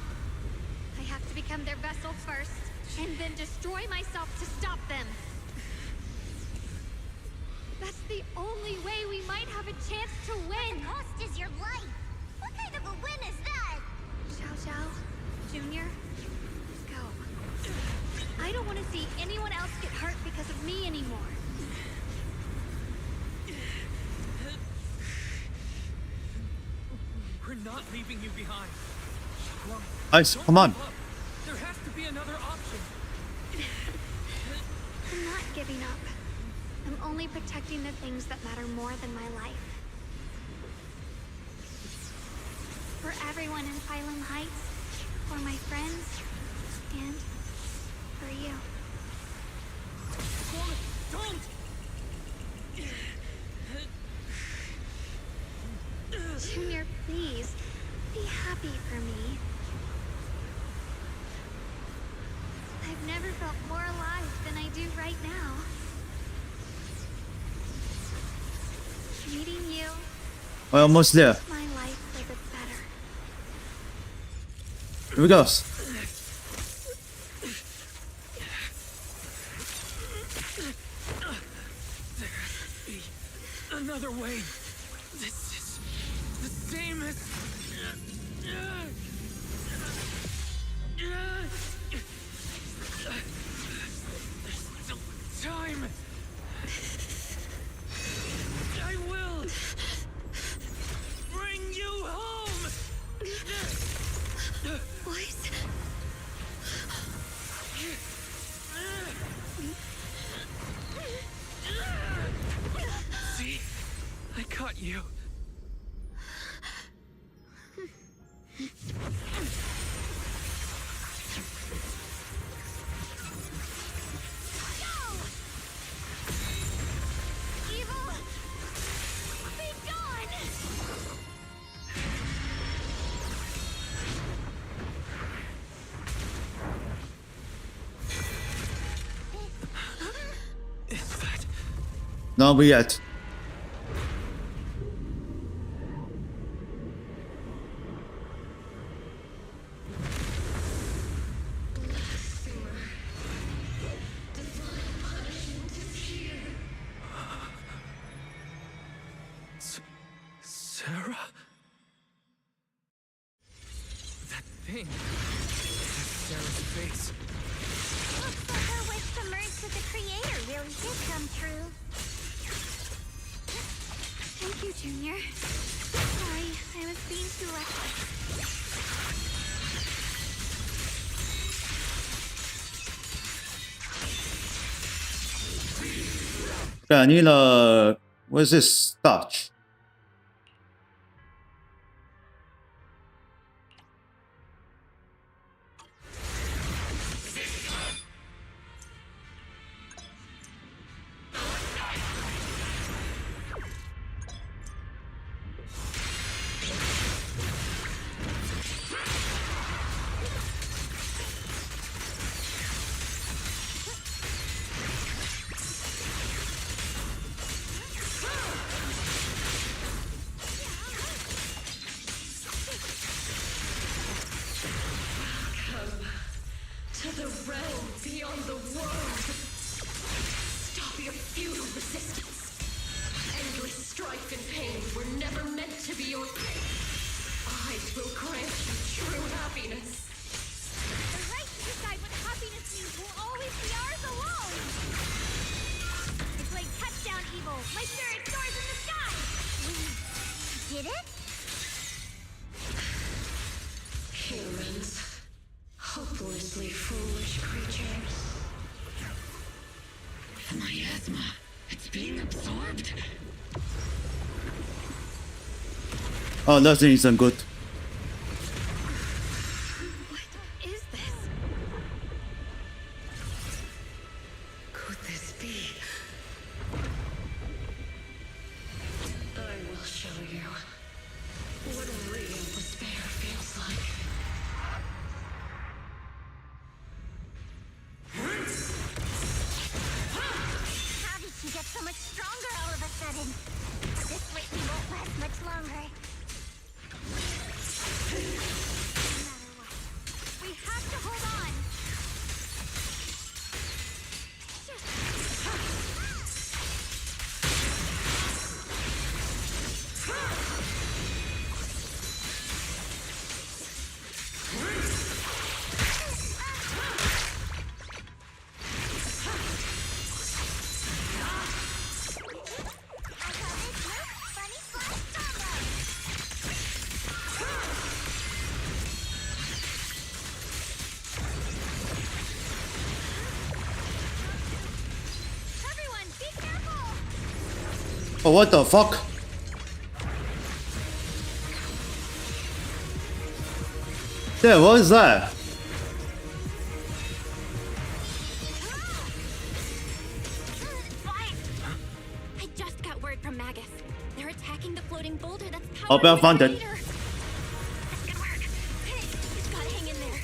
Speaker 14: I have to become their vessel first, and then destroy myself to stop them. That's the only way we might have a chance to win!
Speaker 9: The cost is your life! What kind of a win is that?
Speaker 14: Xiao Zhao, Junior, go. I don't want to see anyone else get hurt because of me anymore.
Speaker 3: We're not leaving you behind. Xiaoguang,
Speaker 1: Ice,
Speaker 3: don't
Speaker 1: come on.
Speaker 3: give up. There has to be another option.
Speaker 14: I'm not giving up. I'm only protecting the things that matter more than my life. For everyone in Phylum Heights, for my friends, and for you.
Speaker 3: Don't!
Speaker 14: Junior, please, be happy for me. I've never felt more alive than I do right now. Meeting you,
Speaker 1: We're almost there.
Speaker 14: my life a bit better.
Speaker 1: Here we go.
Speaker 3: There has to be another way. This is the same as... There's still time. I will bring you home.
Speaker 14: What?
Speaker 3: See? I caught you.
Speaker 14: Evil! Be gone!
Speaker 3: Is that...
Speaker 1: Not yet.
Speaker 3: Sarah? That thing... face.
Speaker 9: Looks like her wish to merge with the creator really did come true.
Speaker 14: Thank you, Junior. Sorry, I was being too reckless.
Speaker 1: Okay, I need what's this starch?
Speaker 8: To the realm beyond the world. Stop your futile resistance. Endless strife and pain were never meant to be your fate. I will grant you true happiness.
Speaker 14: The right to decide what happiness means will always be ours alone. I played touchdown evil. My spirit soars in the sky.
Speaker 9: Did it?
Speaker 8: Humans. Hopelessly foolish creatures.
Speaker 16: The miasma. It's being absorbed.
Speaker 1: Oh, that thing isn't good.
Speaker 14: What is this?
Speaker 8: Could this be? I will show you what real despair feels like.
Speaker 9: How did she get so much stronger all of a sudden? This lightning won't last much longer.
Speaker 14: No matter what, we have to hold on. Everyone, be careful!
Speaker 1: Oh, what the fuck? Yeah, what is that?
Speaker 14: I just got word from Magus. They're attacking the floating boulder that's
Speaker 1: Oh,
Speaker 14: powered
Speaker 1: I found
Speaker 14: by
Speaker 1: it.
Speaker 14: the creator. That's good work. You've got to hang in there.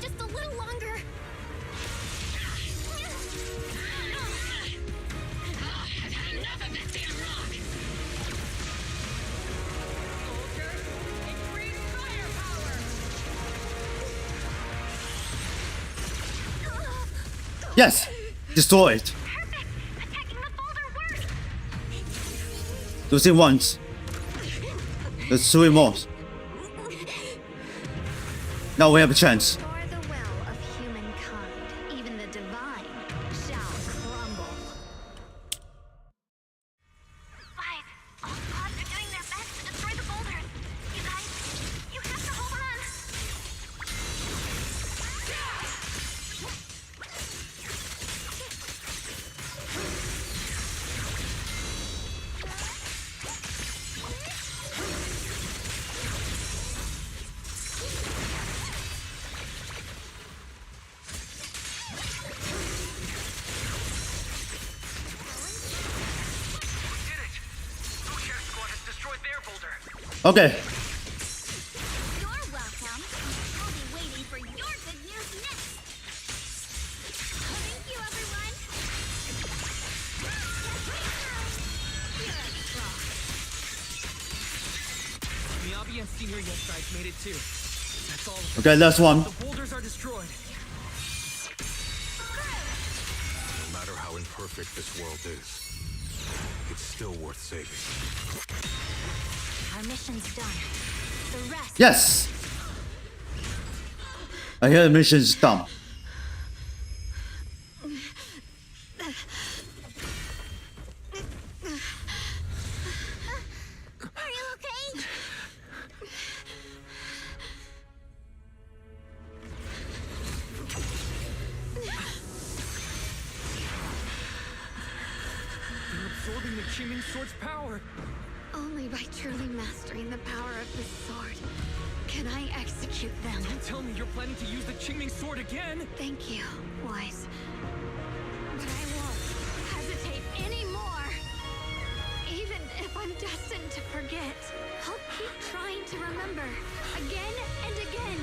Speaker 14: Just a little longer.
Speaker 16: Enough of this damn rock!
Speaker 1: Yes! Destroy it! Do it once. There's 3 more. Now we have a chance.
Speaker 14: For the will of humankind, even the divine shall crumble.
Speaker 15: Guys, all squads are doing their best to destroy the boulders. You guys, you have to hold on.
Speaker 1: Okay.
Speaker 9: You're welcome. I'll be waiting for your good news next.
Speaker 14: Thank you, everyone. You're a fraud.
Speaker 21: Miyabi and Senior Yesides made it too. That's all.
Speaker 1: Okay, last one.
Speaker 21: The boulders are destroyed.
Speaker 6: No matter how imperfect this world is, it's still worth saving.
Speaker 20: Our mission's done. The rest.
Speaker 1: Yes! I hear the mission is done.
Speaker 9: Are you okay?
Speaker 21: They're absorbing the Qingming Sword's power.
Speaker 14: Only by truly mastering the power of the sword can I execute them.
Speaker 21: Don't tell me you're planning to use the Qingming Sword again.
Speaker 14: Thank you, Wise. But I won't hesitate anymore. Even if I'm destined to forget, I'll keep trying to remember again and again.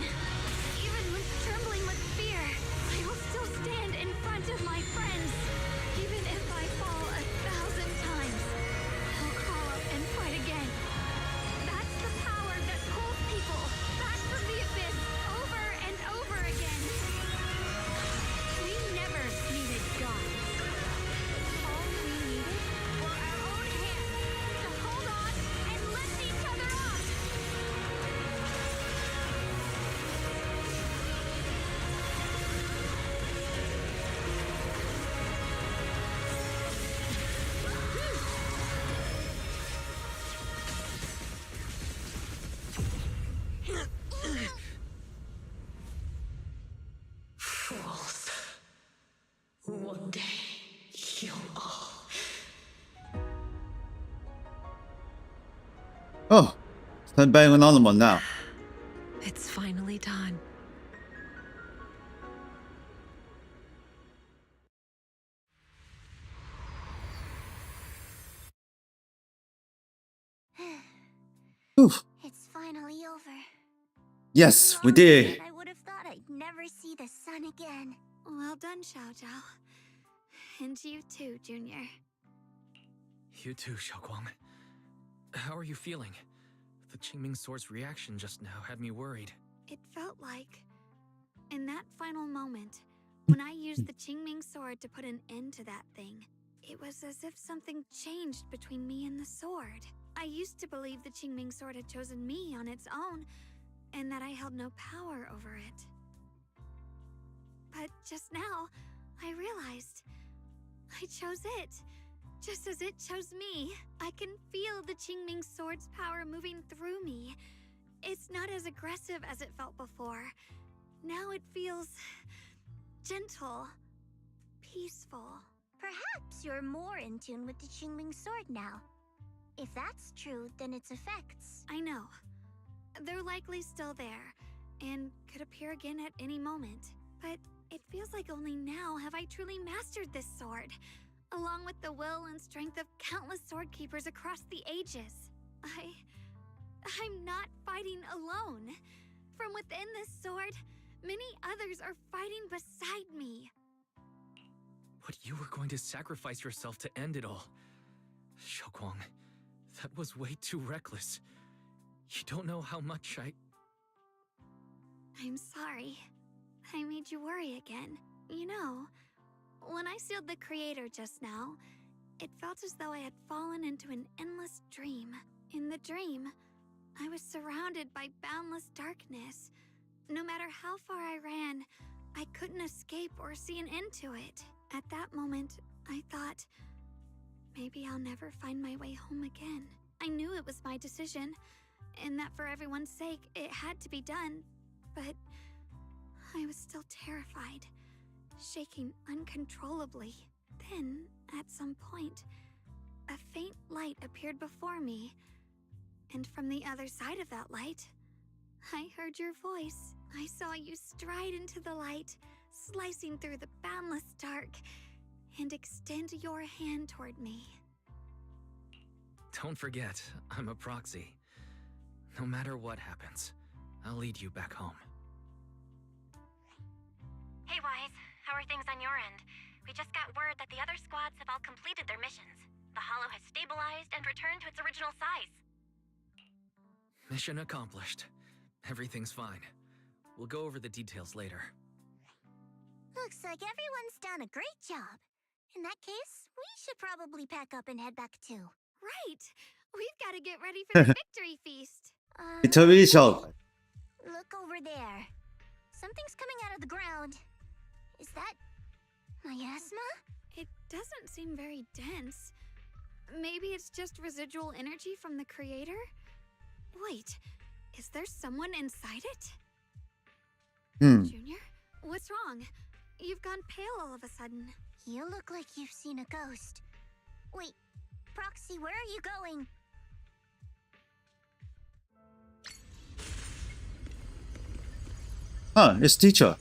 Speaker 14: Even when trembling with fear, I will still stand in front of my friends. Even if I fall 1,000 times, I'll crawl up and fight again. That's the power that pulls people back from the abyss over and over again. We never needed gods. All we needed were our own hands to hold on and lift each other up.
Speaker 8: Fools. One day, you'll all.
Speaker 1: Oh, stand by another one now.
Speaker 12: It's finally done.
Speaker 1: Oof.
Speaker 9: It's finally over.
Speaker 1: Yes, we did.
Speaker 9: I would have thought I'd never see the sun again.
Speaker 14: Well done, Xiao Zhao. And you too, Junior.
Speaker 3: You too, Xiaoguang. How are you feeling? The Qingming Sword's reaction just now had me worried.
Speaker 14: It felt like, in that final moment, when I used the Qingming Sword to put an end to that thing, it was as if something changed between me and the sword. I used to believe the Qingming Sword had chosen me on its own, and that I held no power over it. But just now, I realized I chose it, just as it chose me. I can feel the Qingming Sword's power moving through me. It's not as aggressive as it felt before. Now it feels gentle, peaceful.
Speaker 9: Perhaps you're more in tune with the Qingming Sword now. If that's true, then its effects.
Speaker 14: I know. They're likely still there, and could appear again at any moment. But it feels like only now have I truly mastered this sword, along with the will and strength of countless sword keepers across the ages. I'm not fighting alone. From within this sword, many others are fighting beside me.
Speaker 3: But you were going to sacrifice yourself to end it all. Xiaoguang, that was way too reckless. You don't know how much
Speaker 14: I'm sorry. I made you worry again. You know, when I sealed the creator just now, it felt as though I had fallen into an endless dream. In the dream, I was surrounded by boundless darkness. No matter how far I ran, I couldn't escape or see an end to it. At that moment, I thought, maybe I'll never find my way home again. I knew it was my decision, and that for everyone's sake, it had to be done, but I was still terrified, shaking uncontrollably. Then, at some point, a faint light appeared before me, and from the other side of that light, I heard your voice. I saw you stride into the light, slicing through the boundless dark, and extend your hand toward me.
Speaker 3: Don't forget, I'm a proxy. No matter what happens, I'll lead you back home.
Speaker 15: Hey, Wise. How are things on your end? We just got word that the other squads have all completed their missions. The Hollow has stabilized and returned to its original size.
Speaker 3: Mission accomplished. Everything's fine. We'll go over the details later.
Speaker 9: Looks like everyone's done a great job. In that case, we should probably pack up and head back too.
Speaker 14: Right! We've got to get ready for the victory feast.
Speaker 1: It's a really short.
Speaker 9: Look over there. Something's coming out of the ground. Is that miasma?
Speaker 14: It doesn't seem very dense. Maybe it's just residual energy from the creator? Wait, is there someone inside it? Junior, what's wrong? You've gone pale all of a sudden.
Speaker 9: You look like you've seen a ghost. Wait, Proxy, where are you going?
Speaker 1: Huh, it's teacher.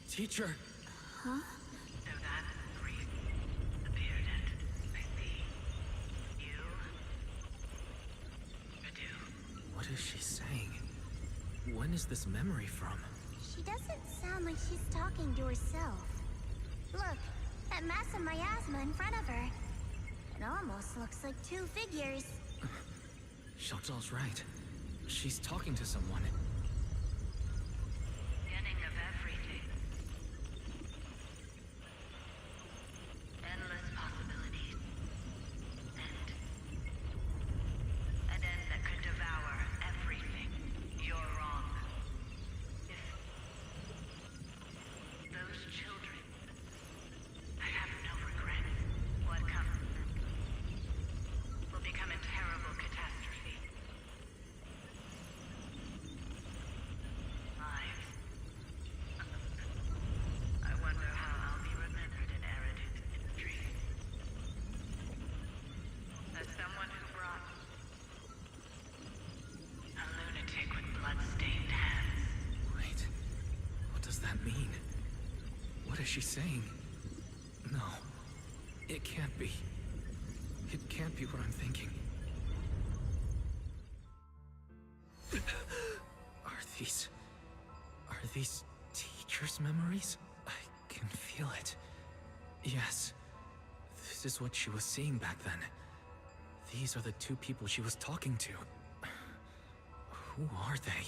Speaker 3: Teacher.
Speaker 14: Huh?
Speaker 3: What is she saying? When is this memory from?
Speaker 9: She doesn't sound like she's talking to herself. Look, that mass of miasma in front of her. It almost looks like two figures.
Speaker 3: Xiaozhao's right. She's talking to someone.
Speaker 16: Beginning of everything. Endless possibilities. End. An end that could devour everything. You're wrong. If those children, I have no regrets. What comes will become a terrible catastrophe. Lives. I wonder how I'll be remembered in Eridan's history. As someone who brought a lunatic with blood-stained hands.
Speaker 3: Wait, what does that mean? What is she saying? No, it can't be. It can't be what I'm thinking. Are these teachers' memories? I can feel it. Yes, this is what she was seeing back then. These are the two people she was talking to. Who are they?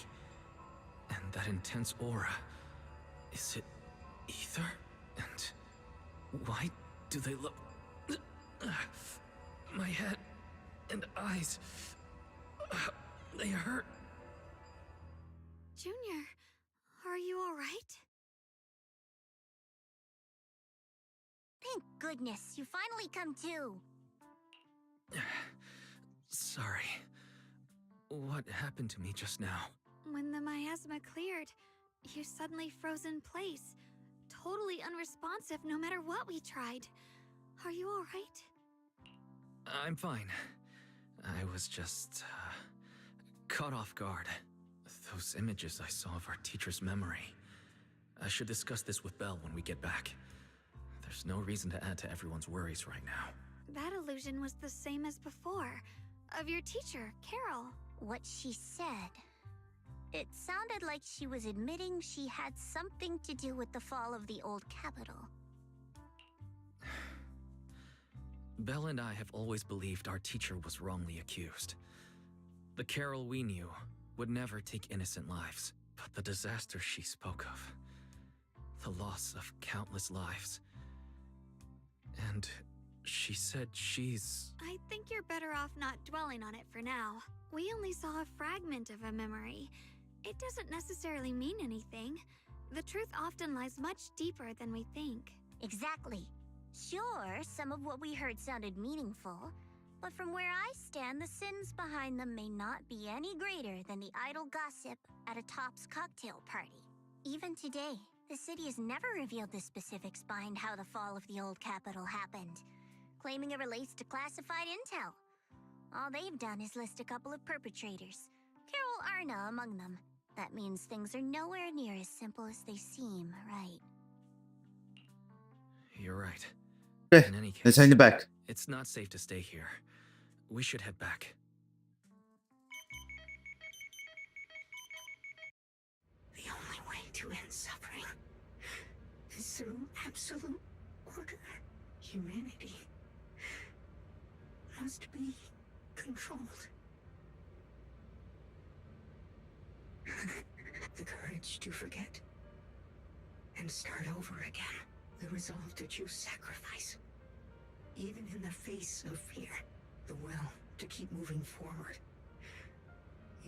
Speaker 3: And that intense aura. Is it ether? And why do they look... My head and eyes... They hurt.
Speaker 14: Junior, are you alright?
Speaker 9: Thank goodness, you finally come to.
Speaker 3: Sorry. What happened to me just now?
Speaker 14: When the miasma cleared, you suddenly froze in place. Totally unresponsive no matter what we tried. Are you alright?
Speaker 3: I'm fine. I was just... caught off guard. Those images I saw of our teacher's memory. I should discuss this with Belle when we get back. There's no reason to add to everyone's worries right now.
Speaker 14: That illusion was the same as before. Of your teacher, Carol.
Speaker 9: What she said. It sounded like she was admitting she had something to do with the fall of the old capital.
Speaker 3: Belle and I have always believed our teacher was wrongly accused. The Carol we knew would never take innocent lives, but the disaster she spoke of, the loss of countless lives, and she said she's...
Speaker 14: I think you're better off not dwelling on it for now. We only saw a fragment of a memory. It doesn't necessarily mean anything. The truth often lies much deeper than we think.
Speaker 9: Exactly. Sure, some of what we heard sounded meaningful, but from where I stand, the sins behind them may not be any greater than the idle gossip at a Top's cocktail party. Even today, the city has never revealed the specifics behind how the fall of the old capital happened, claiming it relates to classified intel. All they've done is list a couple of perpetrators, Carol Arna among them. That means things are nowhere near as simple as they seem, right?
Speaker 3: You're right.
Speaker 1: Okay,
Speaker 3: In any case,
Speaker 1: let's head back.
Speaker 3: it's not safe to stay here. We should head back.
Speaker 16: The only way to end suffering is through absolute order. Humanity must be controlled. The courage to forget and start over again. The resolve to choose sacrifice, even in the face of fear. The will to keep moving forward,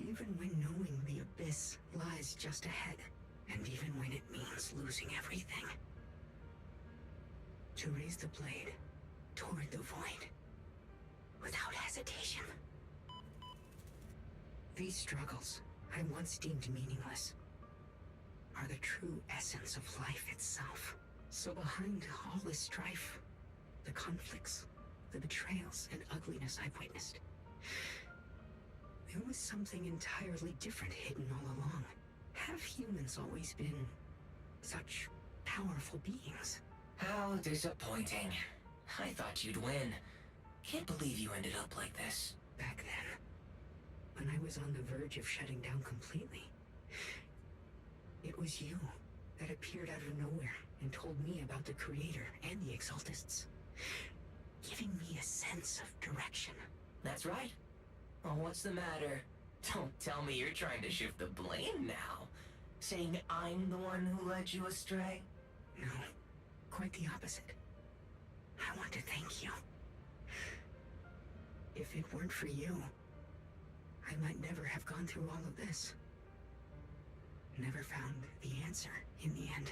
Speaker 7: Even when knowing the abyss lies just ahead, and even when it means losing everything. To raise the blade toward the void, without hesitation. These struggles I once deemed meaningless are the true essence of life itself. So behind all this strife, the conflicts, the betrayals, and ugliness I've witnessed, there was something entirely different hidden all along. Have humans always been such powerful beings?
Speaker 10: How disappointing. I thought you'd win. Can't believe you ended up like this.
Speaker 7: Back then, when I was on the verge of shutting down completely, it was you that appeared out of nowhere and told me about the Creator and the Exaltists, giving me a sense of direction.
Speaker 10: That's right. Oh, what's the matter? Don't tell me you're trying to shift the blame now. Saying I'm the one who led you astray?
Speaker 7: No, quite the opposite. I want to thank you. If it weren't for you, I might never have gone through all of this. Never found the answer in the end.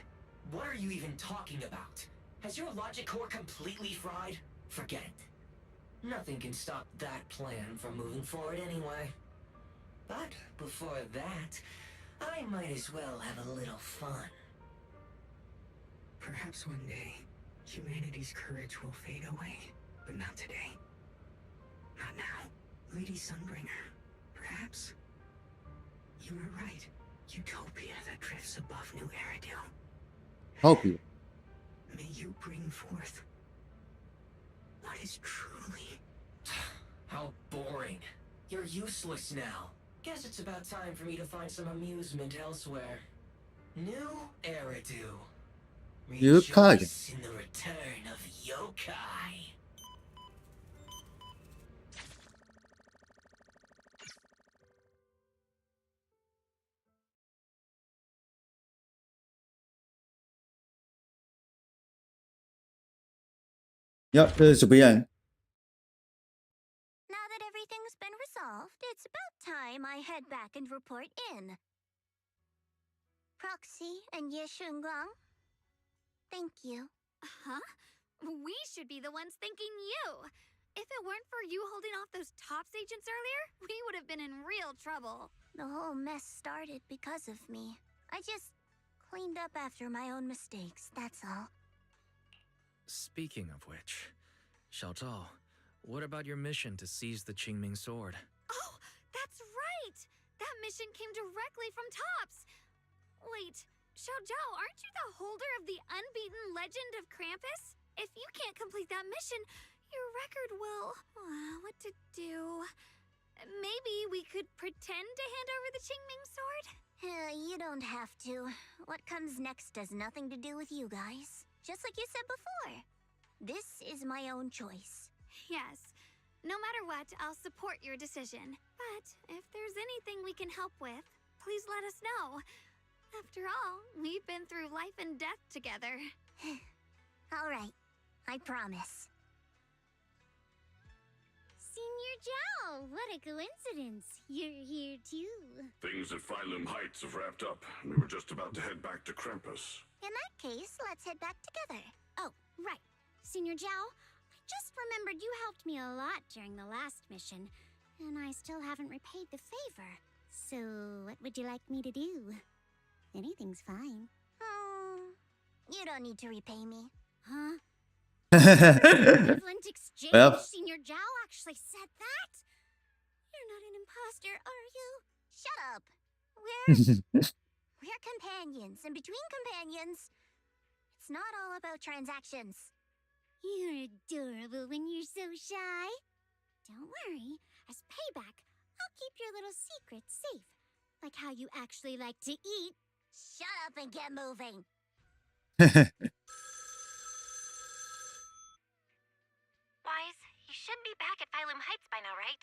Speaker 10: What are you even talking about? Has your logic core completely fried? Forget it. Nothing can stop that plan from moving forward anyway. But before that, I might as well have a little fun.
Speaker 7: Perhaps one day, humanity's courage will fade away, but not today. Not now. Lady Sunbringer, perhaps? You were right. Utopia that drifts above New Eridu.
Speaker 1: Hope you.
Speaker 7: May you bring forth what is truly...
Speaker 10: How boring. You're useless now. Guess it's about time for me to find some amusement elsewhere. New Eridu.
Speaker 1: Yokai.
Speaker 10: Rejoice in the return of Yokai.
Speaker 1: Yep, 这是不一样。
Speaker 9: Now that everything's been resolved, it's about time I head back and report in. Proxy and Yeshunguang, thank you.
Speaker 14: Huh? We should be the ones thanking you. If it weren't for you holding off those TOPS agents earlier, we would have been in real trouble.
Speaker 9: The whole mess started because of me. I just cleaned up after my own mistakes, that's all.
Speaker 3: Speaking of which, Xiao Zhao, what about your mission to seize the Qingming sword?
Speaker 14: Oh, that's right! That mission came directly from TOPS! Wait, Xiao Zhao, aren't you the holder of the unbeaten legend of Krampus? If you can't complete that mission, your record will... what to do? Maybe we could pretend to hand over the Qingming sword?
Speaker 9: You don't have to. What comes next has nothing to do with you guys. Just like you said before. This is my own choice.
Speaker 14: Yes. No matter what, I'll support your decision. But if there's anything we can help with, please let us know. After all, we've been through life and death together.
Speaker 9: All right. I promise.
Speaker 13: Senior Zhao, what a coincidence. You're here too.
Speaker 19: Things at Phylum Heights have wrapped up. We were just about to head back to Krampus.
Speaker 9: In that case, let's head back together.
Speaker 13: Oh, right. Senior Zhao, I just remembered you helped me a lot during the last mission, and I still haven't repaid the favor. So, what would you like me to do? Anything's fine.
Speaker 9: You don't need to repay me.
Speaker 13: Huh? Equivalent exchange?
Speaker 1: Yep.
Speaker 13: Senior Zhao actually said that? You're not an imposter, are you?
Speaker 9: Shut up. We're companions, and between companions, it's not all about transactions.
Speaker 13: You're adorable when you're so shy. Don't worry. As payback, I'll keep your little secrets safe. Like how you actually like to eat.
Speaker 9: Shut up and get moving.
Speaker 15: Wise, you should be back at Phylum Heights by now, right?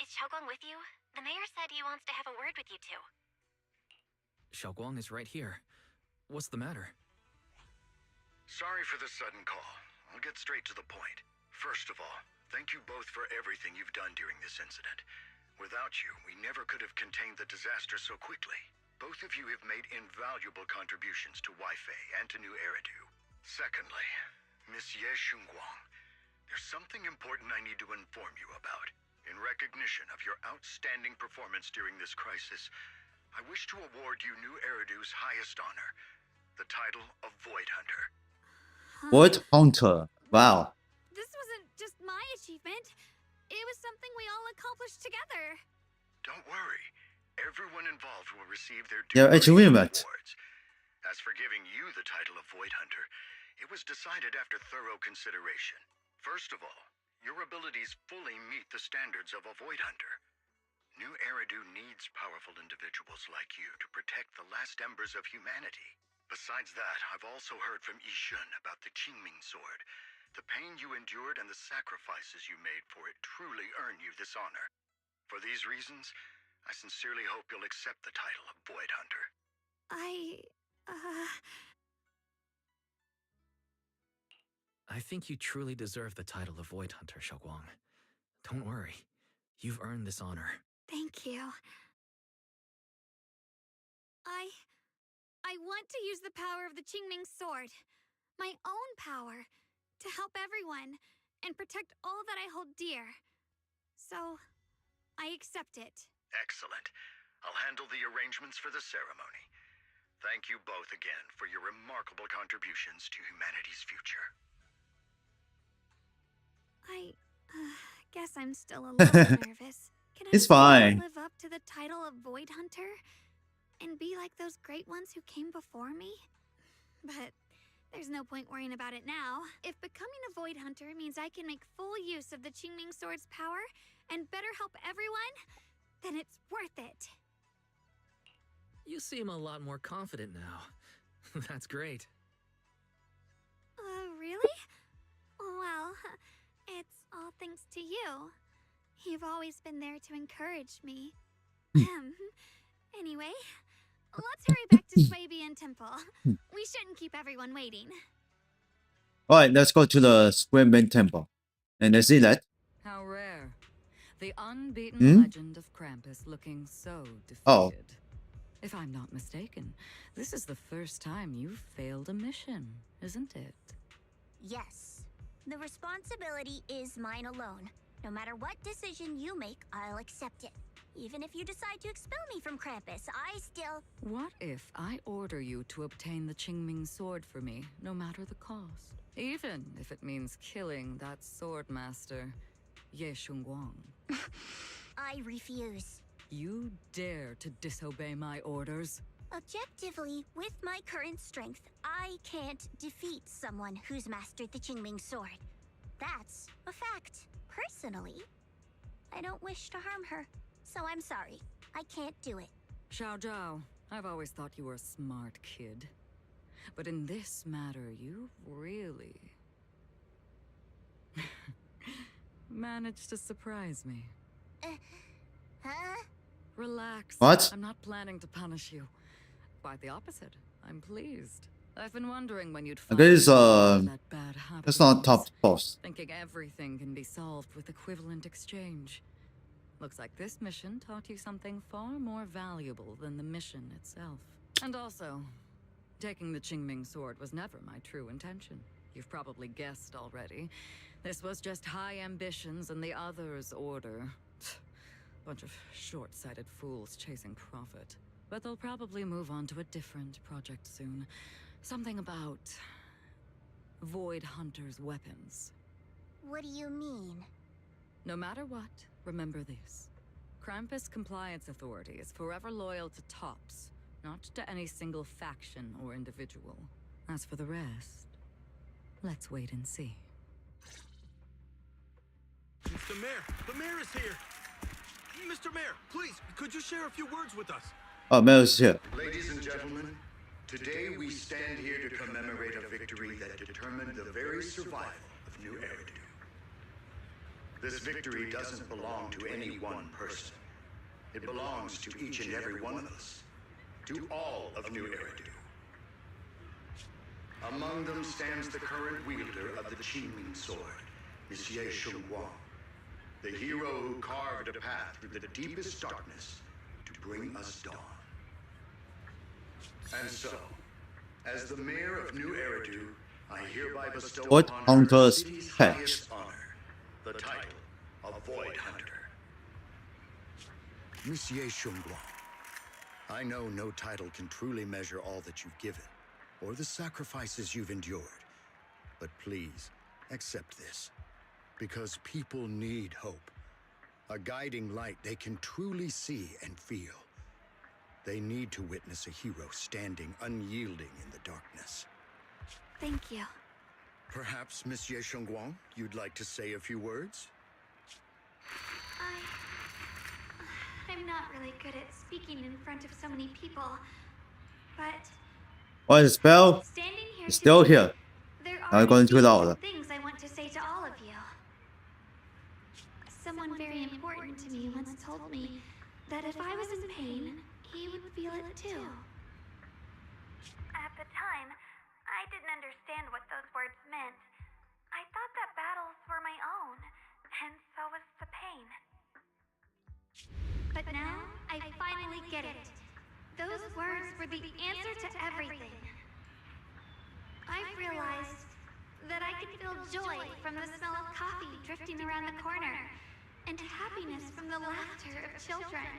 Speaker 15: Is Xiaoguang with you? The mayor said he wants to have a word with you two.
Speaker 3: Xiaoguang is right here. What's the matter?
Speaker 23: Sorry for the sudden call. I'll get straight to the point. First of all, thank you both for everything you've done during this incident. Without you, we never could have contained the disaster so quickly. Both of you have made invaluable contributions to Weifei and to New Eridu. Secondly, Miss Ye Shunguang, there's something important I need to inform you about. In recognition of your outstanding performance during this crisis, I wish to award you New Eridu's highest honor, the title of Void Hunter.
Speaker 1: Void Hunter. Wow.
Speaker 14: This wasn't just my achievement. It was something we all accomplished together.
Speaker 23: Don't worry. Everyone involved will receive their
Speaker 1: Yeah, achievement.
Speaker 23: awards. As for giving you the title of Void Hunter, it was decided after thorough consideration. First of all, your abilities fully meet the standards of a Void Hunter. New Eridu needs powerful individuals like you to protect the last embers of humanity. Besides that, I've also heard from Yishun about the Qingming Sword. The pain you endured and the sacrifices you made for it truly earn you this honor. For these reasons, I sincerely hope you'll accept the title of Void Hunter.
Speaker 3: I think you truly deserve the title of Void Hunter, Xiaoguang. Don't worry. You've earned this honor.
Speaker 14: Thank you. I want to use the power of the Qingming Sword, my own power, to help everyone and protect all that I hold dear. So, I accept it.
Speaker 23: Excellent. I'll handle the arrangements for the ceremony. Thank you both again for your remarkable contributions to humanity's future.
Speaker 14: I guess I'm still a little nervous. Can
Speaker 1: It's
Speaker 14: I
Speaker 1: fine.
Speaker 14: live up to the title of Void Hunter and be like those great ones who came before me? But there's no point worrying about it now. If becoming a Void Hunter means I can make full use of the Qingming Sword's power and better help everyone, then it's worth it.
Speaker 3: You seem a lot more confident now. That's great.
Speaker 14: Really? Well, it's all thanks to you. You've always been there to encourage me. Anyway, let's hurry back to Swabian Temple. We shouldn't keep everyone waiting.
Speaker 1: Alright, let's go to the Swabian Temple. And let's see that.
Speaker 4: How rare. The unbeaten legend of Krampus looking so defeated.
Speaker 1: Oh.
Speaker 4: If I'm not mistaken, this is the first time you've failed a mission, isn't it?
Speaker 9: Yes. The responsibility is mine alone. No matter what decision you make, I'll accept it. Even if you decide to expel me from Krampus, I still...
Speaker 4: What if I order you to obtain the Qingming Sword for me, no matter the cost? Even if it means killing that sword master, Ye Shunguang.
Speaker 9: I refuse.
Speaker 4: You dare to disobey my orders?
Speaker 9: Objectively, with my current strength, I can't defeat someone who's mastered the Qingming Sword. That's a fact. Personally, I don't wish to harm her, so I'm sorry. I can't do it.
Speaker 4: Xiao Zhao, I've always thought you were a smart kid. But in this matter, you've really managed to surprise me.
Speaker 9: Huh?
Speaker 4: Relax.
Speaker 1: What?
Speaker 4: I'm not planning to punish you. Quite the opposite. I'm pleased. I've been wondering when you'd
Speaker 1: Okay, it's,
Speaker 4: that bad habit.
Speaker 1: that's not top boss.
Speaker 4: Thinking everything can be solved with equivalent exchange. Looks like this mission taught you something far more valuable than the mission itself. And also, taking the Qingming Sword was never my true intention. You've probably guessed already. This was just high ambitions in the other's order. Bunch of short-sighted fools chasing profit. But they'll probably move on to a different project soon. Something about Void Hunter's weapons.
Speaker 9: What do you mean?
Speaker 4: No matter what, remember this. Krampus Compliance Authority is forever loyal to TOPS, not to any single faction or individual. As for the rest, let's wait and see.
Speaker 11: Mr. Mayor! The mayor is here! Mr. Mayor, please, could you share a few words with us?
Speaker 1: Oh, Mel's here.
Speaker 23: Ladies and gentlemen, today we stand here to commemorate a victory that determined the very survival of New Eridu. This victory doesn't belong to any one person. It belongs to each and every one of us. To all of New Eridu. Among them stands the current wielder of the Qingming Sword, Miss Ye Shunguang. The hero who carved a path through the deepest darkness to bring us dawn. And so, as the mayor of New Eridu, I hereby bestow
Speaker 1: Void
Speaker 23: upon her
Speaker 1: Hunter's
Speaker 23: the city's
Speaker 1: patch.
Speaker 23: highest honor, the title of Void Hunter. Monsieur Shunguang, I know no title can truly measure all that you've given, or the sacrifices you've endured. But please, accept this. Because people need hope. A guiding light they can truly see and feel. They need to witness a hero standing unyielding in the darkness.
Speaker 14: Thank you.
Speaker 23: Perhaps, Monsieur Shunguang, you'd like to say a few words?
Speaker 14: I'm not really good at speaking in front of so many people, but
Speaker 1: What is spell?
Speaker 14: standing here
Speaker 1: It's still
Speaker 14: today,
Speaker 1: here.
Speaker 14: there
Speaker 1: I
Speaker 14: are
Speaker 1: got into it all.
Speaker 14: some things I want to say to all of you. Someone very important to me once told me that if I was in pain, he would feel it too.
Speaker 2: At the time, I didn't understand what those words meant. I thought that battles were my own, and so was the pain.
Speaker 14: But now, I finally get it. Those words were the answer to everything. I've realized that I can feel joy from the smell of coffee drifting around the corner, and happiness from the laughter of children.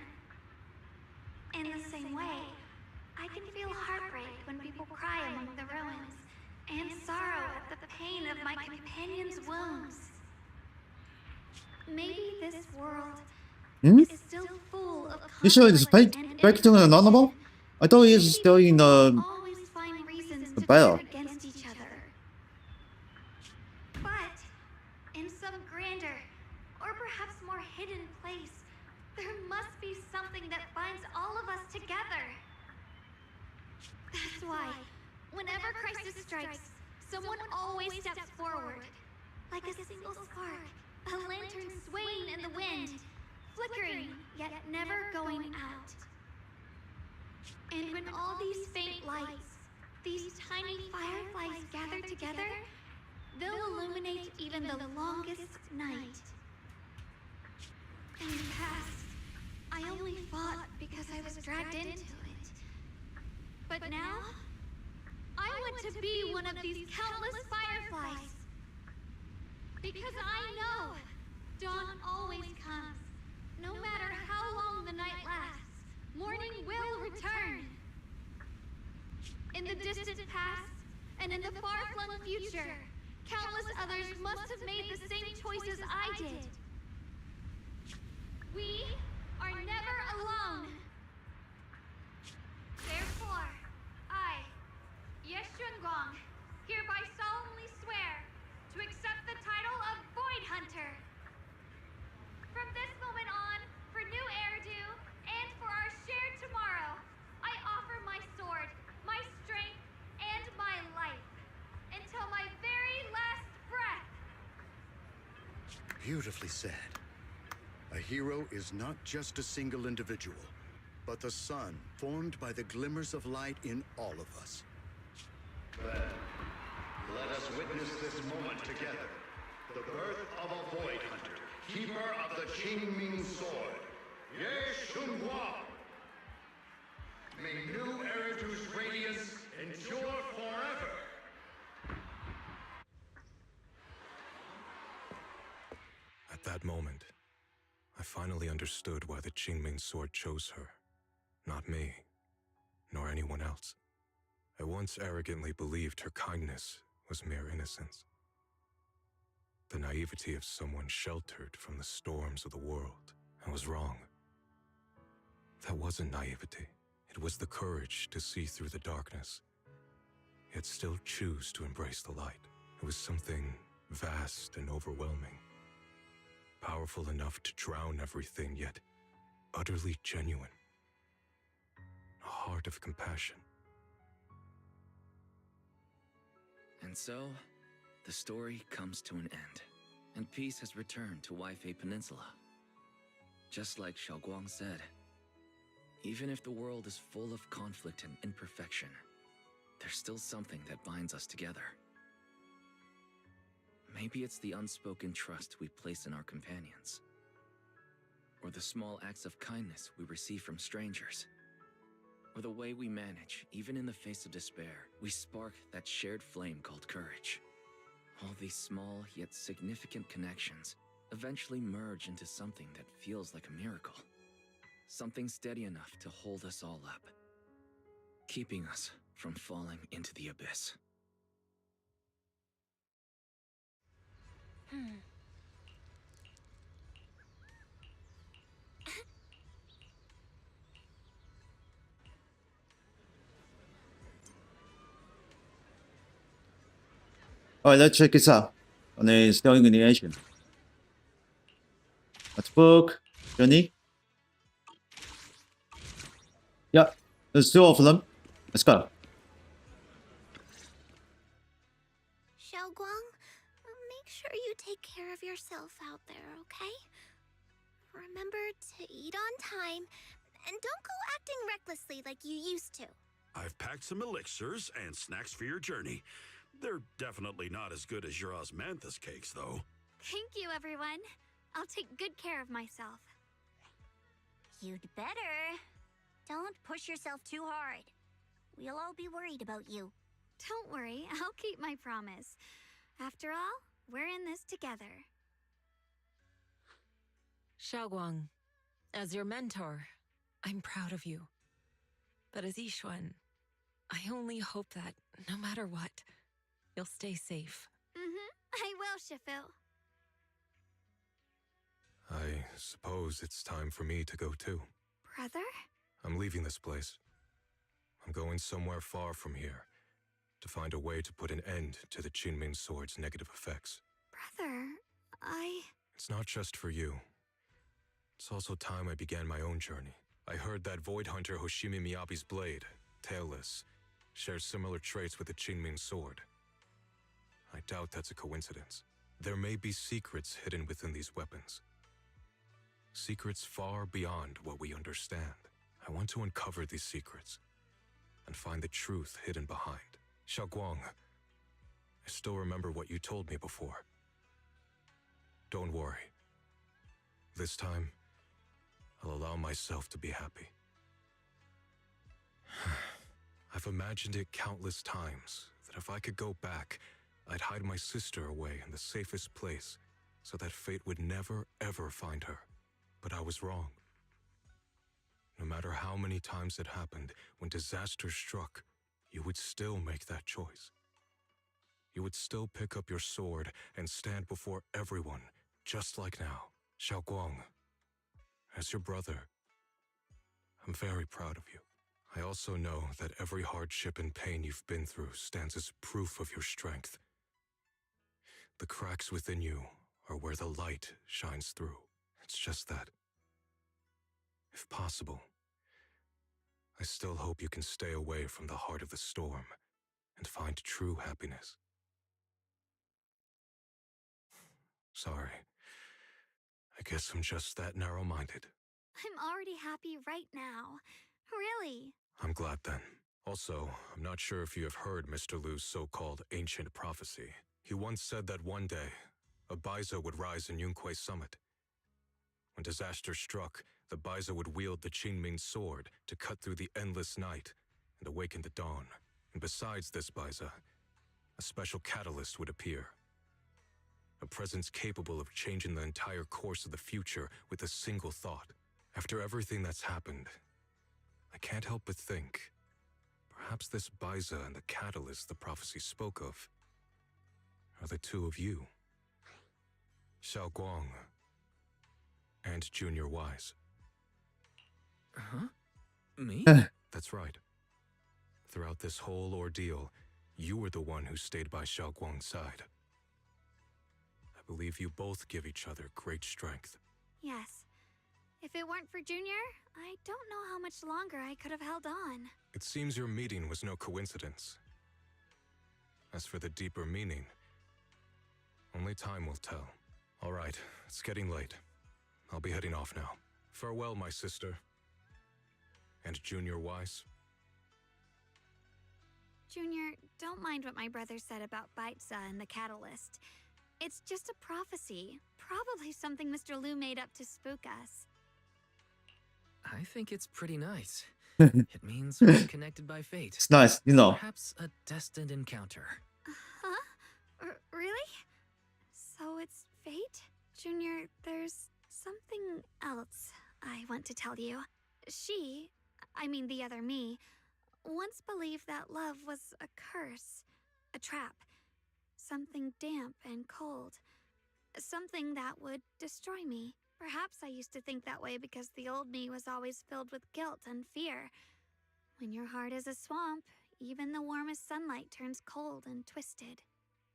Speaker 14: In the same way, I can feel heartbreak when people cry among the ruins, and sorrow at the pain of my companion's wounds. Maybe this world is still full of
Speaker 1: You sure it's
Speaker 14: conflict
Speaker 1: fake?
Speaker 14: and
Speaker 1: Back to an anonymous? I thought he is still in the
Speaker 14: always find reasons
Speaker 1: the
Speaker 14: to
Speaker 1: battle.
Speaker 14: turn against each other. But in some grander, or perhaps more hidden place, there must be something that binds all of us together. That's why, whenever crisis strikes, someone always steps forward. Like a single spark, a lantern swaying in the wind, flickering, yet never going out. And when all these faint lights, these tiny fireflies gather together, they'll illuminate even the longest night. In the past, I only fought because I was dragged into it. But now, I want to be one of these countless fireflies. Because I know dawn always comes. No matter how long the night lasts, morning will return. In the distant past, and in the far-flung future, countless others must have made the same choices I did. We are never alone. Therefore, I, Ye Shunguang, hereby solemnly swear to accept the title of Void Hunter. From this moment on, for New Eridu, and for our shared tomorrow, I offer my sword, my strength, and my life, until my very last breath.
Speaker 23: Beautifully said. A hero is not just a single individual, but the sun formed by the glimmers of light in all of us. Then, let us witness this moment together. The birth of a Void Hunter, keeper of the Qingming Sword, Ye Shunguang. May New Eridu's radiance endure forever.
Speaker 6: At that moment, I finally understood why the Qingming Sword chose her. Not me, nor anyone else. I once arrogantly believed her kindness was mere innocence. The naivety of someone sheltered from the storms of the world. I was wrong. That wasn't naivety. It was the courage to see through the darkness, yet still choose to embrace the light. It was something vast and overwhelming. Powerful enough to drown everything, yet utterly genuine. A heart of compassion.
Speaker 3: And so, the story comes to an end, and peace has returned to Waifei Peninsula. Just like Xiaoguang said, even if the world is full of conflict and imperfection, there's still something that binds us together. Maybe it's the unspoken trust we place in our companions. or the small acts of kindness we receive from strangers, or the way we manage, even in the face of despair, we spark that shared flame called courage. All these small yet significant connections eventually merge into something that feels like a miracle. Something steady enough to hold us all up, keeping us from falling into the abyss.
Speaker 1: Alright, let's check this out. On the Terengineer. Let's book. Journey. Yeah, there's 2 of them. Let's go.
Speaker 13: Xiaoguang, make sure you take care of yourself out there, okay? Remember to eat on time, and don't go acting recklessly like you used to.
Speaker 19: I've packed some elixirs and snacks for your journey. They're definitely not as good as your osmanthus cakes, though.
Speaker 14: Thank you, everyone. I'll take good care of myself.
Speaker 9: You'd better. Don't push yourself too hard. We'll all be worried about you.
Speaker 14: Don't worry, I'll keep my promise. After all, we're in this together.
Speaker 12: Xiaoguang, as your mentor, I'm proud of you. But as Yixuan, I only hope that, no matter what, you'll stay safe.
Speaker 14: I will, Shifu.
Speaker 6: I suppose it's time for me to go too.
Speaker 14: Brother?
Speaker 6: I'm leaving this place. I'm going somewhere far from here to find a way to put an end to the Qingming Sword's negative effects.
Speaker 14: Brother,
Speaker 6: It's not just for you. It's also time I began my own journey. I heard that Void Hunter Hoshimi Miyabi's blade, Tailless, shares similar traits with the Qingming Sword. I doubt that's a coincidence. There may be secrets hidden within these weapons. Secrets far beyond what we understand. I want to uncover these secrets and find the truth hidden behind. Xiaoguang, I still remember what you told me before. Don't worry. This time, I'll allow myself to be happy. I've imagined it countless times that if I could go back, I'd hide my sister away in the safest place so that fate would never, ever find her. But I was wrong. No matter how many times it happened, when disaster struck, you would still make that choice. You would still pick up your sword and stand before everyone, just like now. Xiaoguang, as your brother, I'm very proud of you. I also know that every hardship and pain you've been through stands as proof of your strength. The cracks within you are where the light shines through. It's just that, if possible, I still hope you can stay away from the heart of the storm and find true happiness. Sorry. I guess I'm just that narrow-minded.
Speaker 14: I'm already happy right now. Really.
Speaker 6: I'm glad then. Also, I'm not sure if you have heard Mr. Liu's so-called ancient prophecy. He once said that one day, a Baiza would rise in Yunque Summit. When disaster struck, the Baiza would wield the Qingming Sword to cut through the endless night and awaken the dawn. And besides this Baiza, a special catalyst would appear. A presence capable of changing the entire course of the future with a single thought. After everything that's happened, I can't help but think, perhaps this Baiza and the catalyst the prophecy spoke of are the two of you. Xiaoguang and Junior Wise.
Speaker 3: Huh? Me?
Speaker 6: That's right. Throughout this whole ordeal, you were the one who stayed by Xiaoguang's side. I believe you both give each other great strength.
Speaker 14: Yes. If it weren't for Junior, I don't know how much longer I could have held on.
Speaker 6: It seems your meeting was no coincidence. As for the deeper meaning, only time will tell. All right, it's getting late. I'll be heading off now. Farewell, my sister. And Junior Wise.
Speaker 14: Junior, don't mind what my brother said about Baiza and the catalyst. It's just a prophecy. Probably something Mr. Liu made up to spook us.
Speaker 3: I think it's pretty nice. It means we're connected by fate.
Speaker 1: It's nice, you know.
Speaker 3: Perhaps a destined encounter.
Speaker 14: Huh? Really? So it's fate? Junior, there's something else I want to tell you. She, I mean the other me, once believed that love was a curse, a trap, something damp and cold, something that would destroy me. Perhaps I used to think that way because the old me was always filled with guilt and fear. When your heart is a swamp, even the warmest sunlight turns cold and twisted.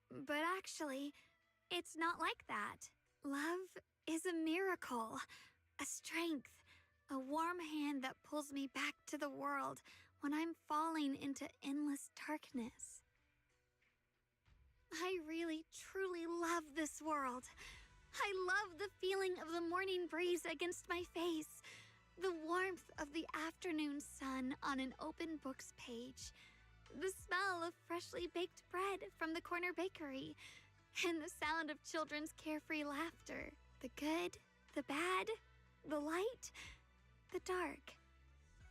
Speaker 14: But actually, it's not like that. Love is a miracle, a strength, a warm hand that pulls me back to the world when I'm falling into endless darkness. I really, truly love this world. I love the feeling of the morning breeze against my face, the warmth of the afternoon sun on an open book's page, the smell of freshly baked bread from the corner bakery, and the sound of children's carefree laughter. The good, the bad, the light, the dark.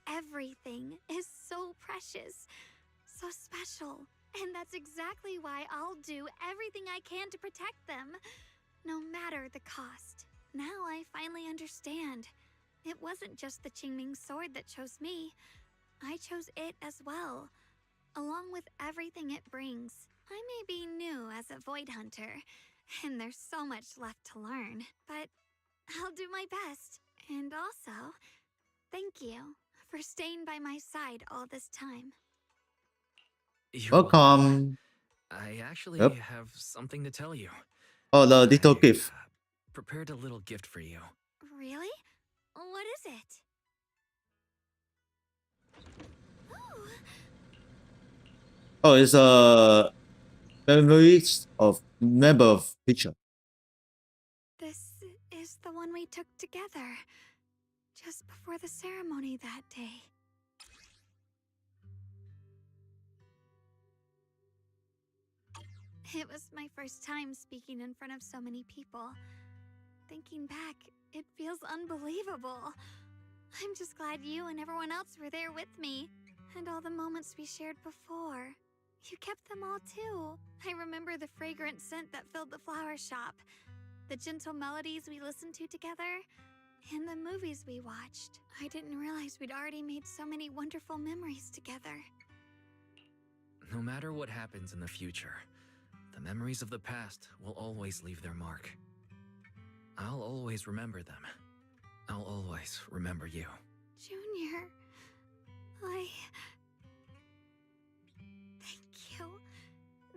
Speaker 14: Everything is so precious, so special, and that's exactly why I'll do everything I can to protect them, no matter the cost. Now I finally understand. It wasn't just the Qingming sword that chose me. I chose it as well, along with everything it brings. I may be new as a Void Hunter, and there's so much left to learn, but I'll do my best. And also, thank you for staying by my side all this time.
Speaker 1: Welcome.
Speaker 3: I actually
Speaker 1: Yep.
Speaker 3: have something to tell you.
Speaker 1: Oh, the little gift.
Speaker 3: Prepared a little gift for you.
Speaker 14: Really? What is it?
Speaker 1: Oh, it's a memories of member of picture.
Speaker 14: This is the one we took together, just before the ceremony that day. It was my first time speaking in front of so many people. Thinking back, it feels unbelievable. I'm just glad you and everyone else were there with me, and all the moments we shared before. You kept them all too. I remember the fragrant scent that filled the flower shop, the gentle melodies we listened to together, and the movies we watched. I didn't realize we'd already made so many wonderful memories together.
Speaker 3: No matter what happens in the future, the memories of the past will always leave their mark. I'll always remember them. I'll always remember you.
Speaker 14: Junior, Thank you.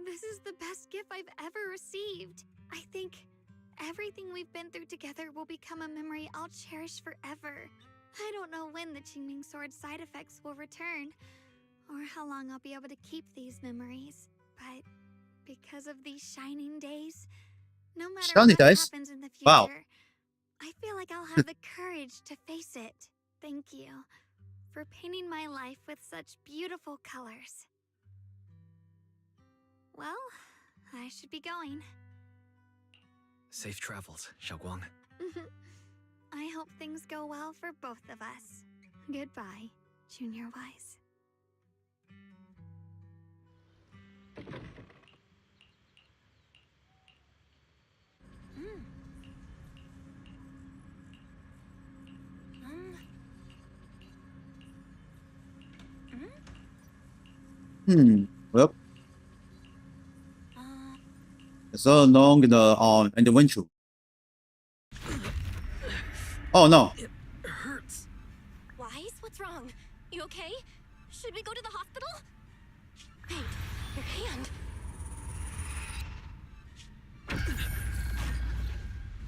Speaker 14: This is the best gift I've ever received. I think everything we've been through together will become a memory I'll cherish forever. I don't know when the Qingming Sword side effects will return, or how long I'll be able to keep these memories, but because of these shining days, no matter
Speaker 1: Shiny
Speaker 14: what
Speaker 1: days?
Speaker 14: happens in the future,
Speaker 1: Wow.
Speaker 14: I feel like I'll have the courage to face it. Thank you for painting my life with such beautiful colors. Well, I should be going.
Speaker 3: Safe travels, Xiaoguang.
Speaker 14: I hope things go well for both of us. Goodbye, Junior Wise.
Speaker 1: Well, it's so long on adventure. Oh no.
Speaker 3: It hurts.
Speaker 20: Wise, what's wrong? You okay? Should we go to the hospital? Wait, your hand.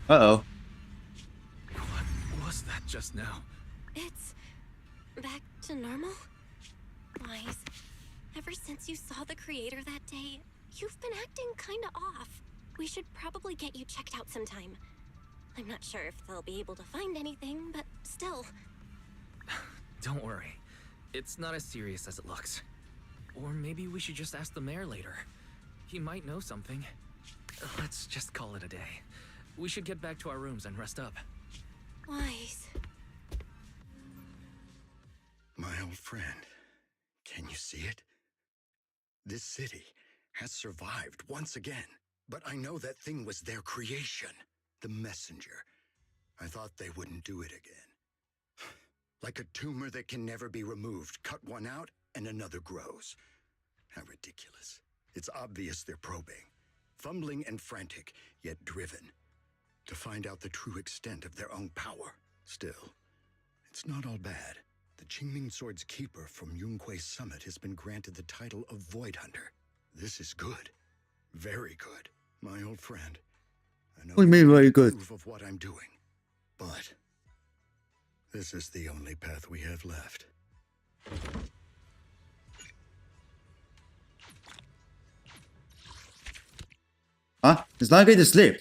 Speaker 1: Uh-oh.
Speaker 3: What was that just now?
Speaker 20: It's back to normal? Wise, ever since you saw the creator that day, you've been acting kinda off. We should probably get you checked out sometime. I'm not sure if they'll be able to find anything, but still.
Speaker 3: Don't worry. It's not as serious as it looks. Or maybe we should just ask the mayor later. He might know something. Let's just call it a day. We should get back to our rooms and rest up.
Speaker 20: Wise.
Speaker 5: old friend, can you see it? This city has survived once again, but I know that thing was their creation, the messenger. I thought they wouldn't do it again. Like a tumor that can never be removed. Cut one out and another grows. How ridiculous. It's obvious they're probing. Fumbling and frantic, yet driven. To find out the true extent of their own power. Still, it's not all bad. The Qingming Sword's keeper from Yunque's summit has been granted the title of Void Hunter. This is good. Very good. My old friend. I know
Speaker 1: What do you mean very
Speaker 5: you
Speaker 1: good?
Speaker 5: approve of what I'm doing. But this is the only path we have left.
Speaker 1: Huh? It's not going to sleep.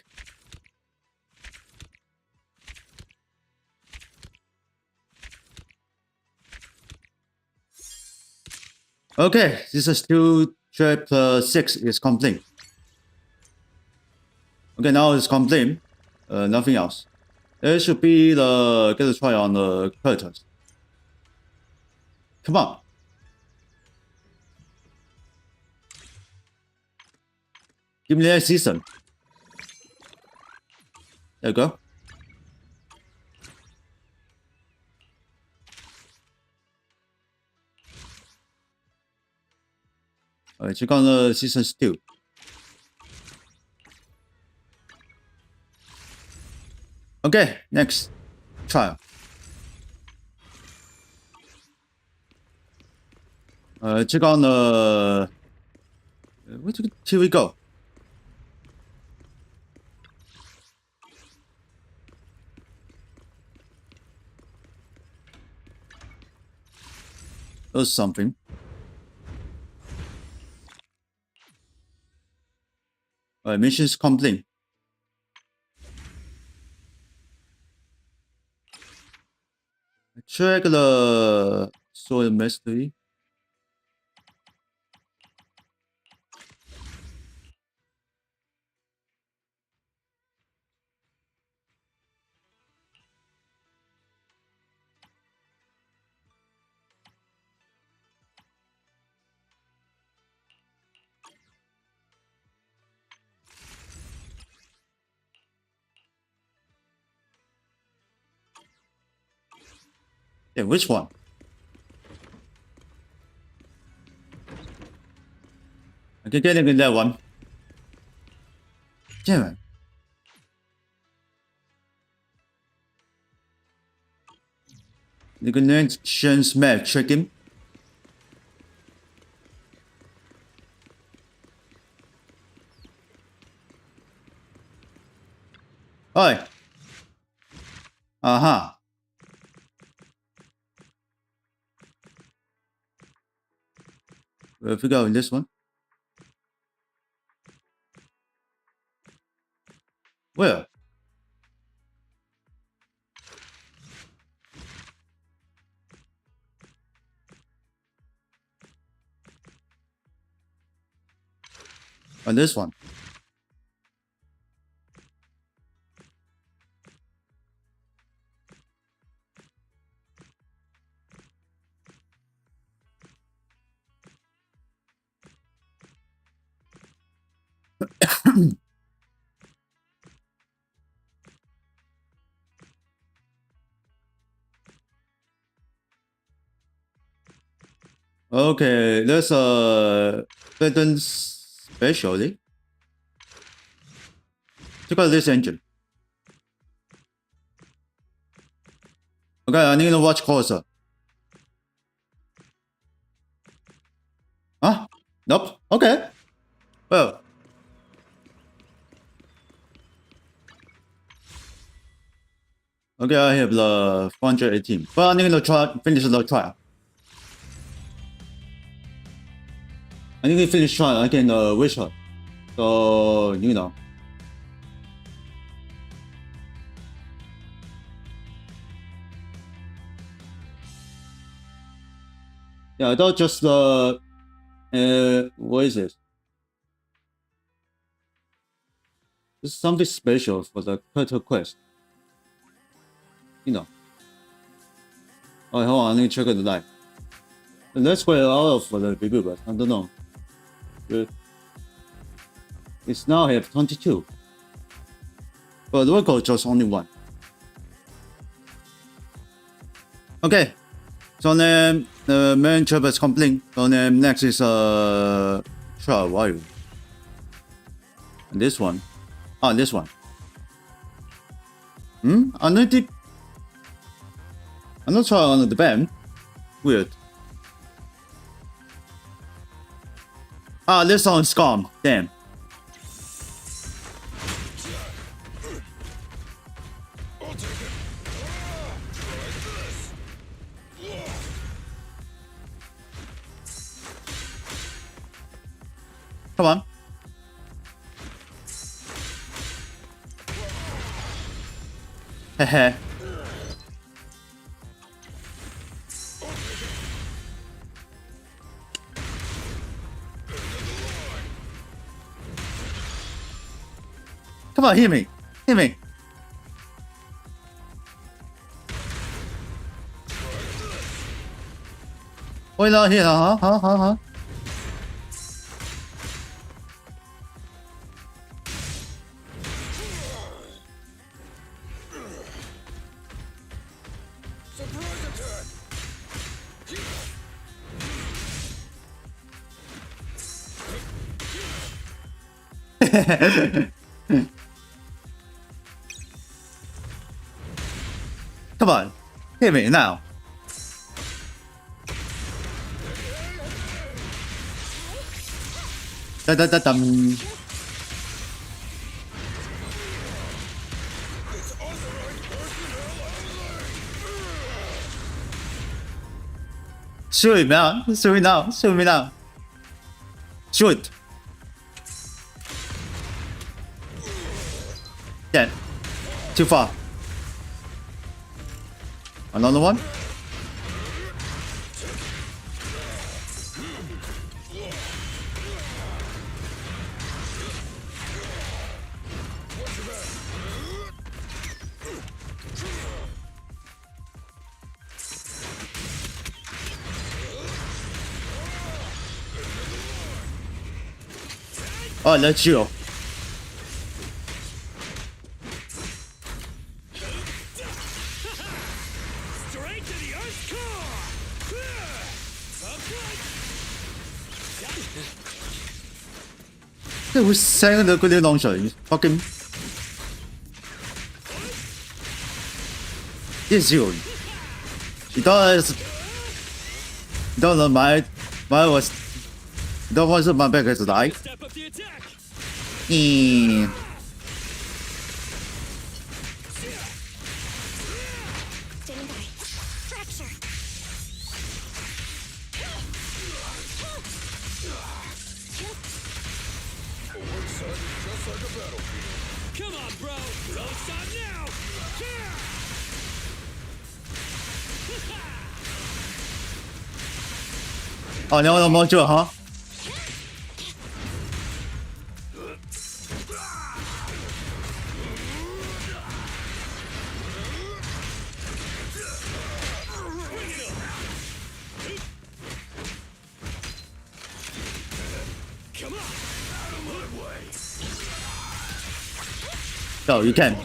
Speaker 1: Okay, this is still chapter 6 is complete. Okay, now it's complete. Nothing else. It should be the get a try on the characters. Come on. Give me that season. There you go. Alright, check on the seasons 2. Okay, next trial. Check on the. Here we go. There's something. Mission's complete. Check the soil mystery. Yeah, which one? I can get in that one. Damn it. The connections match, check him. Oi. Uh-huh. Where we go in this one? Where? On this one. Okay, there's a pattern specially. Check out this engine. Okay, I need to watch closer. Huh? Nope. Okay. Well. Okay, I have the 418. But I need to finish the trial. I need to finish trial. I can wish her. So, you know. Yeah, not just what is it? This is something special for the Turtle Quest. You know. Oh, hold on, I need to check the light. Let's go out for the review, but I don't know. Good. It's now have 22. But the record just only 1. Okay. So then the main job is complete. So then next is trial wire. And this one. Ah, this one. I'm not trying on the band. Weird. Ah, this one is gone. Damn. Come on. Hehe. Come on, hit me. Hit me. Why not hit? Huh? Come on, hit me now. Da-da-da-dum. Shoot me now. Shoot me now. Shoot me now. Shoot. Dead. Too far. Another one. Oh, let's go. It was saying the good long shot. Fucking. Yes, you. He does. Don't know my was. Don't want my back to die.
Speaker 8: Standing by. Fracture.
Speaker 11: Come on, bro! Don't stop now!
Speaker 1: Oh, no, no more to huh? No, you can.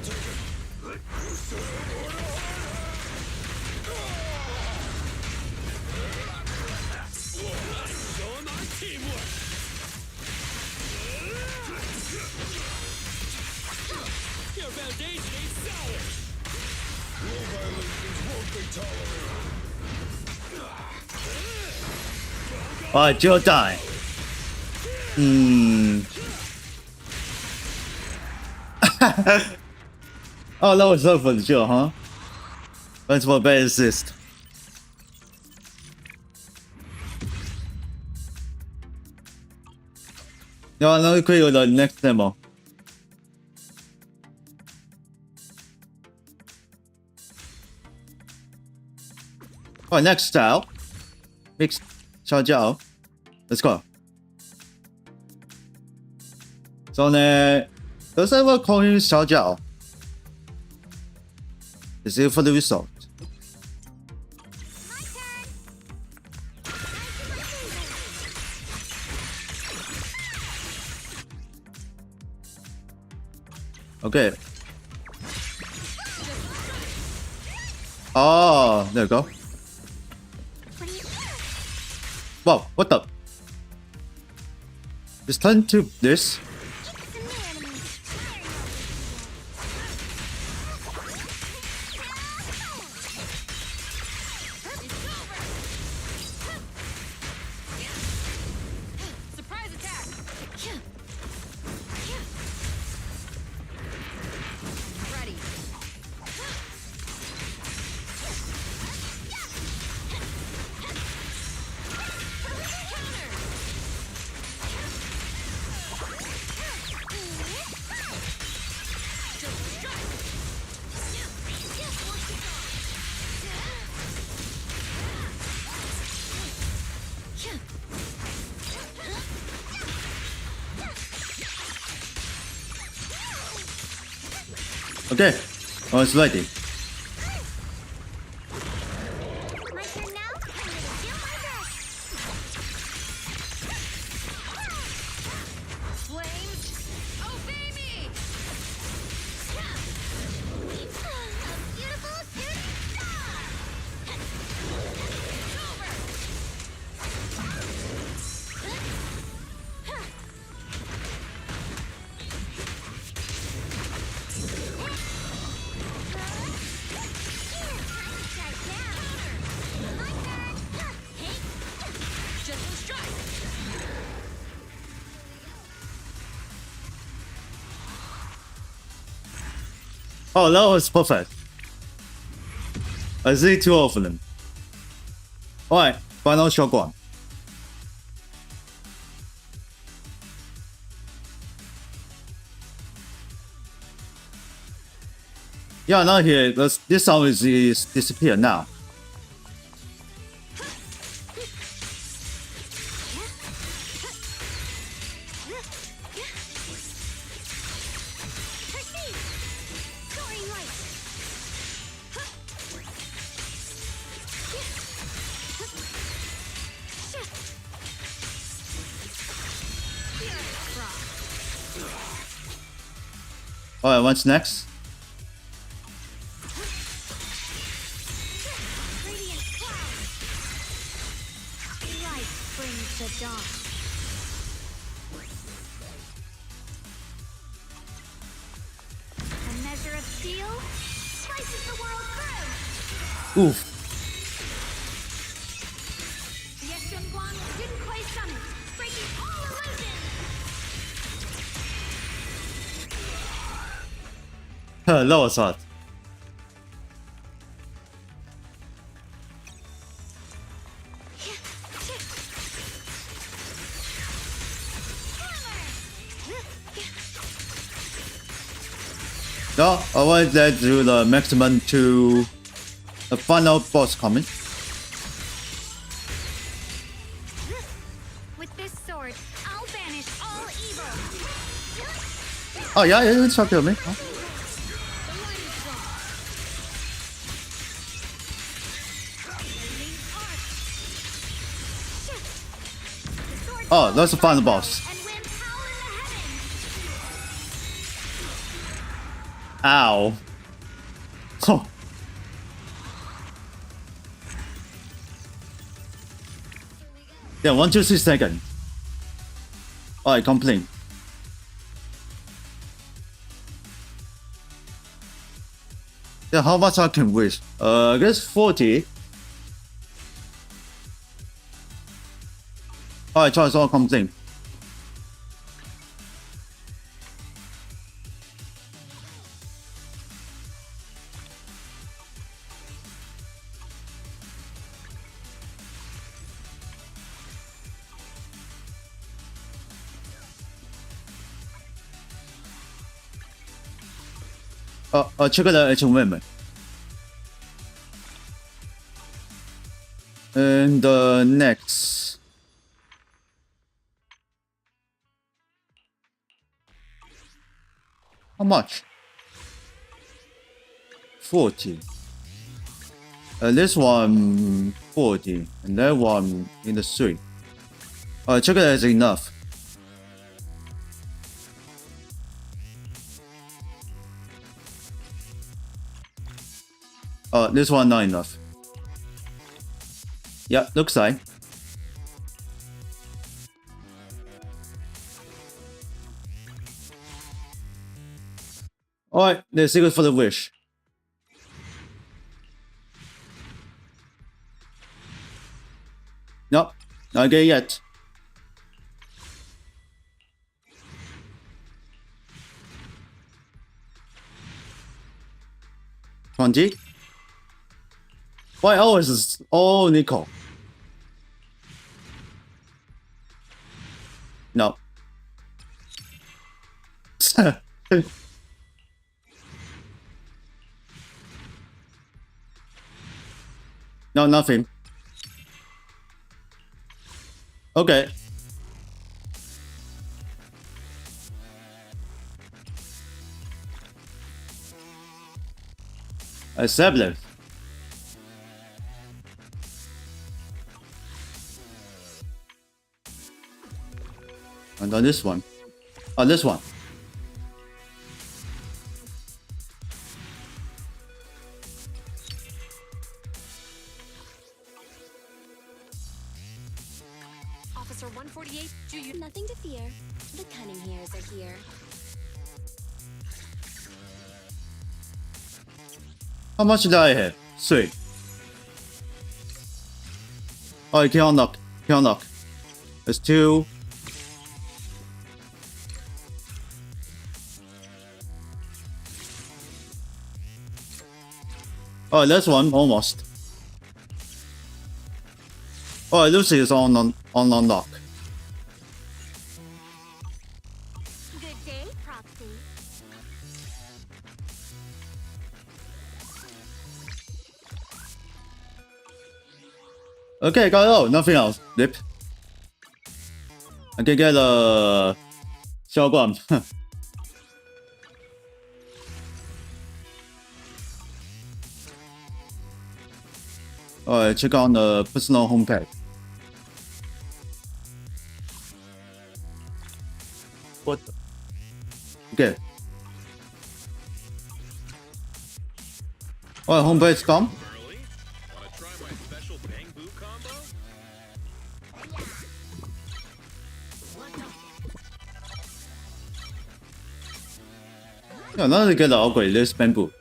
Speaker 1: Alright, you'll die. Oh, that was over the job, huh? That's what bad assist. No, no, quick the next demo. Oh, next style. Mix Xiao Jiao. Let's go. So, does ever call him Xiao Jiao? Is it for the result? Okay. Oh, there you go. Wow, what the? Just turn to this.
Speaker 4: Surprise attack! Ready.
Speaker 1: Okay. Oh, it's ready.
Speaker 9: My turn now? I'm gonna do my best.
Speaker 4: Flames, obey me!
Speaker 9: A beautiful shooting star!
Speaker 1: Oh, that was perfect. I see two of them. Alright, final shotgun. Yeah, now here, this sound is disappear now. Alright, what's next?
Speaker 9: Light brings the dawn. A measure of steel slices the world through.
Speaker 1: Oof.
Speaker 9: Yeshun Guang didn't quite summon, breaking all illusions.
Speaker 1: That was hot. No, I want that to the maximum to the final boss coming.
Speaker 14: With this sword, I'll banish all evil.
Speaker 1: Oh yeah, it's okay with me. Huh? Oh, that's the final boss. Ow. Oh. Yeah, 1, 2, 3 seconds. Alright, complain. Yeah, how much I can wish? I guess 40. Alright, try all complain. check the achievement. And next. How much? 40. This one 40, and that one in the 3. Check it as enough. Oh, this one not enough. Yeah, looks like. Alright, the secret for the wish. Nope, not get yet. $20. Why always is all nickel? No. No, nothing. Okay. Established. And then this one. Oh, this one.
Speaker 20: Officer 148, do you... Nothing to fear. The cunning hairs are here.
Speaker 1: How much did I have? 3. Oh, you can't knock. Can't knock. It's 2. Oh, that's one almost. Oh, Lucy is on lock.
Speaker 9: Good day, Proxy.
Speaker 1: Okay, got it all. Nothing else. Rip. I can get a Xiaoguang. Alright, check on the personal homepage. What the? Okay. Alright, homepage come. Yeah, now they get the upgrade. This bamboo.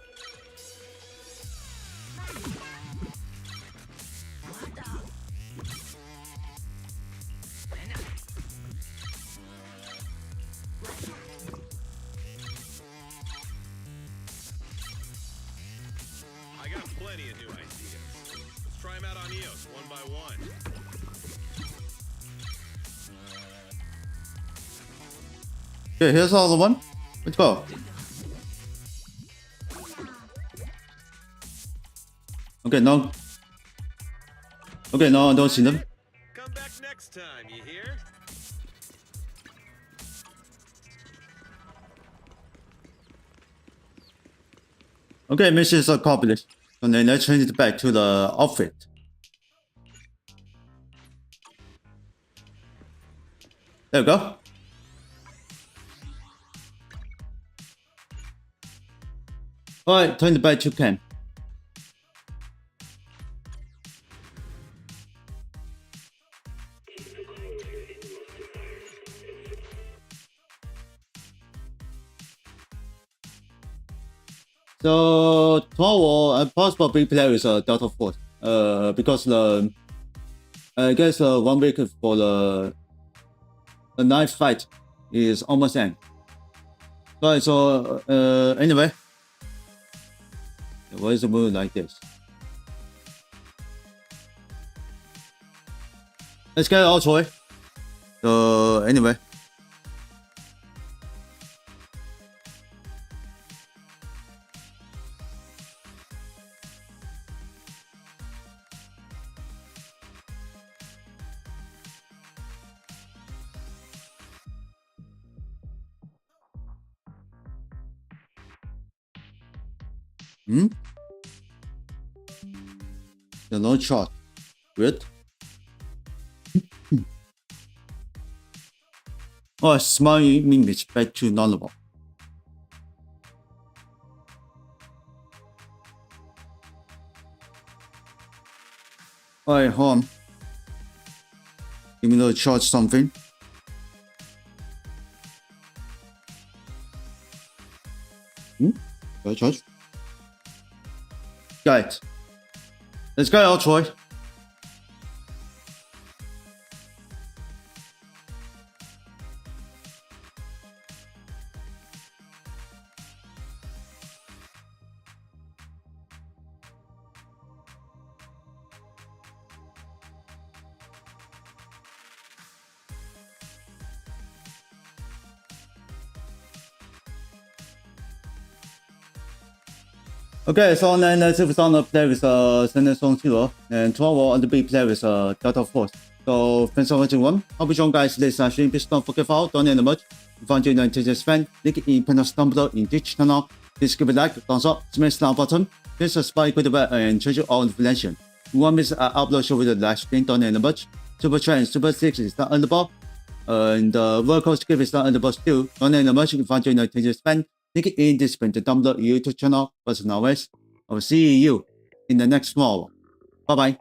Speaker 11: I got plenty of new ideas. Let's try them out on EOS one by one.
Speaker 1: Okay, here's all the one. Let's go. Okay, no. Okay, no, I don't see them.
Speaker 11: Come back next time, you hear?
Speaker 1: Okay, mission is accomplished. And then let's change it back to the outfit. There we go. Alright, turn it back to camp. So tomorrow, possible big player is Delta Force. Because the I guess 1 week for the night fight is almost end. Right. So anyway, why is the moon like this? Let's get it out, Troy. So anyway. The no shot. Good. Oh, small image back to normal. Alright, hold on. Give me a charge something. Go charge. Got it. Let's go out, Troy. Okay, so then this is on the play with ZZZero, and tomorrow on the B play with Delta Force. So thanks for watching one. Hope you enjoyed guys this stream. Please don't forget to follow, donate the merch. If you enjoyed the TJ's fan, link in panel down below in Twitch channel. Please give it a like, thumbs up, smash the button. Please subscribe, click the bell, and change all information. If you want me to upload show with the live stream, donate the merch. Super Train and Super 6 is not on the ball. And the Roller Coaster Gift is not on the boss too. Donate the merch if you enjoyed the TJ's fan. Link in this down below YouTube channel. But as always, I will see you in the next one. Bye bye.